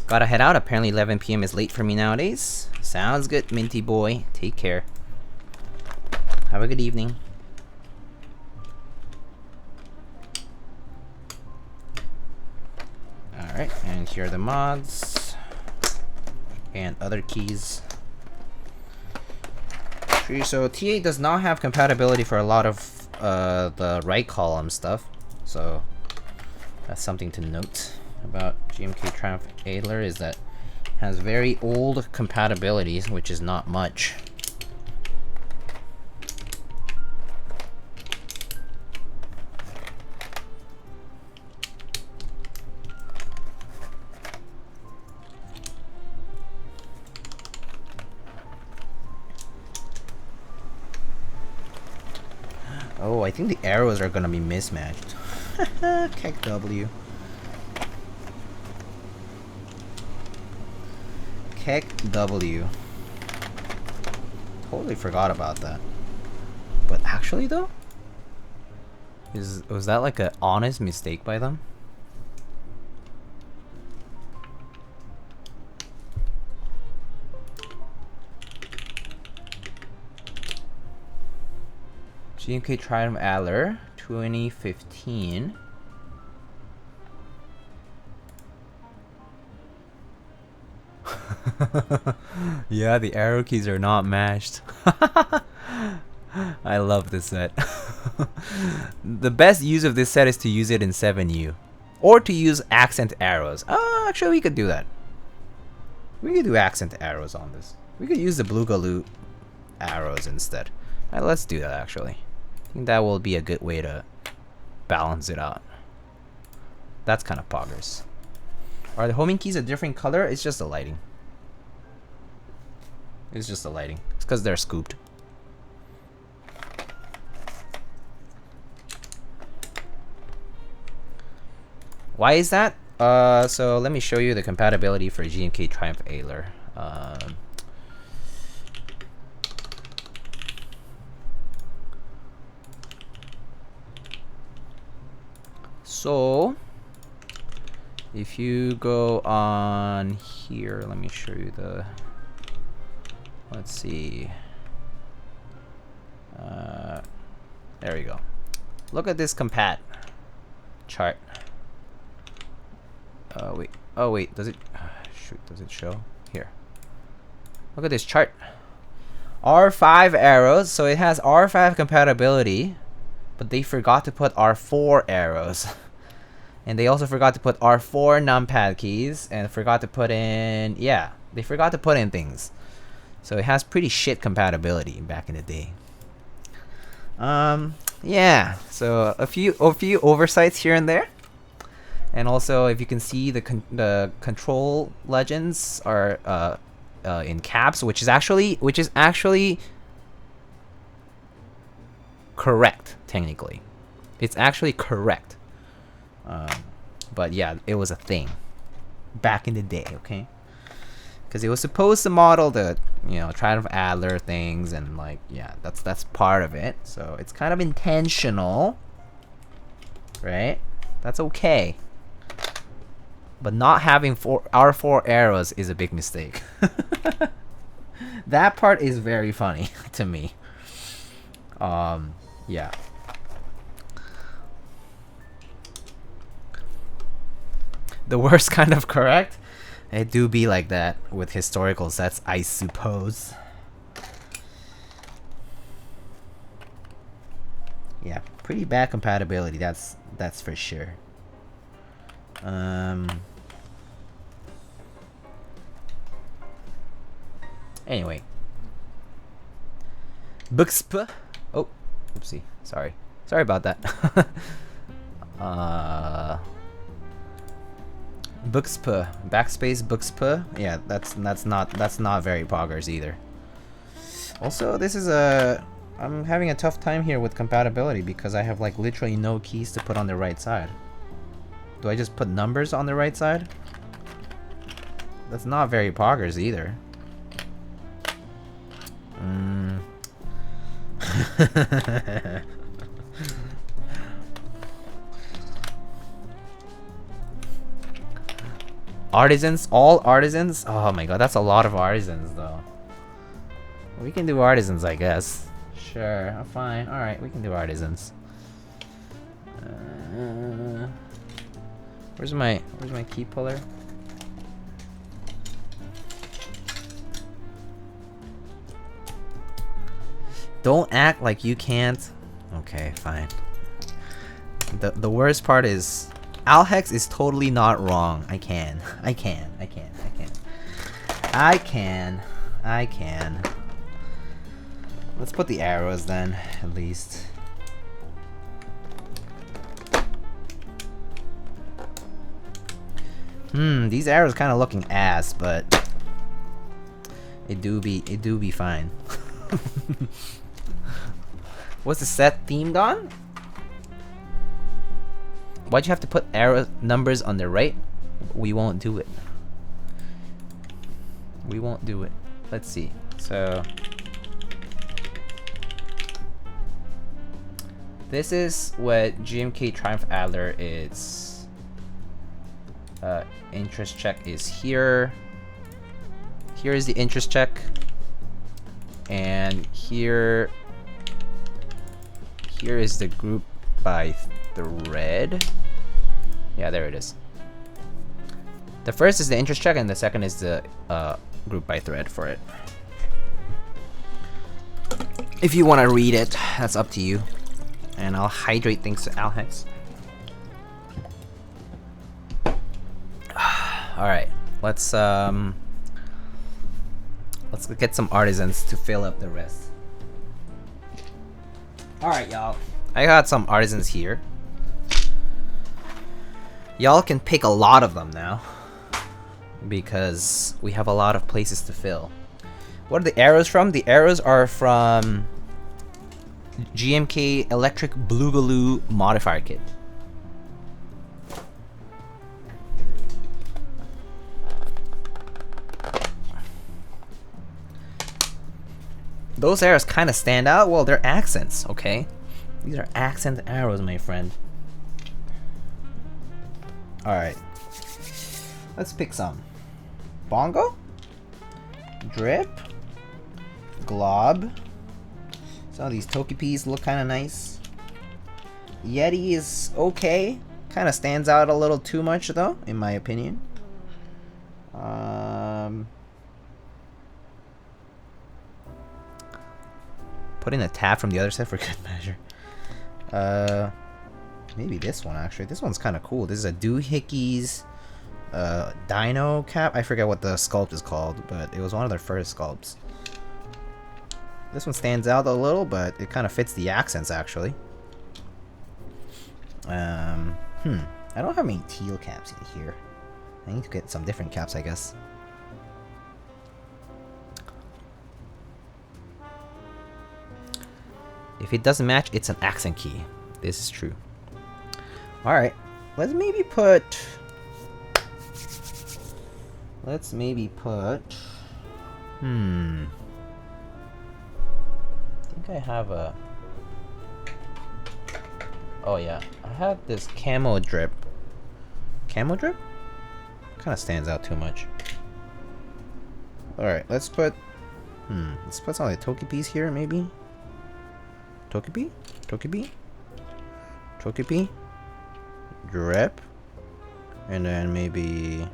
Gotta head out. Apparently 11 p.m. is late for me nowadays. Sounds good, Minty boy. Take care. Have a good evening. Alright, and here are the mods. And other keys. So TA does not have compatibility for a lot of the right column stuff, so that's something to note about GMK Triumph Adler, is that it has very old compatibilities, which is not much. Oh, I think the arrows are gonna be mismatched. Keck W. Keck W. Totally forgot about that. But actually though? Was that like an honest mistake by them? GMK Triumph Adler 2015. Yeah, the arrow keys are not matched. I love this set. The best use of this set is to use it in 7U. Or to use accent arrows. Actually, we could do that. We could do accent arrows on this. We could use the Bluegaloo arrows instead. Alright, let's do that actually. I think that will be a good way to balance it out. That's kind of poggers. Are the homing keys a different color? It's just the lighting. It's just the lighting. It's because they're scooped. Why is that? So let me show you the compatibility for GMK Triumph Adler. So if you go on here, let me show you the, let's see, there we go. Look at this compat chart. Oh wait, does it, shoot, does it show? Here, look at this chart. R5 arrows, so it has R5 compatibility, but they forgot to put R4 arrows. And they also forgot to put R4 numpad keys, and forgot to put in, yeah, they forgot to put in things. So it has pretty shit compatibility back in the day. Yeah, so a few oversights here and there. And also, if you can see, the control legends are in caps, which is actually correct technically. It's actually correct. But yeah, it was a thing back in the day, okay? because it was supposed to model the, you know, Triumph Adler things, and like, yeah, that's part of it. So it's kind of intentional, right? That's okay. But not having our four arrows is a big mistake. That part is very funny to me. Yeah. The worst kind of correct? It do be like that with historical sets, I suppose. Yeah, pretty bad compatibility, that's for sure. Anyway. Buxp. Oh, oopsie. Sorry about that. Buxp. Backspace Buxp. Yeah, that's not very poggers either. Also, this is I'm having a tough time here with compatibility because I have like literally no keys to put on the right side. Do I just put numbers on the right side? That's not very poggers either. Artisans? All artisans? Oh my god, that's a lot of artisans though. We can do artisans, I guess. Sure, fine. Alright, we can do artisans. Where's my key puller? Don't act like you can't. Okay, fine. The worst part is Alhex is totally not wrong. I can. Let's put the arrows then, at least. These arrows kind of looking ass, but it do be fine. What's the set themed on? Why'd you have to put arrow numbers on the right? We won't do it. We won't do it. Let's see. So this is what GMK Triumph Adler is. Interest check is here. Here is the interest check. And here is the group by thread. Yeah, there it is. The first is the interest check, and the second is the group by thread for it. If you want to read it, that's up to you. And I'll hydrate things to Alhex. Alright, let's get some artisans to fill up the rest. Alright, y'all. I got some artisans here. Y'all can pick a lot of them now, because we have a lot of places to fill. What are the arrows from? The arrows are from GMK Electric Bluegaloo Modifier Kit. Those arrows kind of stand out. Well, they're accents, okay? These are accent arrows, my friend. Alright. Let's pick some. Bongo? Drip? Glob? Some of these Tokipis look kind of nice. Yeti is okay. Kind of stands out a little too much, though, in my opinion. Put in a tab from the other set for good measure. Maybe this one, actually. This one's kind of cool. This is a Doohickeys Dino cap. I forget what the sculpt is called, but it was one of their first sculpts. This one stands out a little, but it kind of fits the accents, actually. I don't have any teal caps in here. I need to get some different caps, I guess. If it doesn't match, it's an accent key. This is true. Alright, let's maybe put Let's maybe put... I think I have a... Oh yeah, I have this camo drip. Camo drip? Kind of stands out too much. Alright, let's put... let's put some of the Togepi's here, maybe? Togepi? Togepi? Togepi? Drip? And then maybe...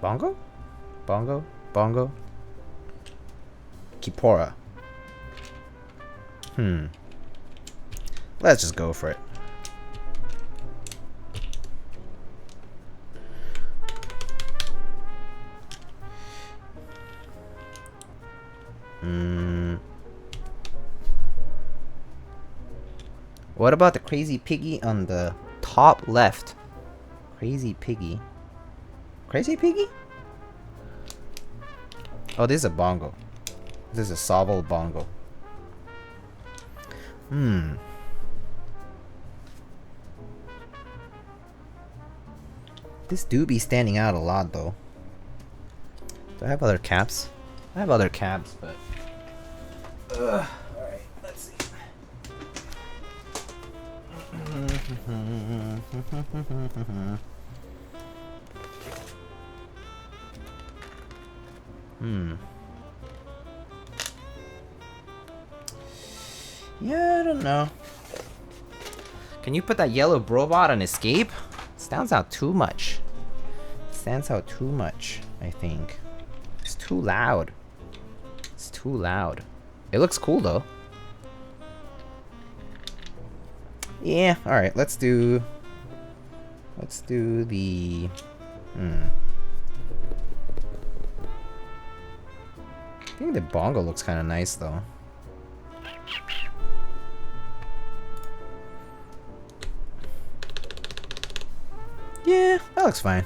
Bongo? Bongo? Bongo? Kipora. Let's just go for it. What about the crazy piggy on the top left? Crazy piggy. Crazy piggy? Oh, this is a bongo. This is a Sobble bongo. This do be standing out a lot though. Do I have other caps? I have other caps, but... Alright, let's see. Yeah, I don't know. Can you put that yellow Brobot on escape? Stands out too much. Stands out too much, I think. It's too loud. It's too loud. It looks cool though. Yeah, alright, let's do the... I think the bongo looks kind of nice though. Yeah, that looks fine.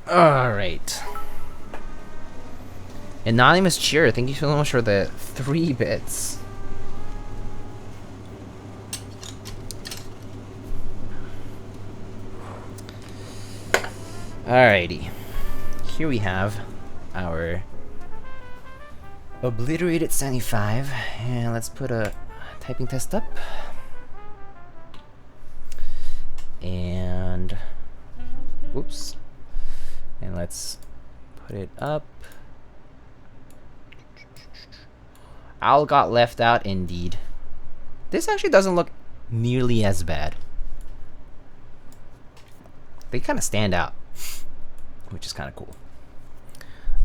Alright. Anonymous Cheer, thank you so much for the 3 bits. Alrighty. Here we have our Obliterated75. And let's put a typing test up. And... Oops. And let's put it up. Owl got left out indeed. This actually doesn't look nearly as bad. They kind of stand out, which is kind of cool.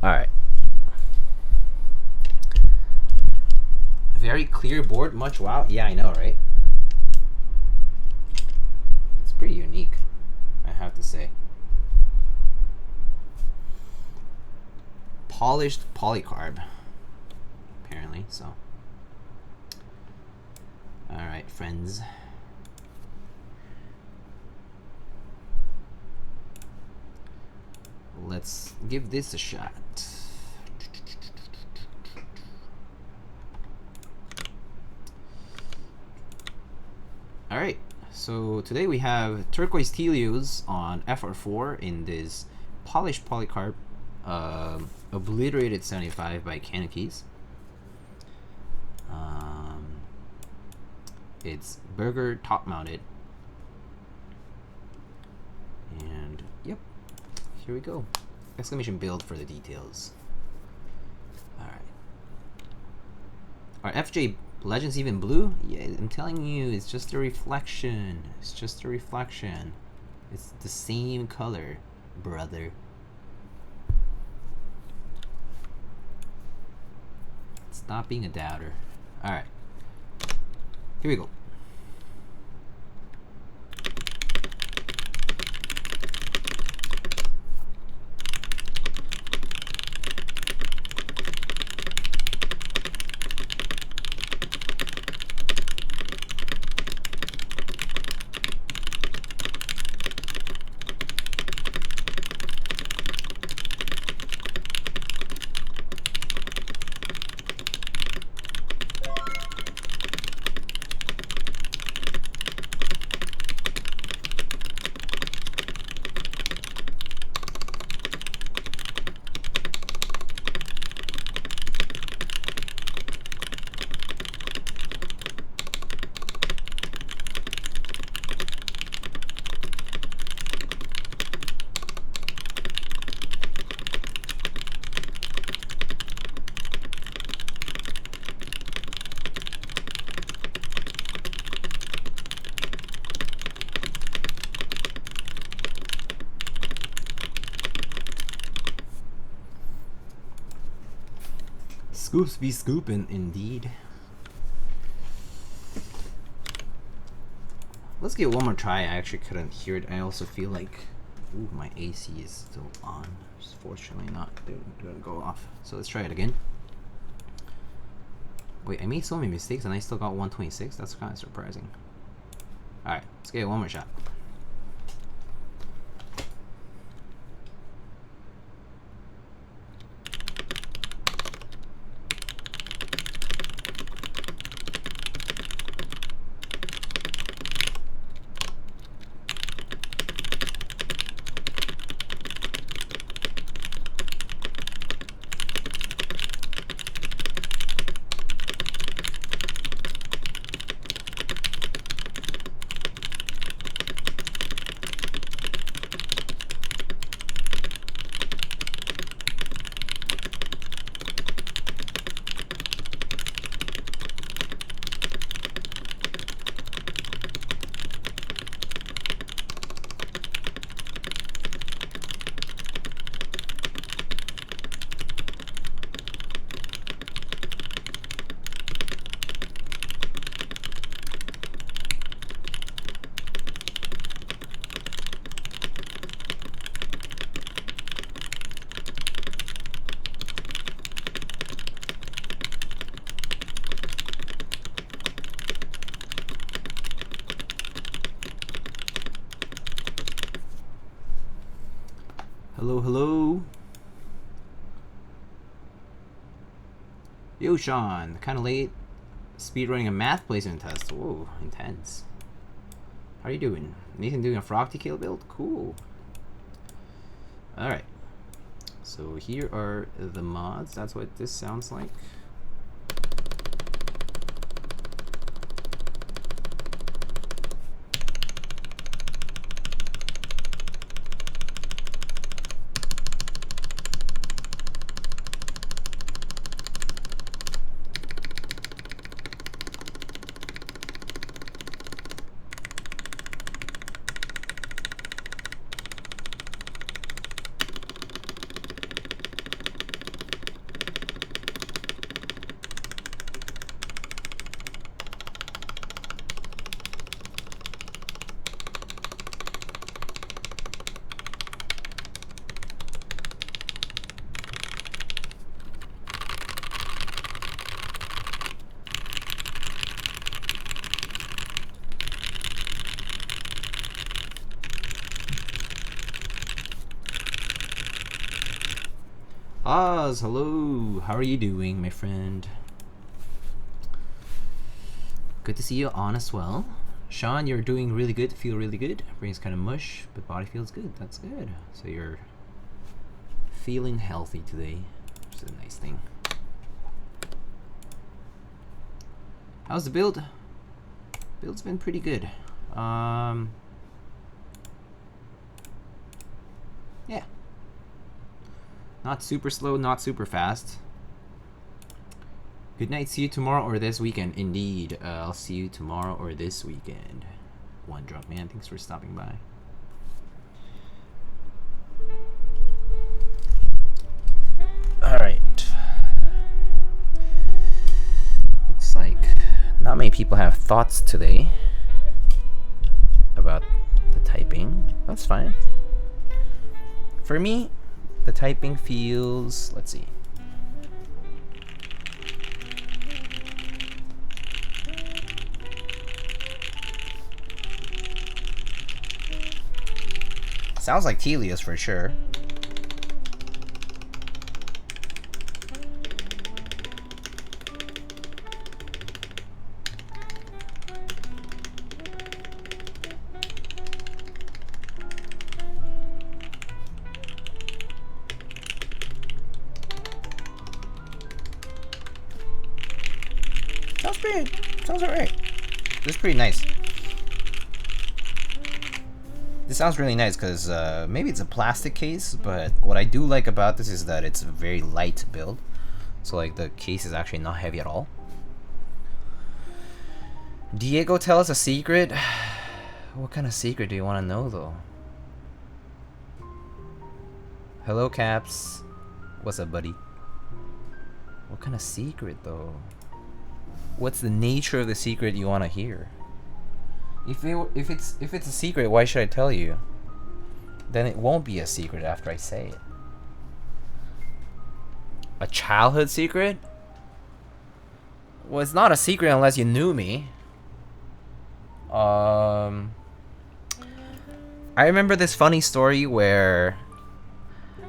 Alright. Very clear board, much wow. Yeah, I know, right? It's pretty unique, I have to say. Polished polycarb, apparently, so. Alright, friends. Let's give this a shot. Alright, so today we have Turquoise Tealios on FR4 in this polished polycarb Obliterated75 by CannonKeys. It's burger top mounted. And yep, here we go. Exclamation build for the details. Alright. Are FJ Legends even blue? Yeah, I'm telling you, it's just a reflection. It's just a reflection. It's the same color, brother. Stop being a doubter. Alright. Here we go. Scoops be scooping, indeed. Let's give it one more try. I actually couldn't hear it. I also feel like, ooh, my AC is still on. Just fortunately not didn't go off. So let's try it again. Wait, I made so many mistakes and I still got 126. That's kind of surprising. All right, let's give it one more shot. Hello, hello. Yo, Sean. Kind of late. Speedrunning a math placement test. Whoa, intense. How are you doing? Nathan doing a frog kill build? Cool. Alright. So here are the mods. That's what this sounds like. Oz, hello. How are you doing, my friend? Good to see you on as well. Sean, you're doing really good. Feel really good. Brain's kind of mush, but body feels good. That's good. So you're feeling healthy today, which is a nice thing. How's the build? Build's been pretty good. Yeah. Not super slow, not super fast. Good night. See you tomorrow or this weekend. Indeed. I'll see you tomorrow or this weekend. One drunk man. Thanks for stopping by. Alright. Looks like not many people have thoughts today about the typing. That's fine. For me, the typing feels, let's see. Sounds like Tealios for sure. Sounds alright. This is pretty nice. This sounds really nice because maybe it's a plastic case, but what I do like about this is that it's a very light build. So like the case is actually not heavy at all. Diego, tell us a secret. What kind of secret do you want to know though? Hello, Caps. What's up, buddy? What kind of secret though? What's the nature of the secret you want to hear? If it's a secret, why should I tell you? Then it won't be a secret after I say it. A childhood secret? Well, it's not a secret unless you knew me. I remember this funny story where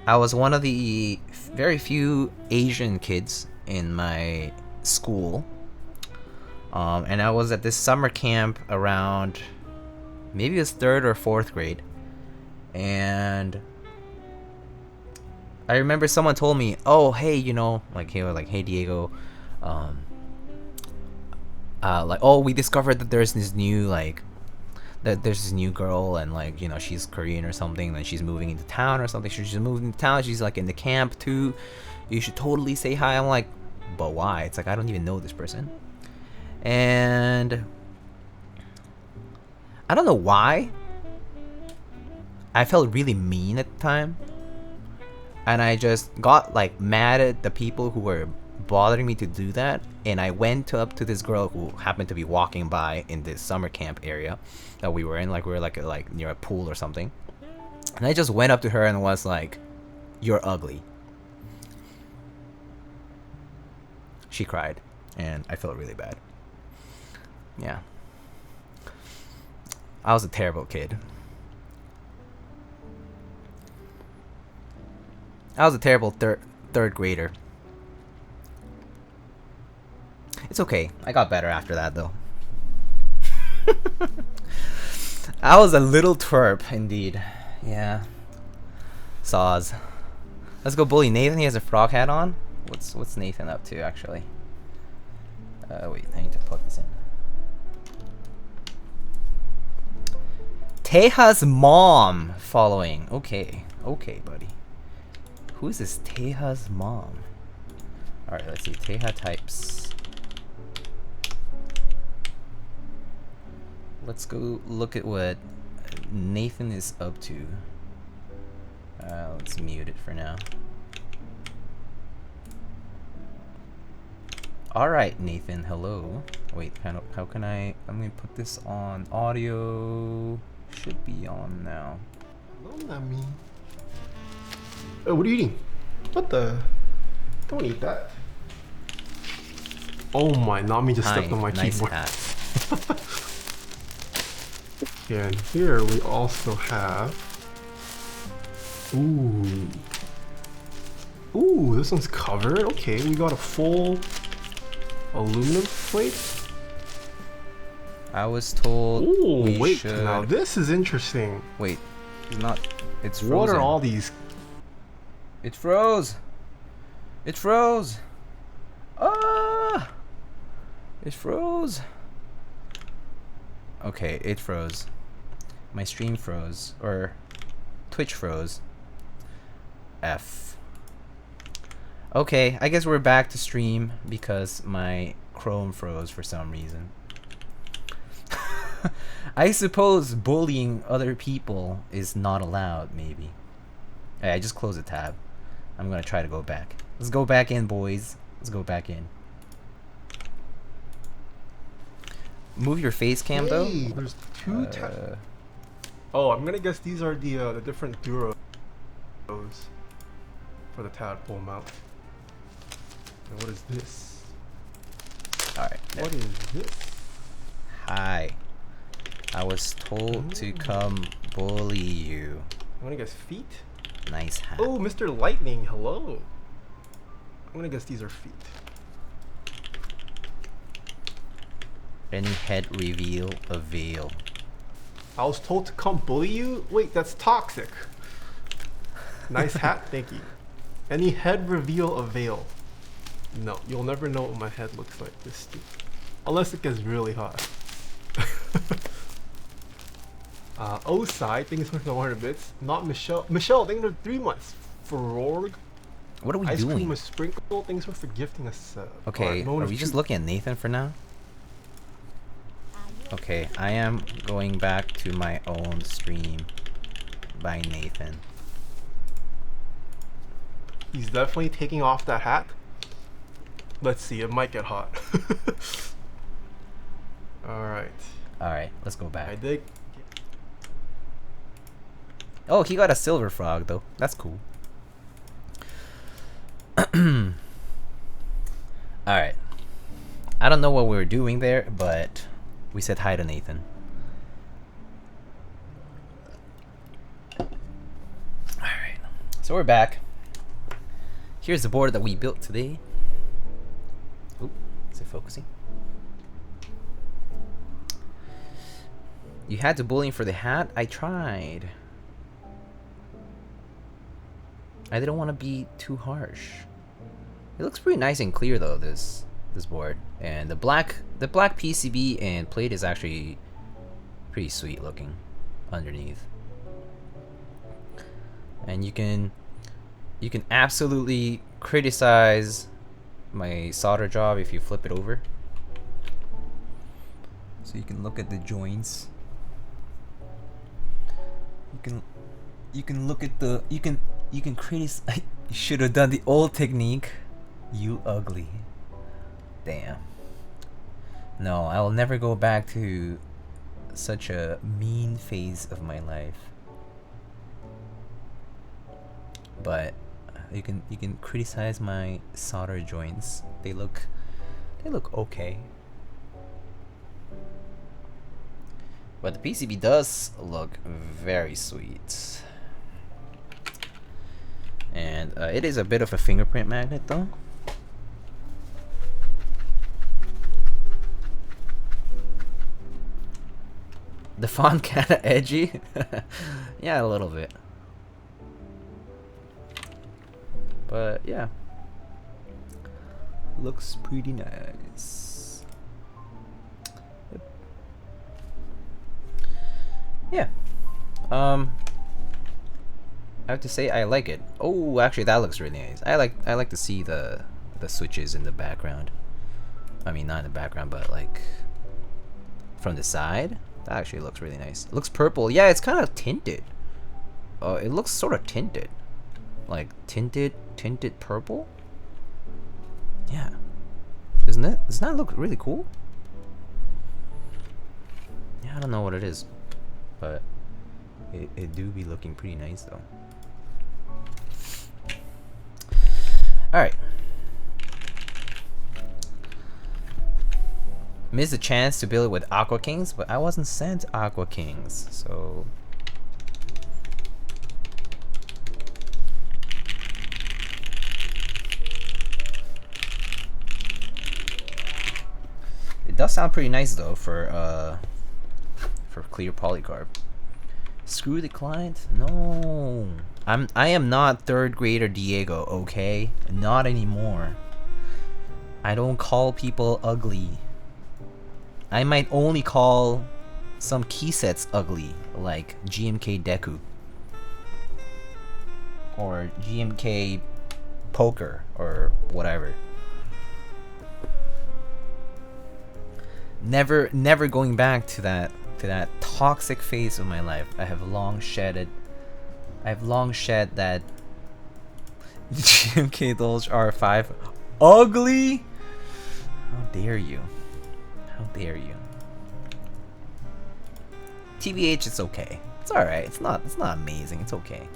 I was one of the very few Asian kids in my school. And I was at this summer camp around, maybe it was 3rd or 4th grade. And I remember someone told me, oh, hey, you know, like, hey, Diego, like, oh, we discovered that there's this new, like, that there's this new girl, and, like, you know, she's Korean or something, and she's moving into town or something. She's moving into town, she's, like, in the camp, too. You should totally say hi. I'm like, but why? It's like, I don't even know this person. And I don't know why. I felt really mean at the time. And I just got, like, mad at the people who were bothering me to do that. And I went up to this girl who happened to be walking by in this summer camp area that we were in. Like, we were like near a pool or something. And I just went up to her and was like, "You're ugly." She cried. And I felt really bad. Yeah. I was a terrible kid. I was a terrible third grader. It's okay. I got better after that, though. I was a little twerp, indeed. Yeah. Saws. Let's go bully Nathan. He has a frog hat on. What's Nathan up to, actually? Wait. I need to plug this in. Teja's mom following. Okay. Okay, buddy. Who is this Teja's mom? Alright, let's see. Teja types. Let's go look at what Nathan is up to. Let's mute it for now. Alright, Nathan. Hello. Wait, how can I... I'm going to put this on audio. Should be on now. Hello, Nami. Oh, what are you eating? What the? Don't eat that. Oh my, Nami just stepped on my keyboard. Yeah, and here we also have... Ooh. Ooh, this one's covered. Okay, we got a full aluminum plate. I was told. Ooh, wait, now this is interesting. Wait, it's not. It's frozen. What are all these? It froze. It froze. Ah! It froze. Okay, it froze. My stream froze, or Twitch froze. F. Okay, I guess we're back to stream because my Chrome froze for some reason. I suppose bullying other people is not allowed, maybe. Hey, I just closed a tab. I'm gonna try to go back. Let's go back in, boys. Let's go back in. Move your face cam, though. There's two tabs. Oh, I'm gonna guess these are the different duros for the tadpole mount. And what is this? Alright. What is this? Hi. I was told to come bully you. I'm gonna guess feet. Nice hat. Oh, Mr. Lightning, hello. I'm gonna guess these are feet. Any head reveal avail. I was told to come bully you? Wait, that's toxic. Nice hat, thank you. Any head reveal avail? No, you'll never know what my head looks like this stupid. Unless it gets really hot. Osai, thank you so much for the 100 bits. Not Michelle. Michelle, thank you for 3 months. Frorg. What are we Ice doing? Cream with Sprinkle, thanks for gifting us. Okay, are we just looking at Nathan for now? Okay, I am going back to my own stream by Nathan. He's definitely taking off that hat. Let's see, it might get hot. Alright. Alright, let's go I back. dig. Oh, he got a silver frog though. That's cool. Alright. I don't know what we were doing there, but we said hi to Nathan. Alright. So we're back. Here's the board that we built today. Oop, is it focusing? You had to bullying for the hat? I tried. I didn't want to be too harsh. It looks pretty nice and clear though, this board. And the black PCB and plate is actually pretty sweet looking underneath. And you can absolutely criticize my solder job if you flip it over. So you can look at the joints. You can look at the you can criticize. You should have done the old technique. You ugly. Damn. No, I will never go back to such a mean phase of my life. But you can criticize my solder joints. They look okay. But the PCB does look very sweet. And it is a bit of a fingerprint magnet though. The font kinda edgy. Yeah, a little bit. But yeah. Looks pretty nice. Yep. Yeah. I have to say I like it. Oh, actually that looks really nice. I like to see the switches in the background. I mean, not in the background, but like from the side. That actually looks really nice. It looks purple. Yeah, it's kind of tinted. It looks sort of tinted. Like tinted purple. Yeah. Isn't it? Doesn't that look really cool? Yeah, I don't know what it is, but it do be looking pretty nice though. Alright. Missed the chance to build it with Aqua Kings, but I wasn't sent Aqua Kings, so it does sound pretty nice though for clear polycarb. Screw the client? No. I am not third grader Diego, okay? Not anymore. I don't call people ugly. I might only call some key sets ugly, like GMK Deku or GMK Poker or whatever. Never going back to that toxic phase of my life. I've long shed that GMK Dolge R5 ugly. How dare you? How dare you? TBH, it's okay. It's alright. It's not amazing. It's okay.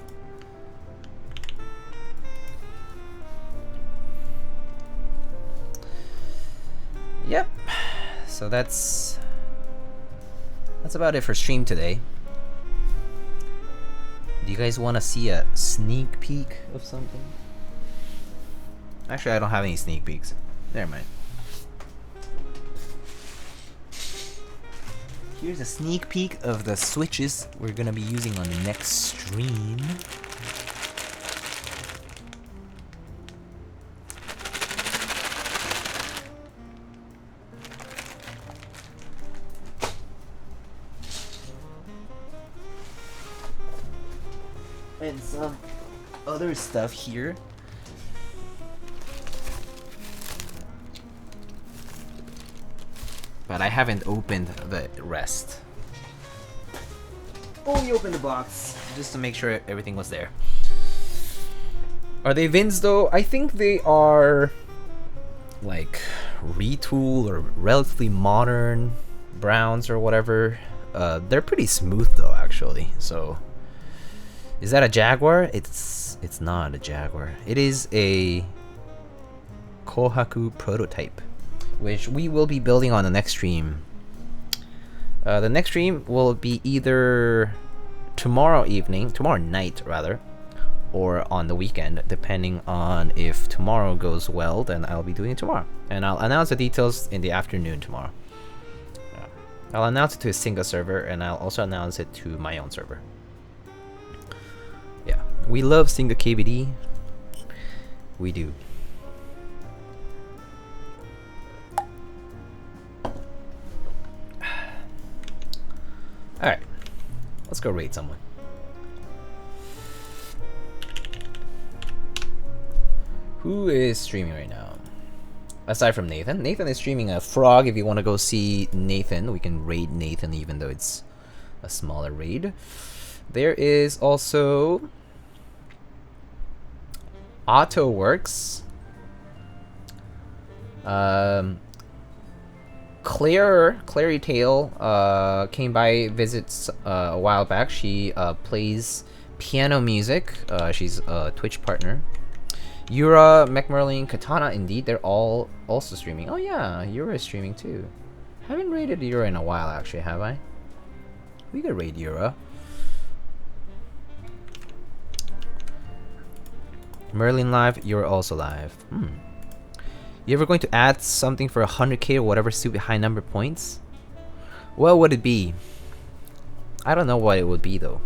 Yep. So that's about it for stream today. Do you guys want to see a sneak peek of something? Actually, I don't have any sneak peeks. Never mind. Here's a sneak peek of the switches we're gonna be using on the next stream. And some other stuff here. But I haven't opened the rest. Only opened the box just to make sure everything was there. Are they Vins though? I think they are like retool or relatively modern browns or whatever. They're pretty smooth though, actually. So, is that a Jaguar? It's not a Jaguar. It is a Kohaku prototype, which we will be building on the next stream. The next stream will be either tomorrow night rather, or on the weekend, depending on if tomorrow goes well. Then I'll be doing it tomorrow, and I'll announce the details in the afternoon tomorrow. I'll announce it to a single server, and I'll also announce it to my own server. Yeah, we love single KBD. We do. Alright, let's go raid someone. Who is streaming right now? Aside from Nathan. Nathan is streaming a frog. If you want to go see Nathan, we can raid Nathan even though it's a smaller raid. There is also AutoWorks. Clary Tail came by visits a while back. She plays piano music. She's a Twitch partner. Yura, McMerlin, Katana, indeed, they're all also streaming. Oh yeah, Yura is streaming too. Haven't raided Yura in a while actually, have I? We could raid Yura. Merlin live, Yura also live. You ever going to add something for 100k or whatever stupid high number points? What would it be? I don't know what it would be though.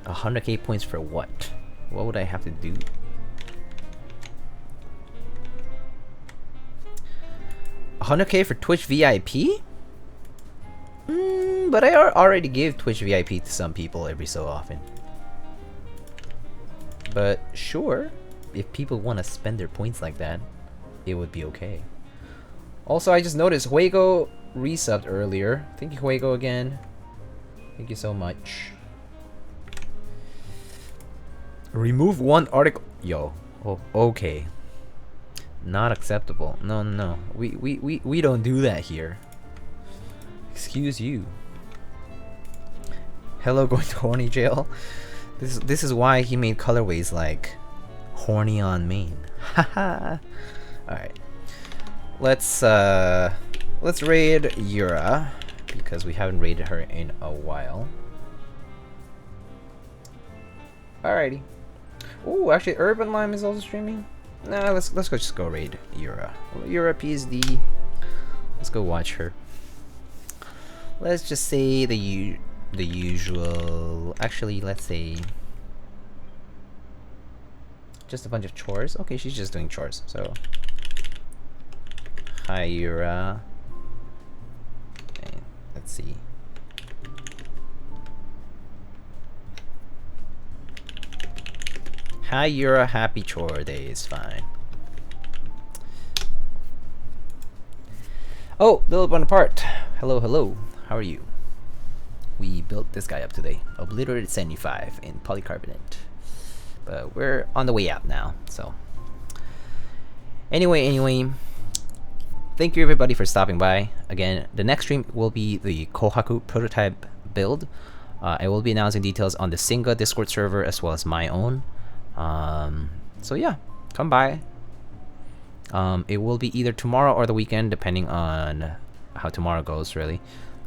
100k points for what? What would I have to do? $100k for Twitch VIP? But I already give Twitch VIP to some people every so often. But sure, if people want to spend their points like that, it would be okay. Also, I just noticed Huego resubbed earlier. Thank you, Huego, again. Thank you so much. Remove one article. Yo. Oh, okay. Not acceptable. No, no, no. We don't do that here. Excuse you. Hello, going to horny jail. This is why he made colorways like horny on main. Haha. All right. Let's raid Yura because we haven't raided her in a while. Alrighty. Ooh, actually, Urban Lime is also streaming. Nah, let's just go raid Yura. Yura PSD. Let's go watch her. Let's just say the usual. Actually, let's say just a bunch of chores. Okay, she's just doing chores. So, hi Yura. Okay, let's see. Hi, you're a happy chore day is fine. Oh, Little Bonaparte. Hello, hello. How are you? We built this guy up today. Obliterated75 in polycarbonate. But we're on the way out now, so. Anyway. Thank you everybody for stopping by. Again, the next stream will be the Kohaku prototype build. I will be announcing details on the Singa Discord server as well as my own. So yeah, come by. It will be either tomorrow or the weekend, depending on how tomorrow goes, really.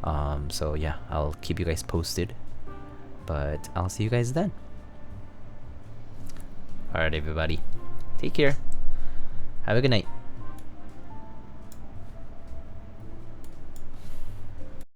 So yeah, I'll keep you guys posted. But I'll see you guys then. Alright, everybody. Take care. Have a good night.